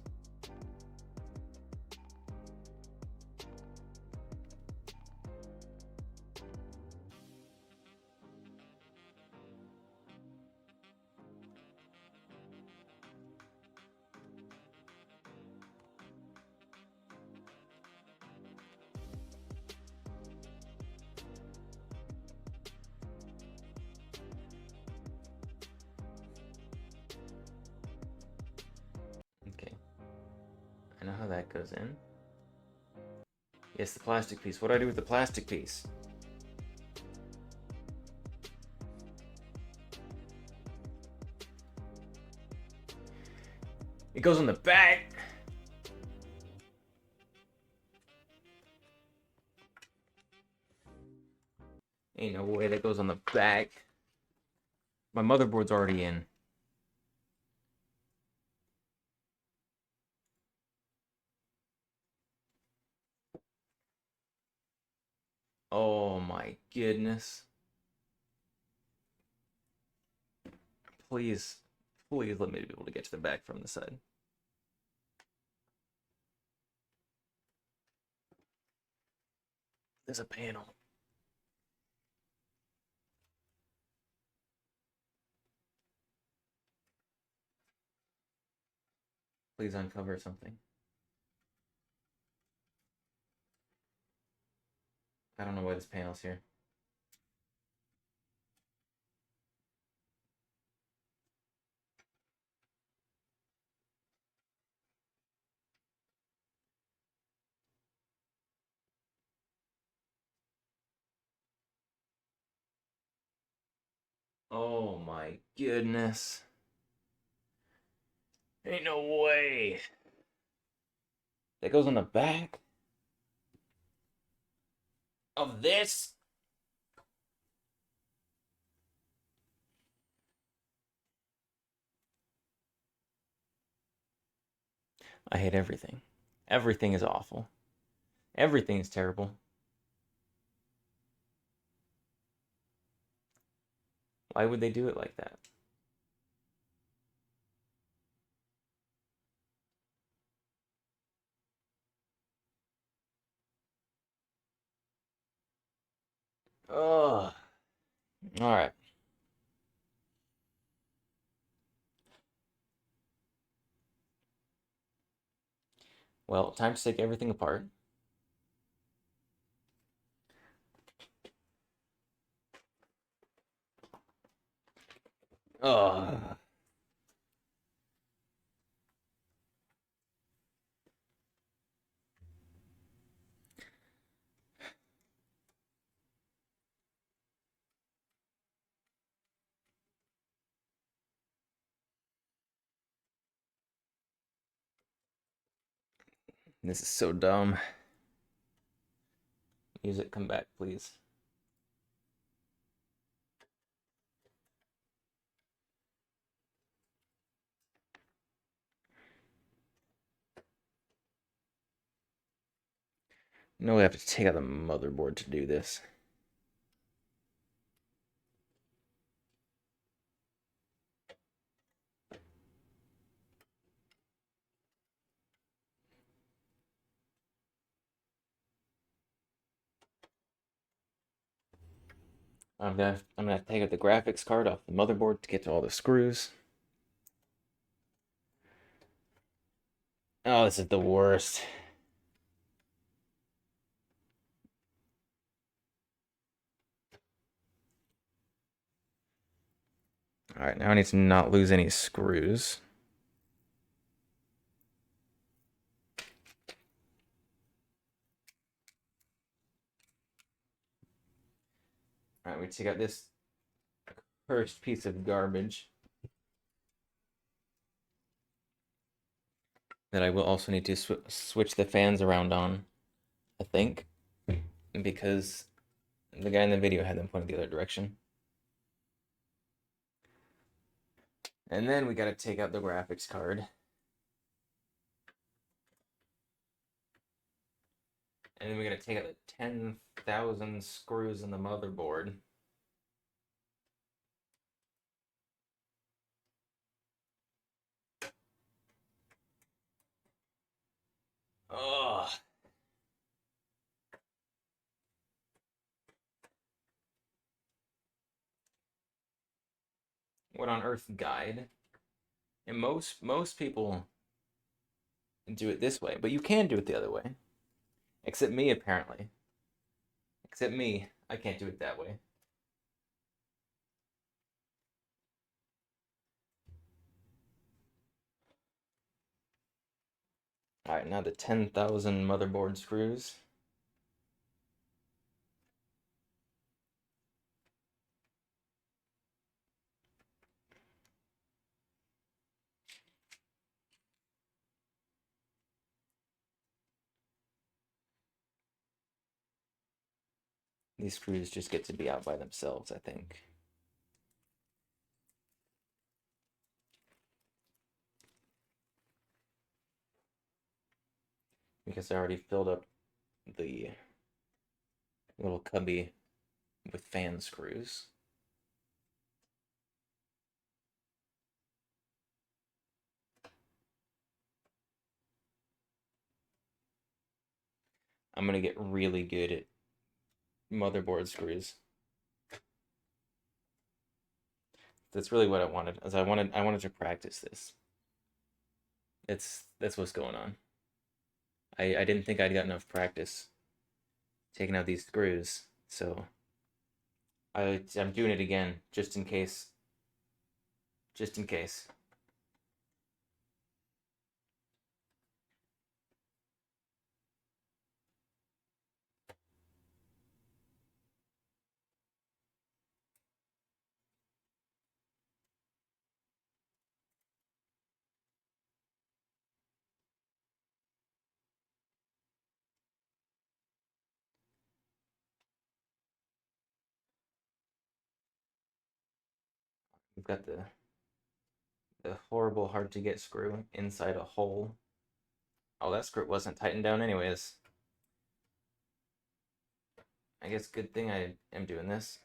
Okay. I know how that goes in. Yes, the plastic piece. What do I do with the plastic piece? It goes on the back. Ain't no way that goes on the back. My motherboard's already in. Oh my goodness. Please, please let me be able to get to the back from the side. There's a panel. Please uncover something. I don't know why this panel's here. Oh my goodness. Ain't no way. That goes on the back of this? I hate everything. Everything is awful. Everything is terrible. Why would they do it like that? Ugh. Alright. Well, time to take everything apart. Ugh. This is so dumb. Music, come back, please. No, we have to take out the motherboard to do this. I'm gonna take out the graphics card off the motherboard to get to all the screws. Oh, this is the worst. All right, now I need to not lose any screws. All right, we take out this first piece of garbage that I will also need to switch the fans around on, I think, because the guy in the video had them pointed the other direction. And then we got to take out the graphics card. And then we got to take out the 10,000 screws in the motherboard. Ugh. What on earth, guide? And most people do it this way, but you can do it the other way. Except me, apparently. Except me, I can't do it that way. All right, now the 10,000 motherboard screws. These screws just get to be out by themselves, I think. Because I already filled up the little cubby with fan screws. I'm gonna get really good at motherboard screws. That's really what I wanted. As I wanted to practice this. That's what's going on. I didn't think I'd got enough practice taking out these screws, so I'm doing it again just in case. Just in case. We've got the horrible hard to get screw inside a hole. Oh, that screw wasn't tightened down anyways. I guess good thing I am doing this.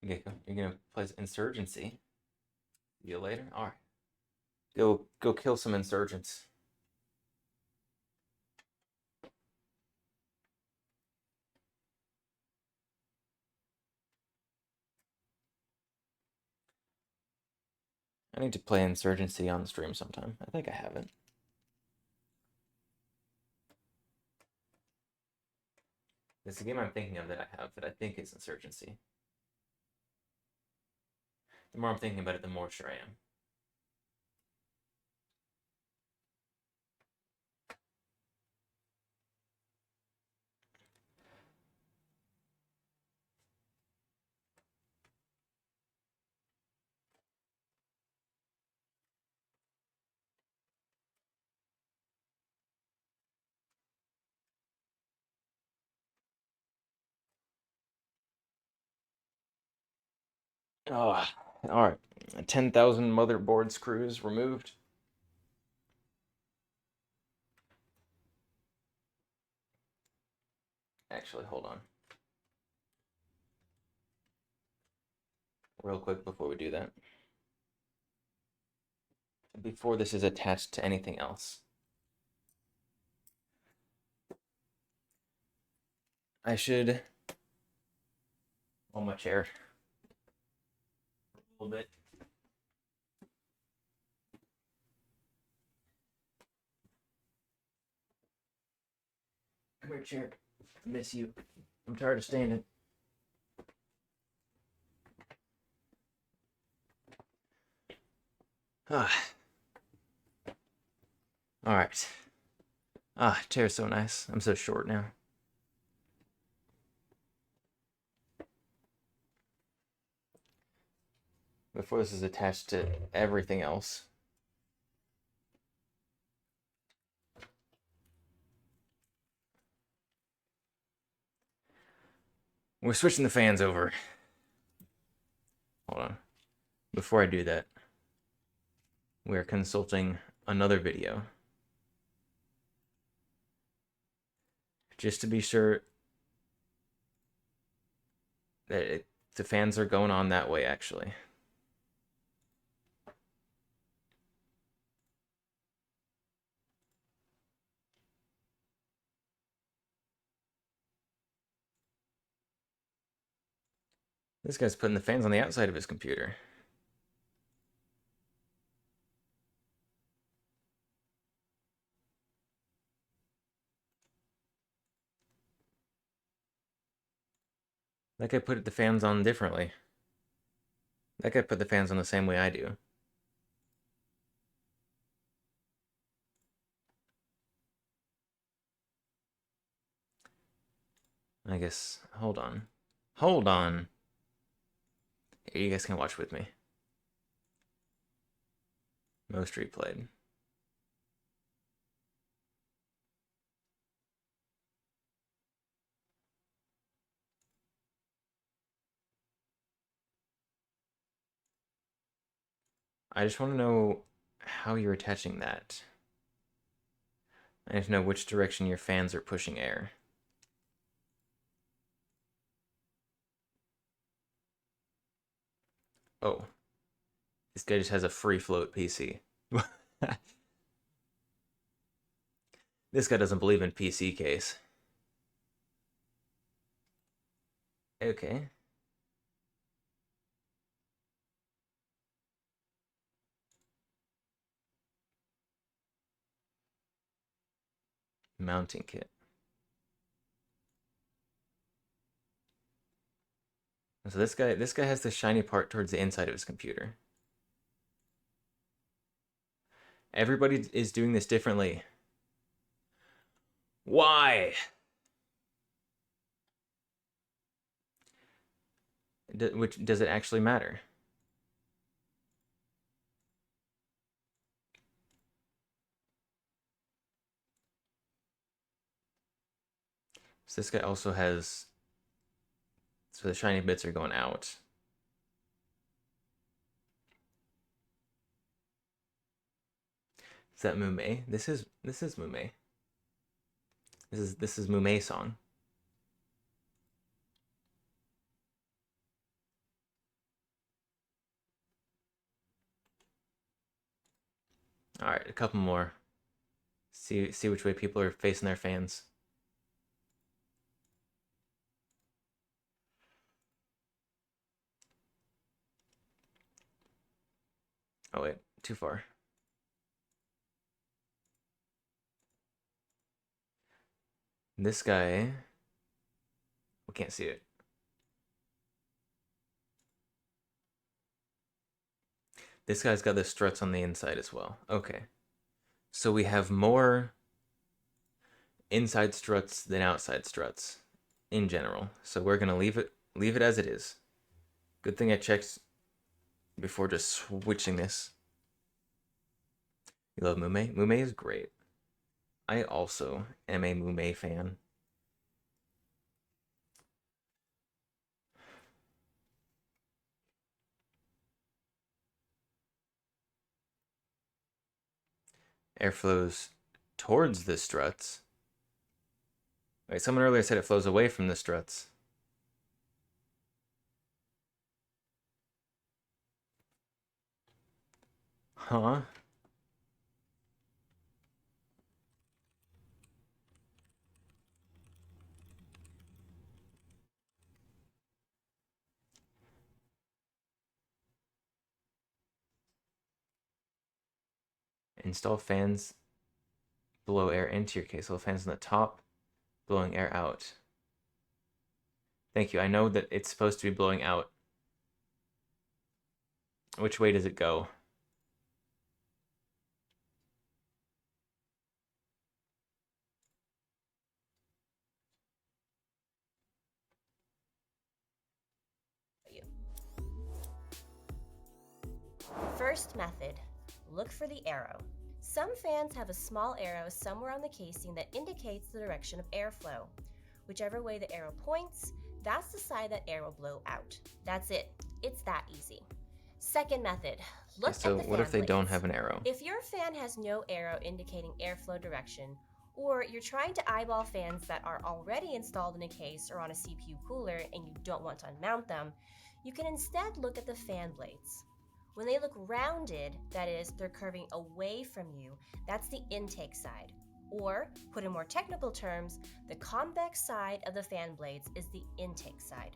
Okay, you're gonna place insurgency. See you later. All right, go kill some insurgents. I need to play insurgency on the stream sometime. I think I haven't. It's a game I'm thinking of that I have that I think is insurgency. The more I'm thinking about it, the more sure I am. Oh, all right. 10,000 motherboard screws removed. Actually, hold on. real quick before we do that. Before this is attached to anything else, I should on my chair a little bit. Come here, chair. I miss you. I'm tired of standing. Ah. All right. Ah, chair's so nice. I'm so short now. Before this is attached to everything else. We're switching the fans over. Hold on. Before I do that, we're consulting another video. Just to be sure that the fans are going on that way, actually. This guy's putting the fans on the outside of his computer. That guy put the fans on differently. That guy put the fans on the same way I do. I guess, hold on. Hold on. Here, you guys can watch with me. Most replayed. I just want to know how you're attaching that. I need to know which direction your fans are pushing air. Oh. This guy just has a free float PC. This guy doesn't believe in PC case. Okay. Mounting kit. So this guy has the shiny part towards the inside of his computer. Everybody is doing this differently. Why? Which does it actually matter? So this guy also has. So the shiny bits are going out. Is that Mume? This is Mume. This is Mume song. All right, a couple more. See which way people are facing their fans. Oh wait, too far. This guy, we can't see it. This guy's got the struts on the inside as well. Okay. So we have more inside struts than outside struts in general. So we're gonna leave it as it is. Good thing I checked before just switching this. You love Mume? Mume is great. I also am a Mume fan. Air flows towards the struts. Wait, someone earlier said it flows away from the struts. Huh? Install fans blow air into your case. So fans on the top, blowing air out. Thank you. I know that it's supposed to be blowing out. Which way does it go? First method, look for the arrow. Some fans have a small arrow somewhere on the casing that indicates the direction of airflow. Whichever way the arrow points, that's the side that air will blow out. That's it. It's that easy. Second method, Okay, look at so the what fan if they don't blades. have an arrow? If your fan has no arrow indicating airflow direction, or you're trying to eyeball fans that are already installed in a case or on a CPU cooler and you don't want to unmount them, you can instead look at the fan blades. When they look rounded, that is, they're curving away from you, that's the intake side. Or, put in more technical terms, the convex side of the fan blades is the intake side.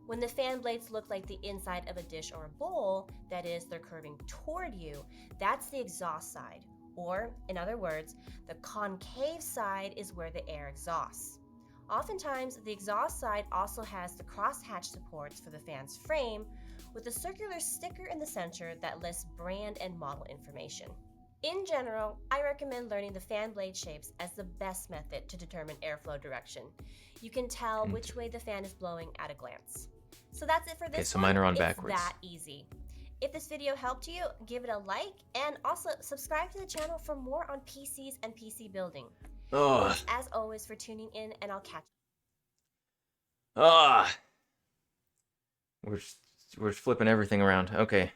When the fan blades look like the inside of a dish or a bowl, that is, they're curving toward you, that's the exhaust side. Or, in other words, the concave side is where the air exhausts. Oftentimes, the exhaust side also has the crosshatch supports for the fan's frame, with a circular sticker in the center that lists brand and model information. In general, I recommend learning the fan blade shapes as the best method to determine airflow direction. You can tell which way the fan is blowing at a glance. So that's it for Okay, this so one. mine are on It's backwards. that easy. If this video helped you, give it a like and also subscribe to the channel for more on PCs and PC building. Ugh. Thanks as always for tuning in, and I'll catch you. Ah. We're flipping everything around. Okay.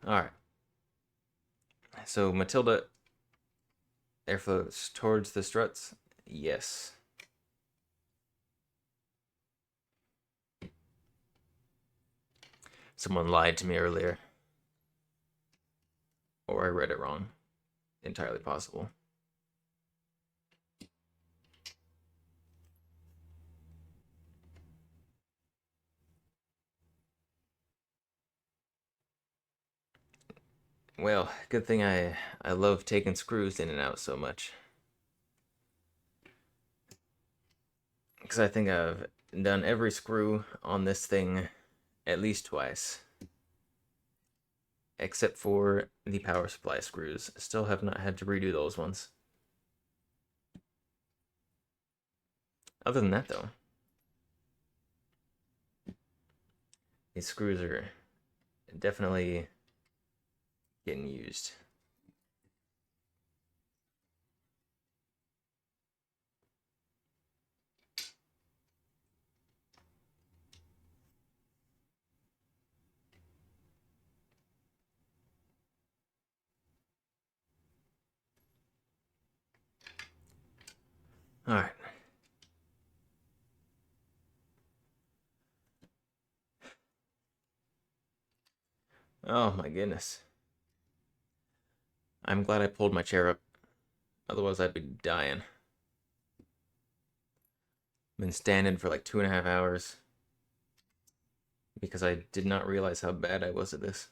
All right. So Matilda airflows towards the struts. Yes. Someone lied to me earlier. Or I read it wrong. Entirely possible. Well, good thing I love taking screws in and out so much. Because I think I've done every screw on this thing at least twice. Except for the power supply screws. Still have not had to redo those ones. Other than that, though, these screws are definitely getting used. All right. Oh my goodness. I'm glad I pulled my chair up. Otherwise, I'd be dying. Been standing for like 2.5 hours because I did not realize how bad I was at this.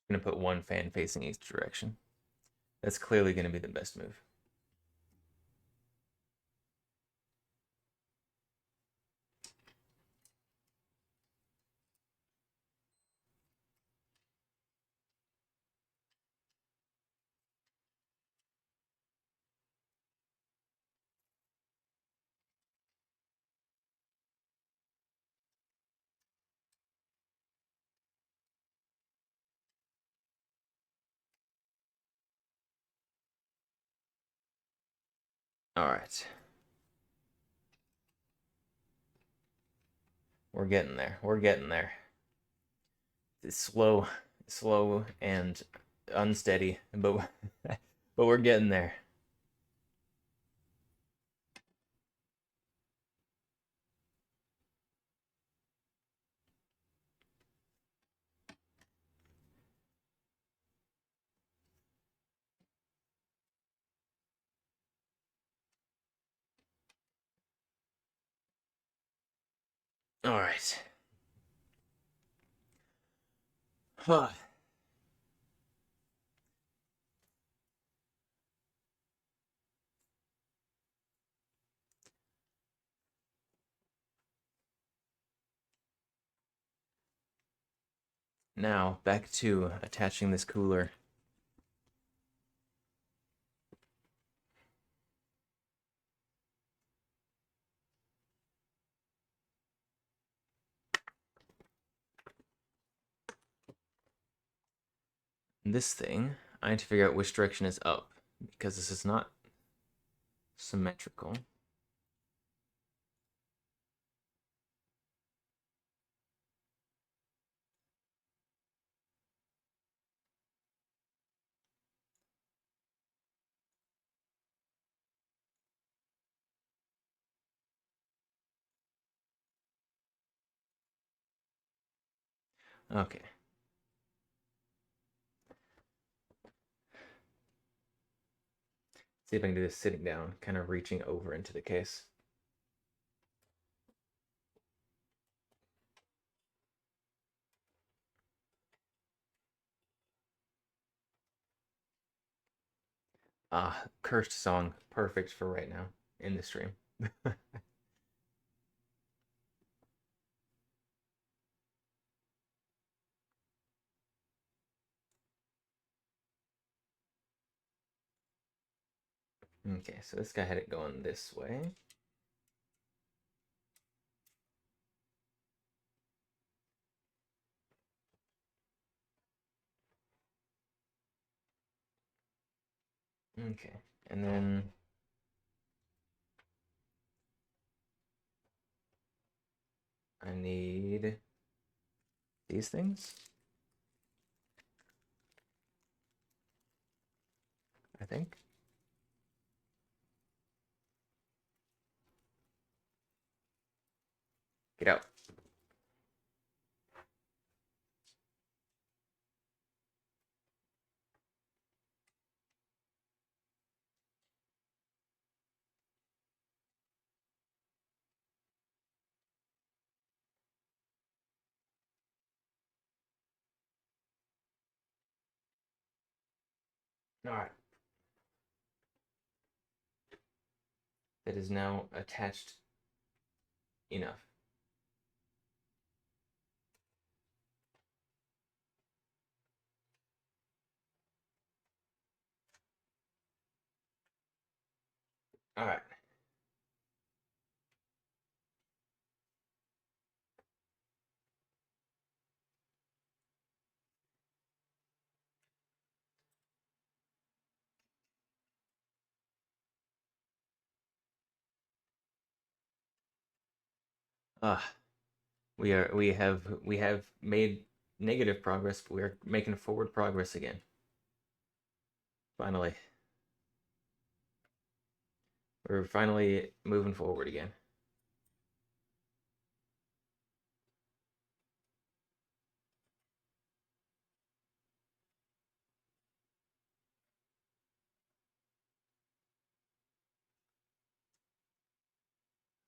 I'm gonna put one fan facing each direction. That's clearly gonna be the best move. All right. We're getting there. We're getting there. It's slow and unsteady, but but we're getting there. All right. Huh. Now back to attaching this cooler. This thing, I need to figure out which direction is up because this is not symmetrical. Okay. See if I can do this sitting down, kind of reaching over into the case. Ah, cursed song, perfect for right now in the stream. Okay, so this guy had it going this way. Okay, and then I need these things, I think. Get out. All right. That is now attached enough. All right. Ah, we have made negative progress, but we're making forward progress again. Finally. We're finally moving forward again.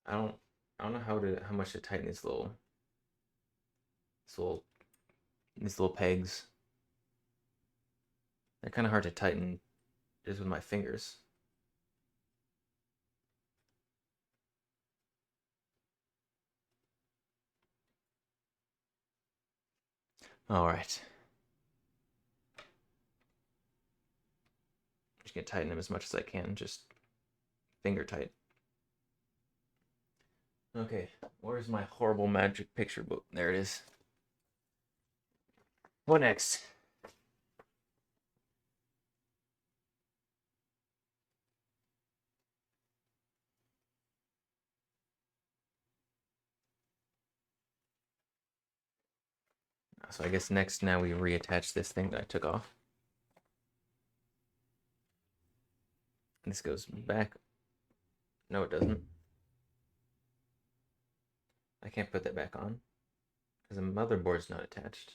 I don't I don't know how much to tighten this little these little pegs. They're kind of hard to tighten just with my fingers. All right. Just gonna tighten them as much as I can, just finger tight. Okay, where's my horrible magic picture book? There it is. What next? So I guess next now we reattach this thing that I took off. This goes back. No, it doesn't. I can't put that back on because the motherboard's not attached.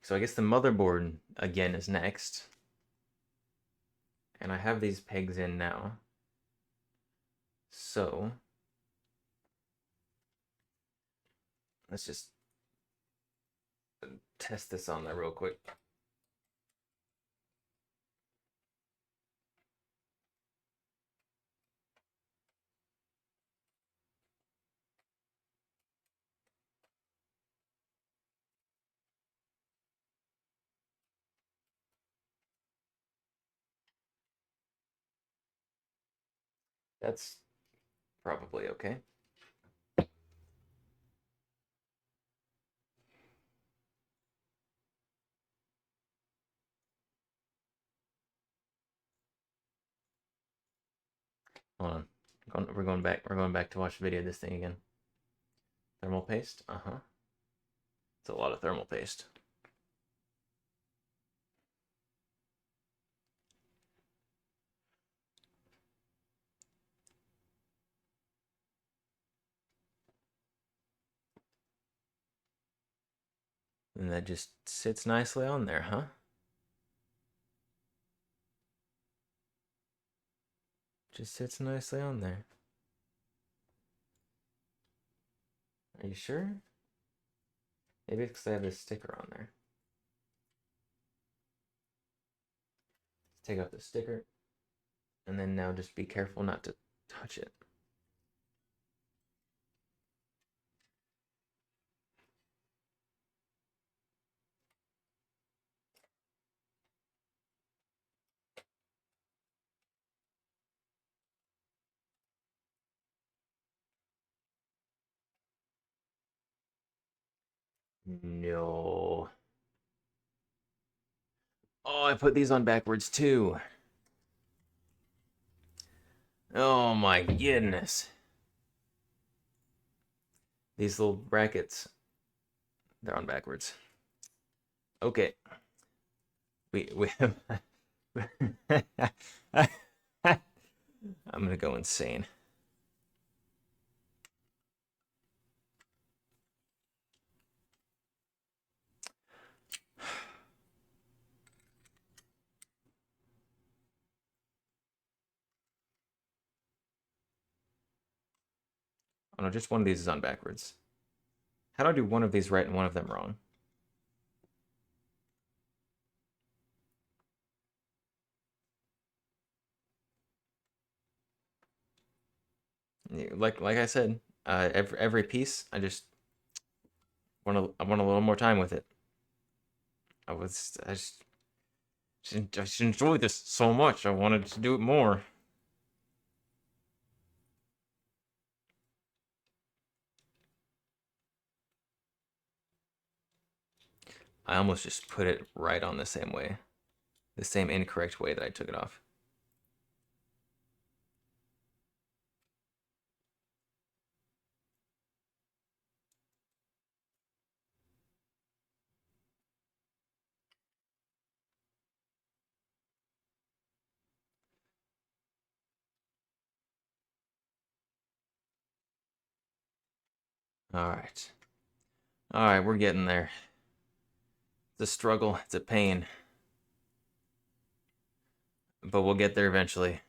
So I guess the motherboard again is next. And I have these pegs in now. So let's just test this on there real quick. That's probably okay. Hold on. We're going back. We're going back to watch the video of this thing again. Thermal paste? Uh-huh. It's a lot of thermal paste. And that just sits nicely on there, huh? Just sits nicely on there. Are you sure? Maybe it's because I have this sticker on there. Let's take off the sticker. And then now just be careful not to touch it. No. Oh, I put these on backwards too. Oh my goodness. These little brackets, they're on backwards. Okay. We I'm gonna go insane. Oh no, just one of these is on backwards. How do I do one of these right and one of them wrong? Like I said, every piece, I want a little more time with it. I just enjoyed this so much. I wanted to do it more. I almost just put it right on the same way, the same incorrect way that I took it off. All right. All right, we're getting there. It's a struggle, it's a pain, but we'll get there eventually.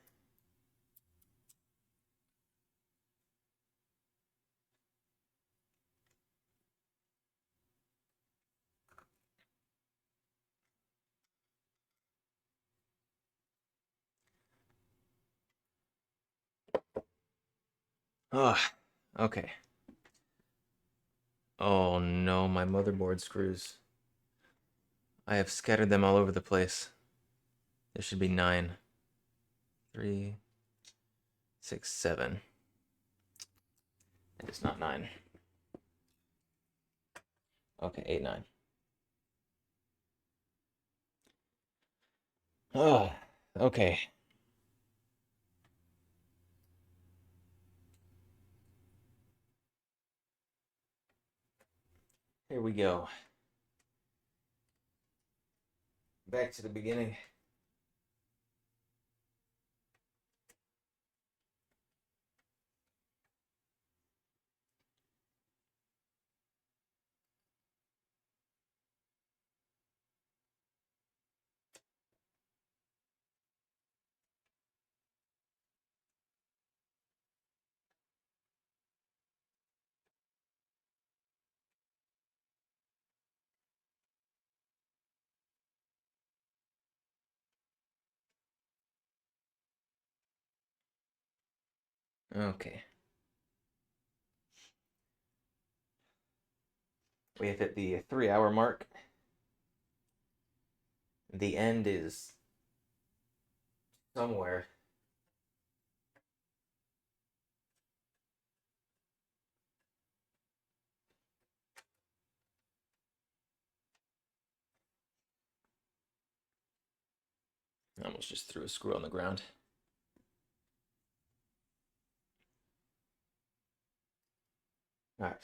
Oh, okay. Oh no, my motherboard screws. I have scattered them all over the place. There should be 9. 3, 6, 7. And it's not 9. Okay, 8, 9. Oh, okay. Here we go. Back to the beginning. Okay. We have hit the 3 hour mark. The end is somewhere. I almost just threw a screw on the ground. All right.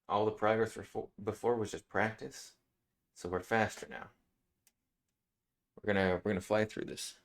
All the progress before was just practice, so we're faster now. We're gonna fly through this.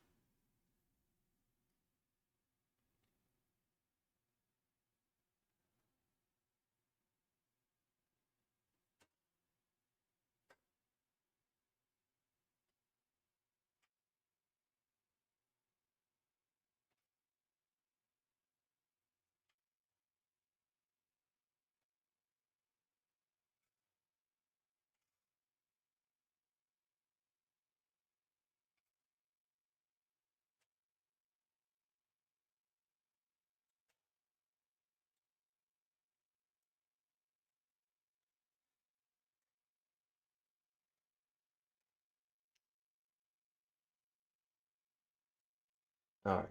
All right.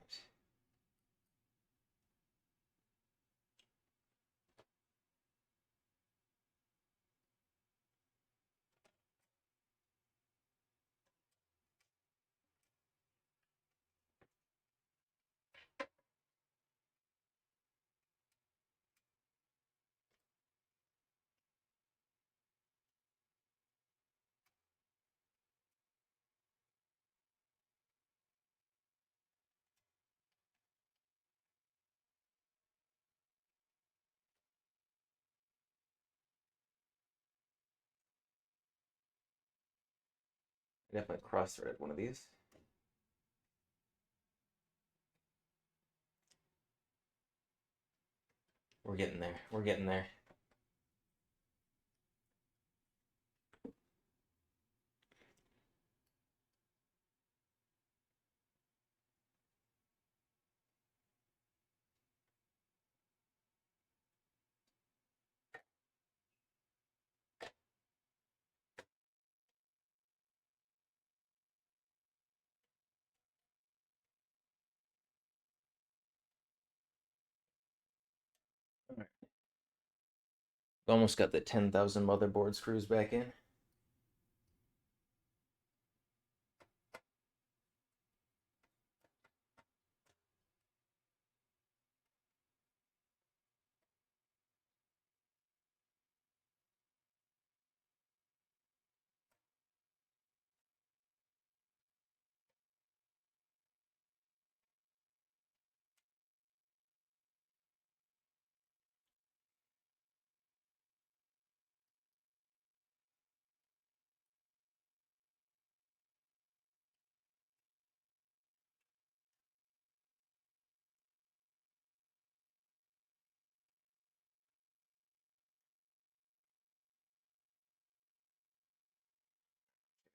I definitely cross-threaded one of these. We're getting there. We're getting there. All right. Almost got the 10,000 motherboard screws back in.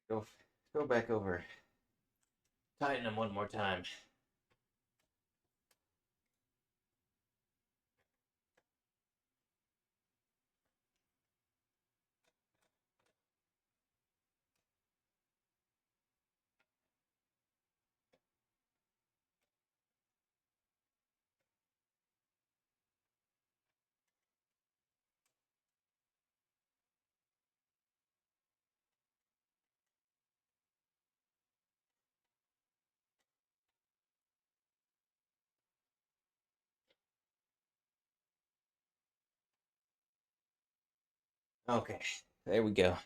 Go, go back over. Tighten them one more time. Okay, there we go.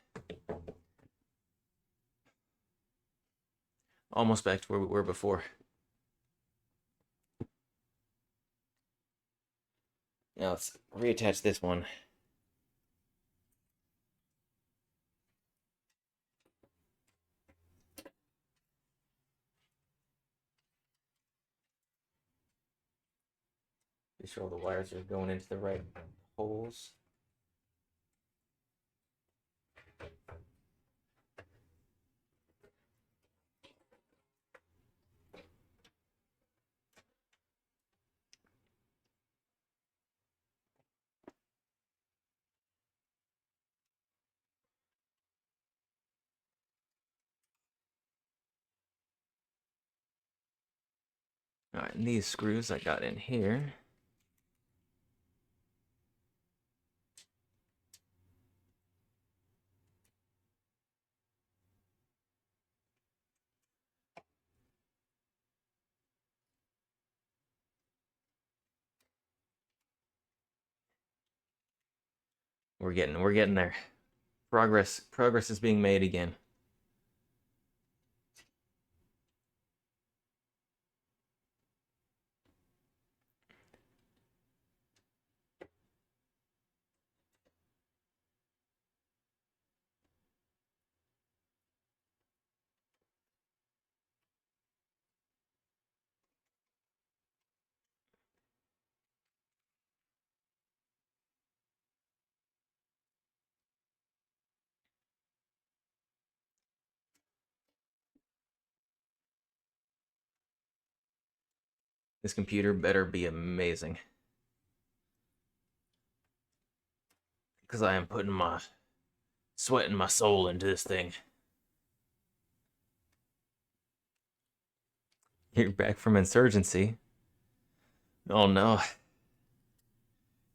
Almost back to where we were before. Now let's reattach this one. Be sure all the wires are going into the right holes. All right, and these screws I got in here. We're getting there. Progress is being made again. This computer better be amazing. Because I am putting my sweat and my soul into this thing. You're back from insurgency. Oh no.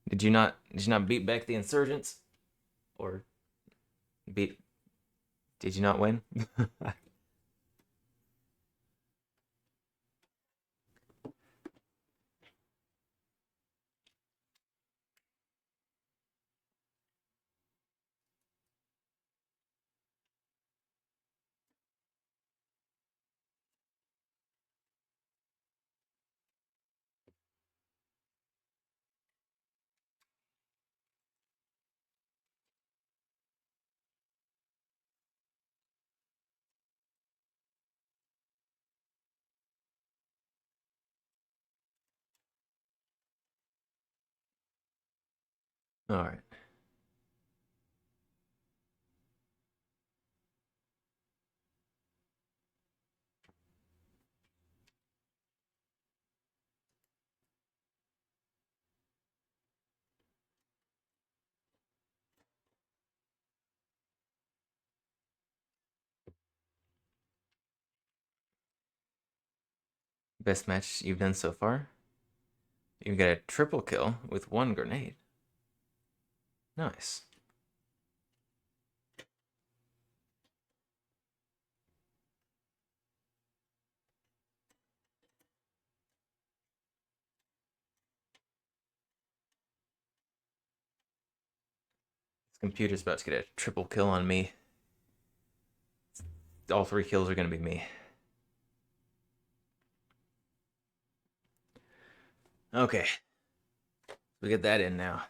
Did you not beat back the insurgents? Or beat did you not win? Alright. Best match you've done so far? You got a triple kill with one grenade. Nice. This computer's about to get a triple kill on me. All 3 kills are gonna be me. Okay. We get that in now.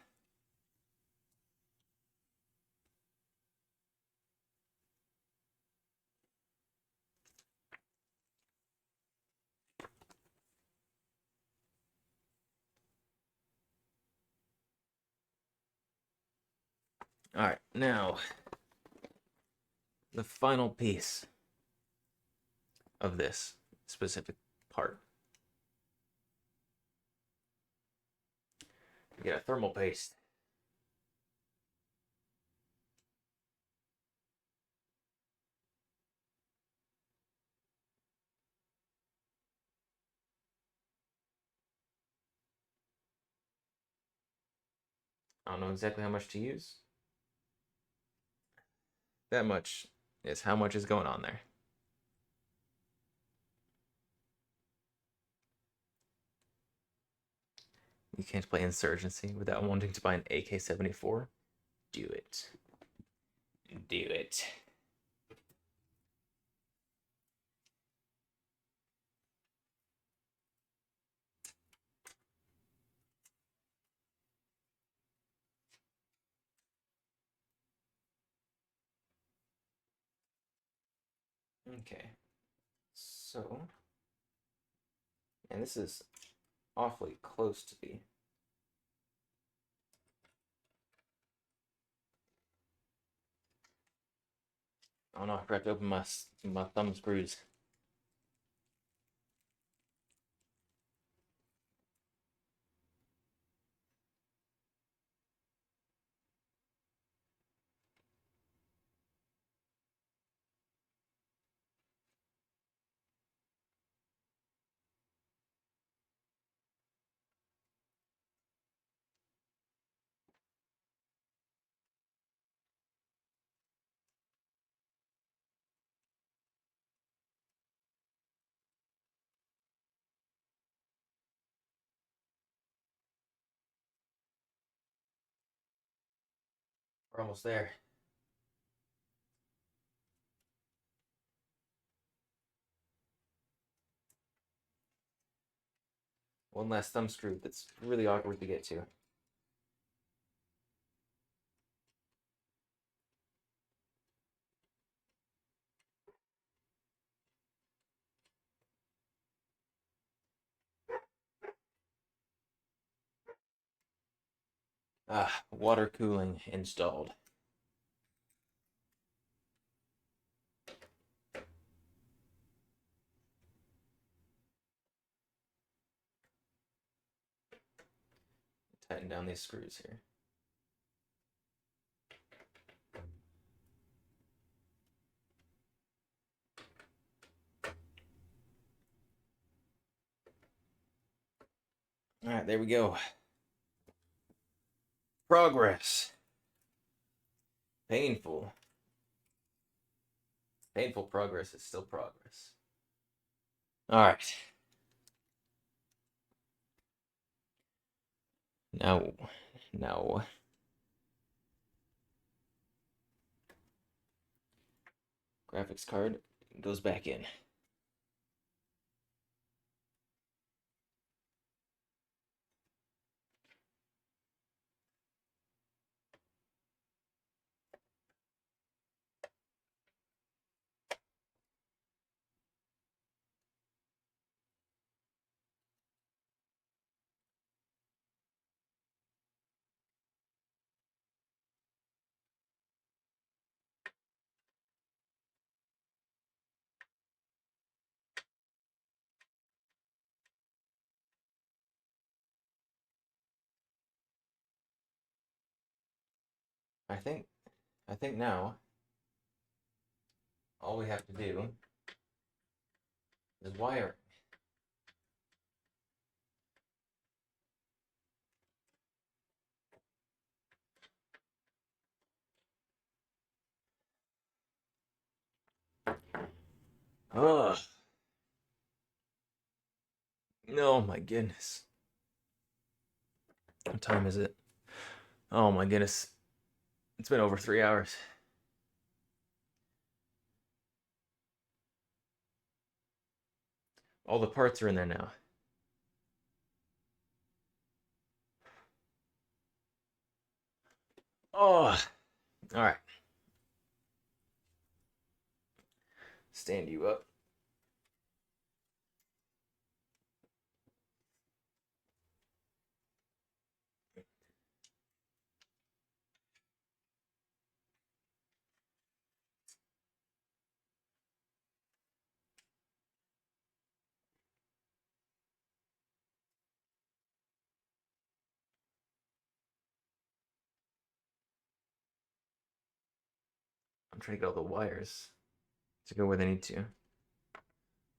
Alright, now the final piece of this specific part. You get a thermal paste. I don't know exactly how much to use. That much is how much is going on there. You can't play Insurgency without wanting to buy an AK-74. Do it. Do it. Okay. So, and this is awfully close to the. Oh no, I forgot to open my thumb screws. We're almost there. One last thumb screw that's really awkward to get to. Ah, water cooling installed. Tighten down these screws here. All right, there we go. Progress. Painful. Painful progress is still progress. All right. Now, graphics card goes back in. I think now all we have to do is wire. Oh, oh my goodness. What time is it? Oh my goodness. It's been over 3 hours. All the parts are in there now. Oh, all right. Stand you up. I'm trying to get all the wires to go where they need to.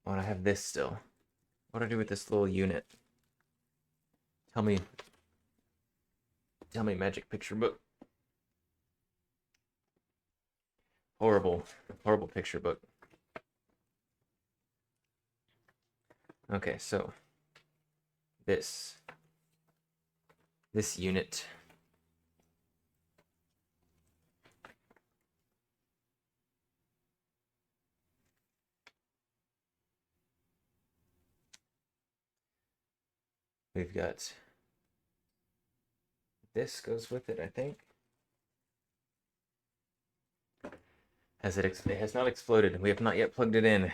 Oh, and I have this still. What do I do with this little unit? Tell me, magic picture book. Horrible, horrible picture book. Okay, so this unit We've got this goes with it, I think. It has not exploded. We have not yet plugged it in.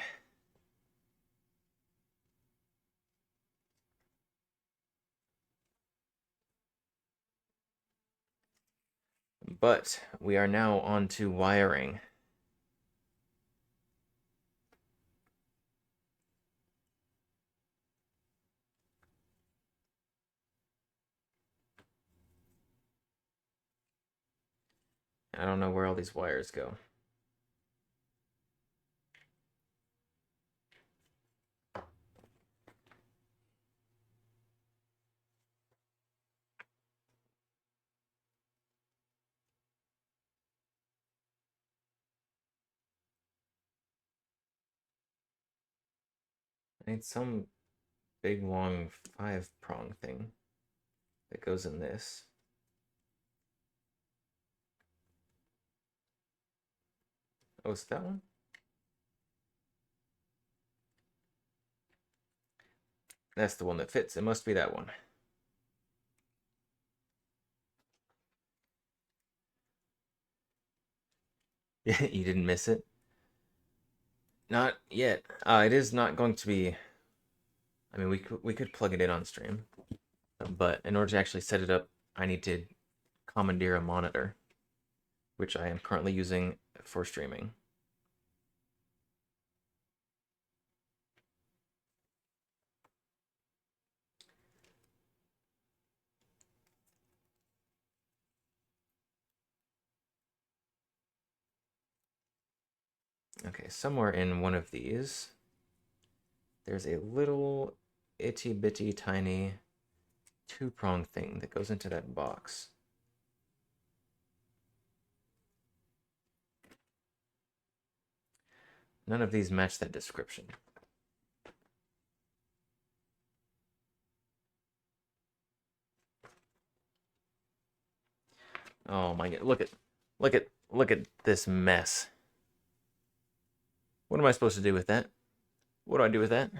But we are now on to wiring. I don't know where all these wires go. I need some big long 5-prong thing that goes in this. Oh, is that one? That's the one that fits. It must be that one. You didn't miss it? Not yet. It is not going to be. I mean, we could plug it in on stream, but in order to actually set it up, I need to commandeer a monitor, which I am currently using for streaming. Okay, somewhere in one of these, there's a little itty bitty tiny 2-prong thing that goes into that box. None of these match that description. Oh my god, look at this mess. What am I supposed to do with that? What do I do with that?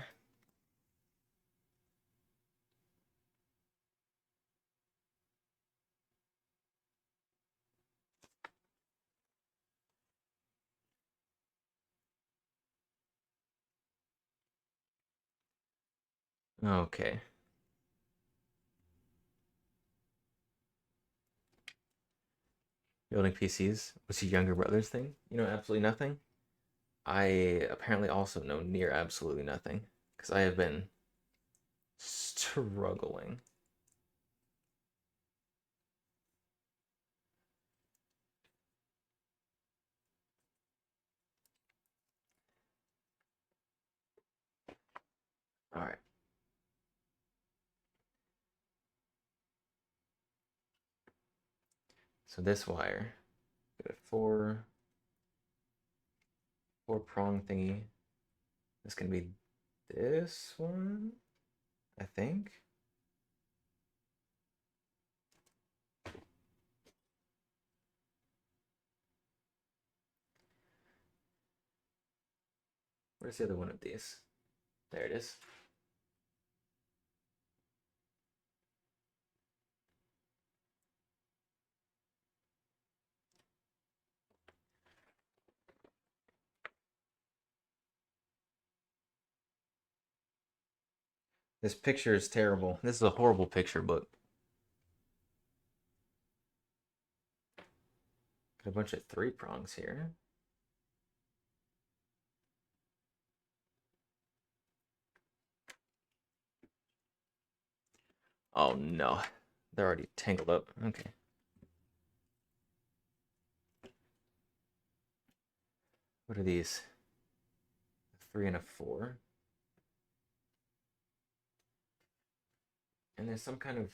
Okay. Building PCs. What's your younger brother's thing? You know absolutely nothing? I apparently also know near absolutely nothing because I have been struggling. All right. So this wire, got a four-prong thingy. This can be this one, I think. Where's the other one of these? There it is. This picture is terrible. This is a horrible picture, but got a bunch of 3-prongs here. Oh no, they're already tangled up. Okay. What are these? A 3 and a 4. And there's some kind of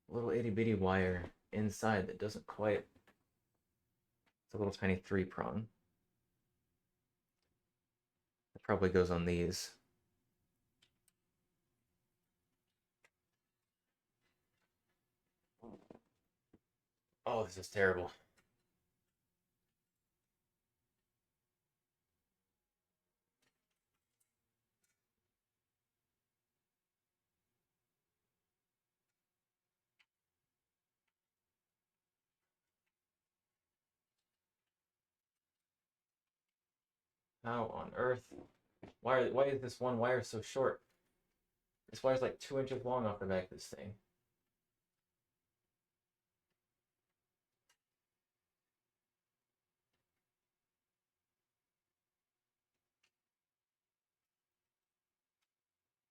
little itty bitty wire inside that doesn't quite. It's a little tiny 3-prong. It probably goes on these. Oh, this is terrible. How on earth? Why is this one wire so short? This wire's like 2 inches long off the back of this thing.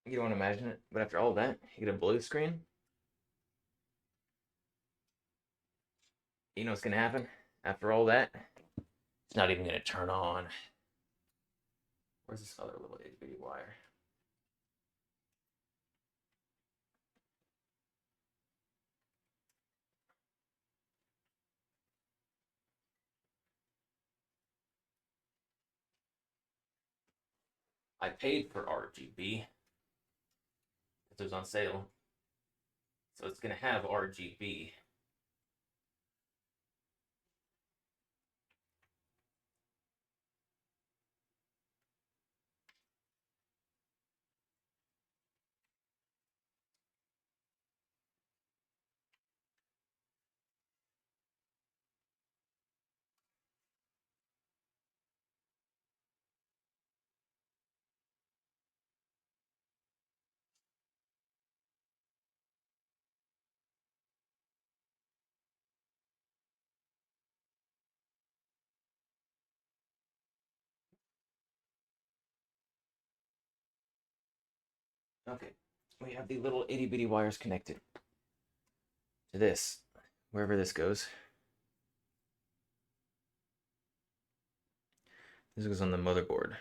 You don't want to imagine it, but after all that, you get a blue screen. You know what's gonna happen? After all that, it's not even gonna turn on. Where's this other little itty bitty wire? I paid for RGB. It was on sale. So it's gonna have RGB. Okay, we have the little itty bitty wires connected to this, wherever this goes. This goes on the motherboard.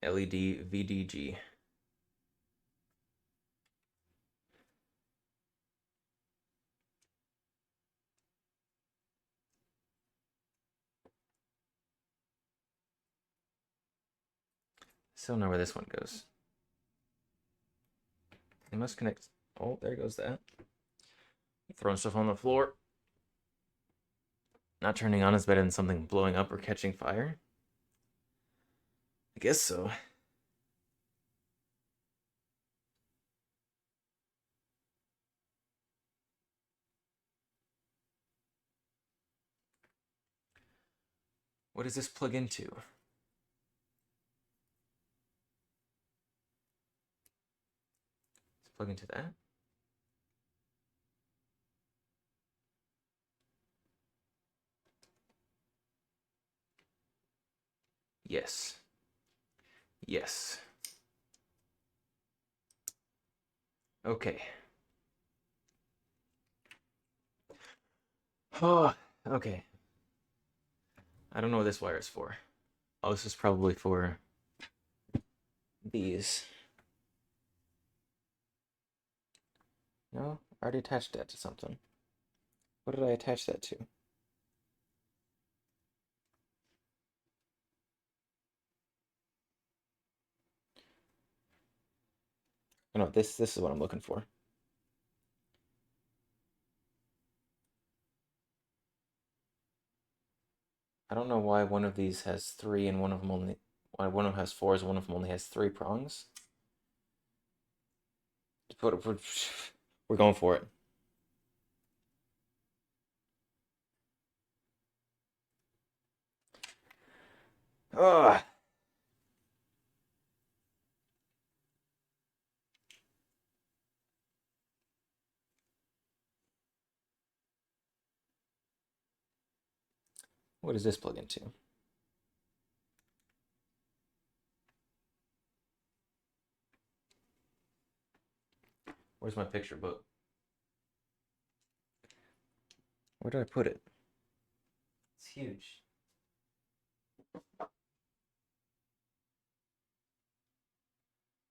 LED VDG. Still know where this one goes. It must connect. Oh, there goes that. Throwing stuff on the floor. Not turning on is better than something blowing up or catching fire. I guess so. What does this plug into? Does it plug into that? Yes. Yes. Okay. Oh, okay. I don't know what this wire is for. Oh, this is probably for these. No, I already attached that to something. What did I attach that to? Oh, no, this is what I'm looking for. I don't know why one of these has three and one of them only. Why one of them has fours, one of them only has three prongs. We're going for it. Ugh. What does this plug into? Where's my picture book? Where did I put it? It's huge.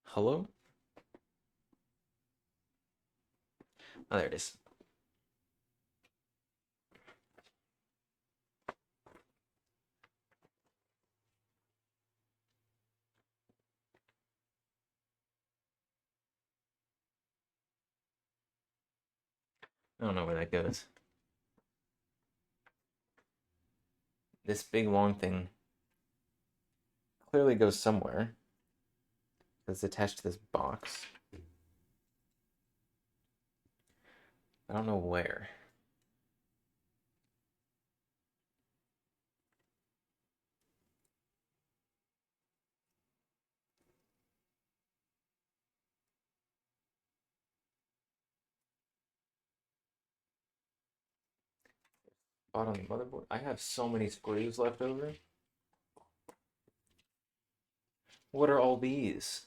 Hello? Oh, there it is. I don't know where that goes. This big long thing clearly goes somewhere. It's attached to this box. I don't know where. spot on the motherboard. I have so many screws left over. What are all these?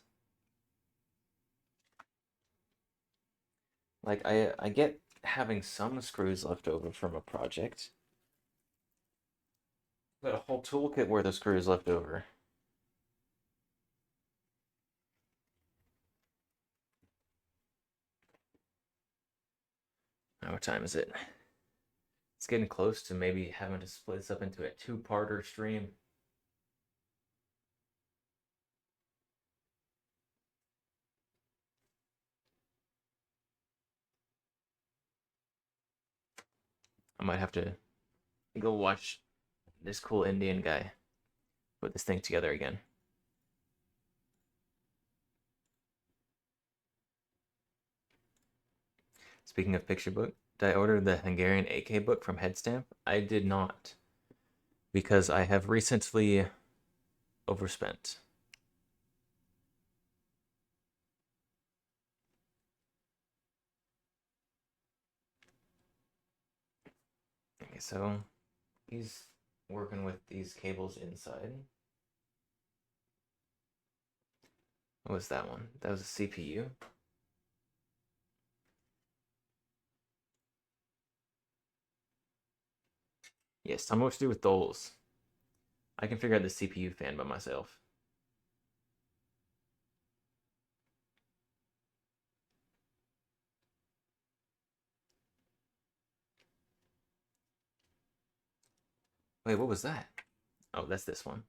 Like, I get having some screws left over from a project. Got a whole toolkit worth of screws left over. Now, what time is it? It's getting close to maybe having to split this up into a two-parter stream. I might have to go watch this cool Indian guy put this thing together again. Speaking of picture book, did I order the Hungarian AK book from Headstamp? I did not, because I have recently overspent. Okay, so he's working with these cables inside. What was that one? That was a CPU. Yes, tell me what to do with those. I can figure out the CPU fan by myself. Wait, what was that? Oh, that's this one.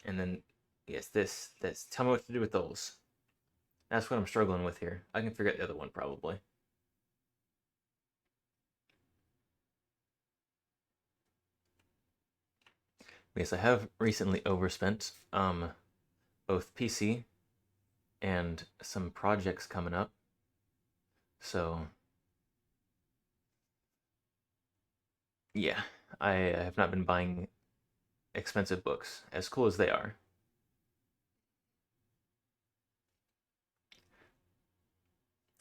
And then, yes, this. Tell me what to do with those. That's what I'm struggling with here. I can figure out the other one probably. Yes, I have recently overspent both PC and some projects coming up. So yeah, I have not been buying expensive books, as cool as they are.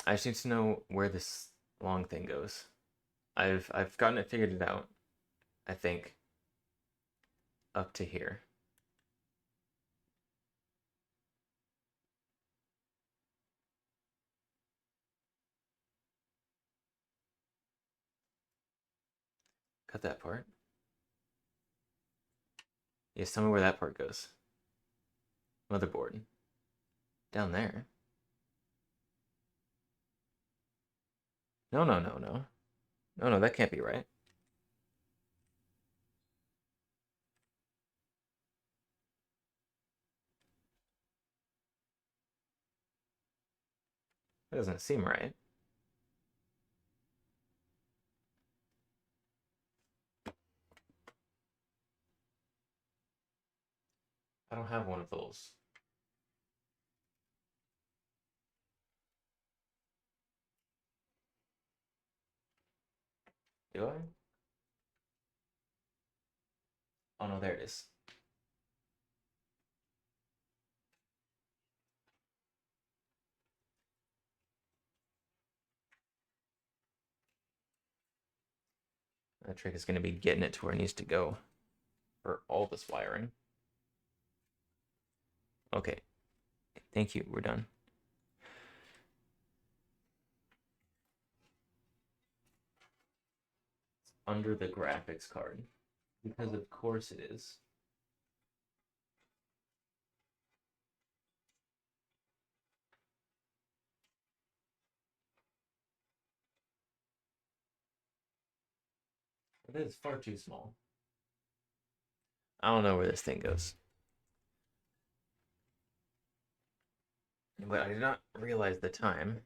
I just need to know where this long thing goes. I've gotten it figured it out, I think, up to here. Cut that part. Yes, tell me where that part goes. Motherboard. Down there. No, no, no, no. No, no, that can't be right. That doesn't seem right. I don't have one of those. Do I? Oh no, there it is. That trick is going to be getting it to where it needs to go for all this wiring. Okay. Thank you. We're done. It's under the graphics card. Because of course it is. It is far too small. I don't know where this thing goes. But I did not realize the time.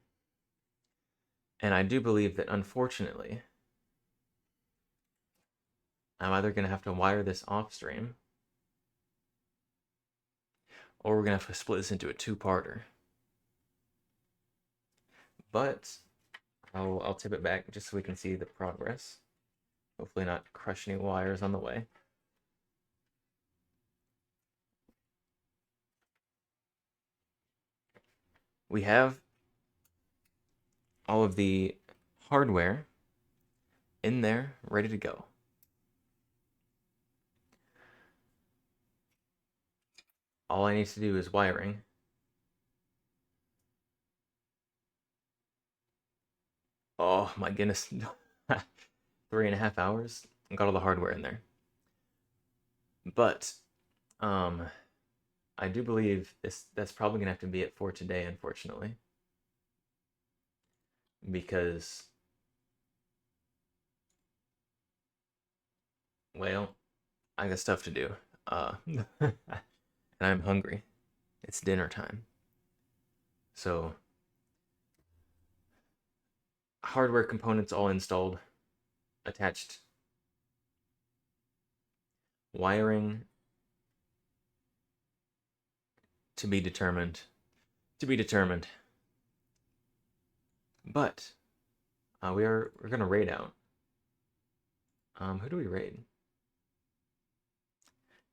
And I do believe that, unfortunately, I'm either going to have to wire this off stream, or we're going to have to split this into a two-parter. But I'll tip it back just so we can see the progress. Hopefully not crush any wires on the way. we have all of the hardware in there, ready to go. All I need to do is wiring. Oh my goodness. 3.5 hours. Got all the hardware in there. But I do believe that's probably gonna have to be it for today, unfortunately. Because, well, I got stuff to do. And I'm hungry. It's dinner time. So, hardware components all installed, attached. Wiring to be determined. To be determined. But we're gonna raid out. Who do we raid?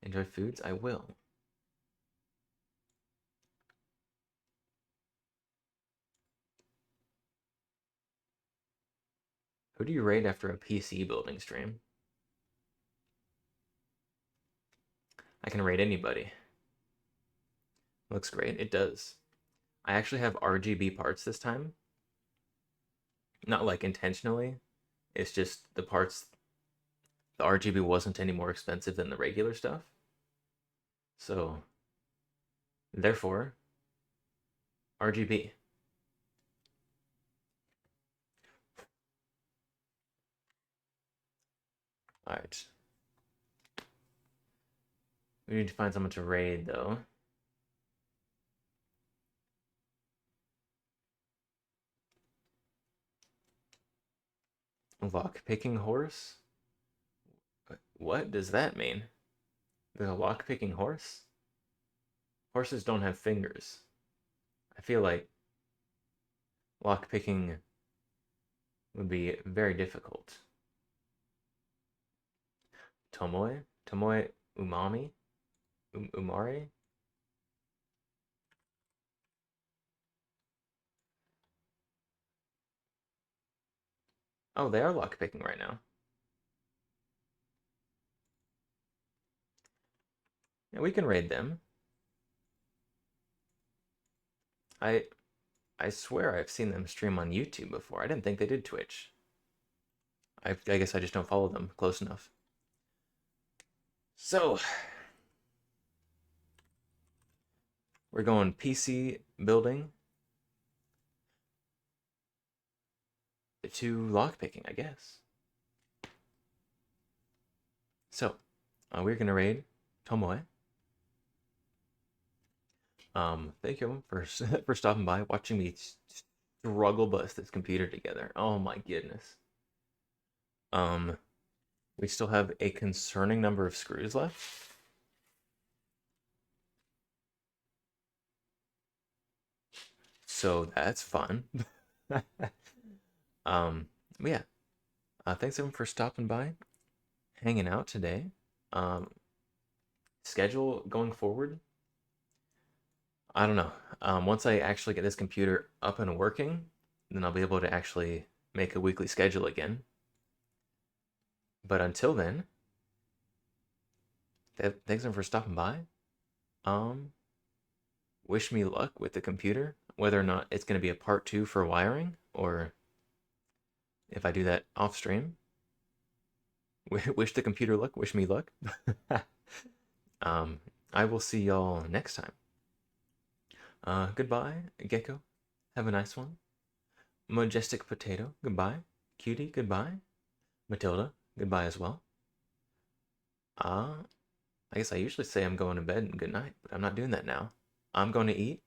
Enjoy foods? I will. Who do you raid after a PC building stream? I can raid anybody. Looks great. It does. I actually have RGB parts this time. Not like intentionally. It's just the parts. The RGB wasn't any more expensive than the regular stuff. So, therefore, RGB. Alright. We need to find someone to raid, though. Lock-picking horse? What does that mean? There's a lock-picking horse? Horses don't have fingers. I feel like lock-picking would be very difficult. Tomoe? Tomoe umami? Umare? Oh, they are lock-picking right now. Yeah, we can raid them. I I swear I've seen them stream on YouTube before. I didn't think they did Twitch. I guess I just don't follow them close enough. So, we're going PC building to lockpicking, I guess. So, we're gonna raid Tomoe. Thank you for for stopping by, watching me struggle bust this computer together. Oh my goodness. We still have a concerning number of screws left. So that's fun. But yeah. Thanks everyone for stopping by, hanging out today. Schedule going forward. I don't know. Once I actually get this computer up and working, then I'll be able to actually make a weekly schedule again. But until then, thanks everyone for stopping by. Wish me luck with the computer, whether or not it's going to be a part 2 for wiring, or if I do that off stream. Wish the computer luck, wish me luck. I will see y'all next time. Goodbye, Gecko. Have a nice one. Majestic Potato, goodbye. Cutie, goodbye. Matilda, goodbye as well. I guess I usually say I'm going to bed and good night, but I'm not doing that now. I'm going to eat.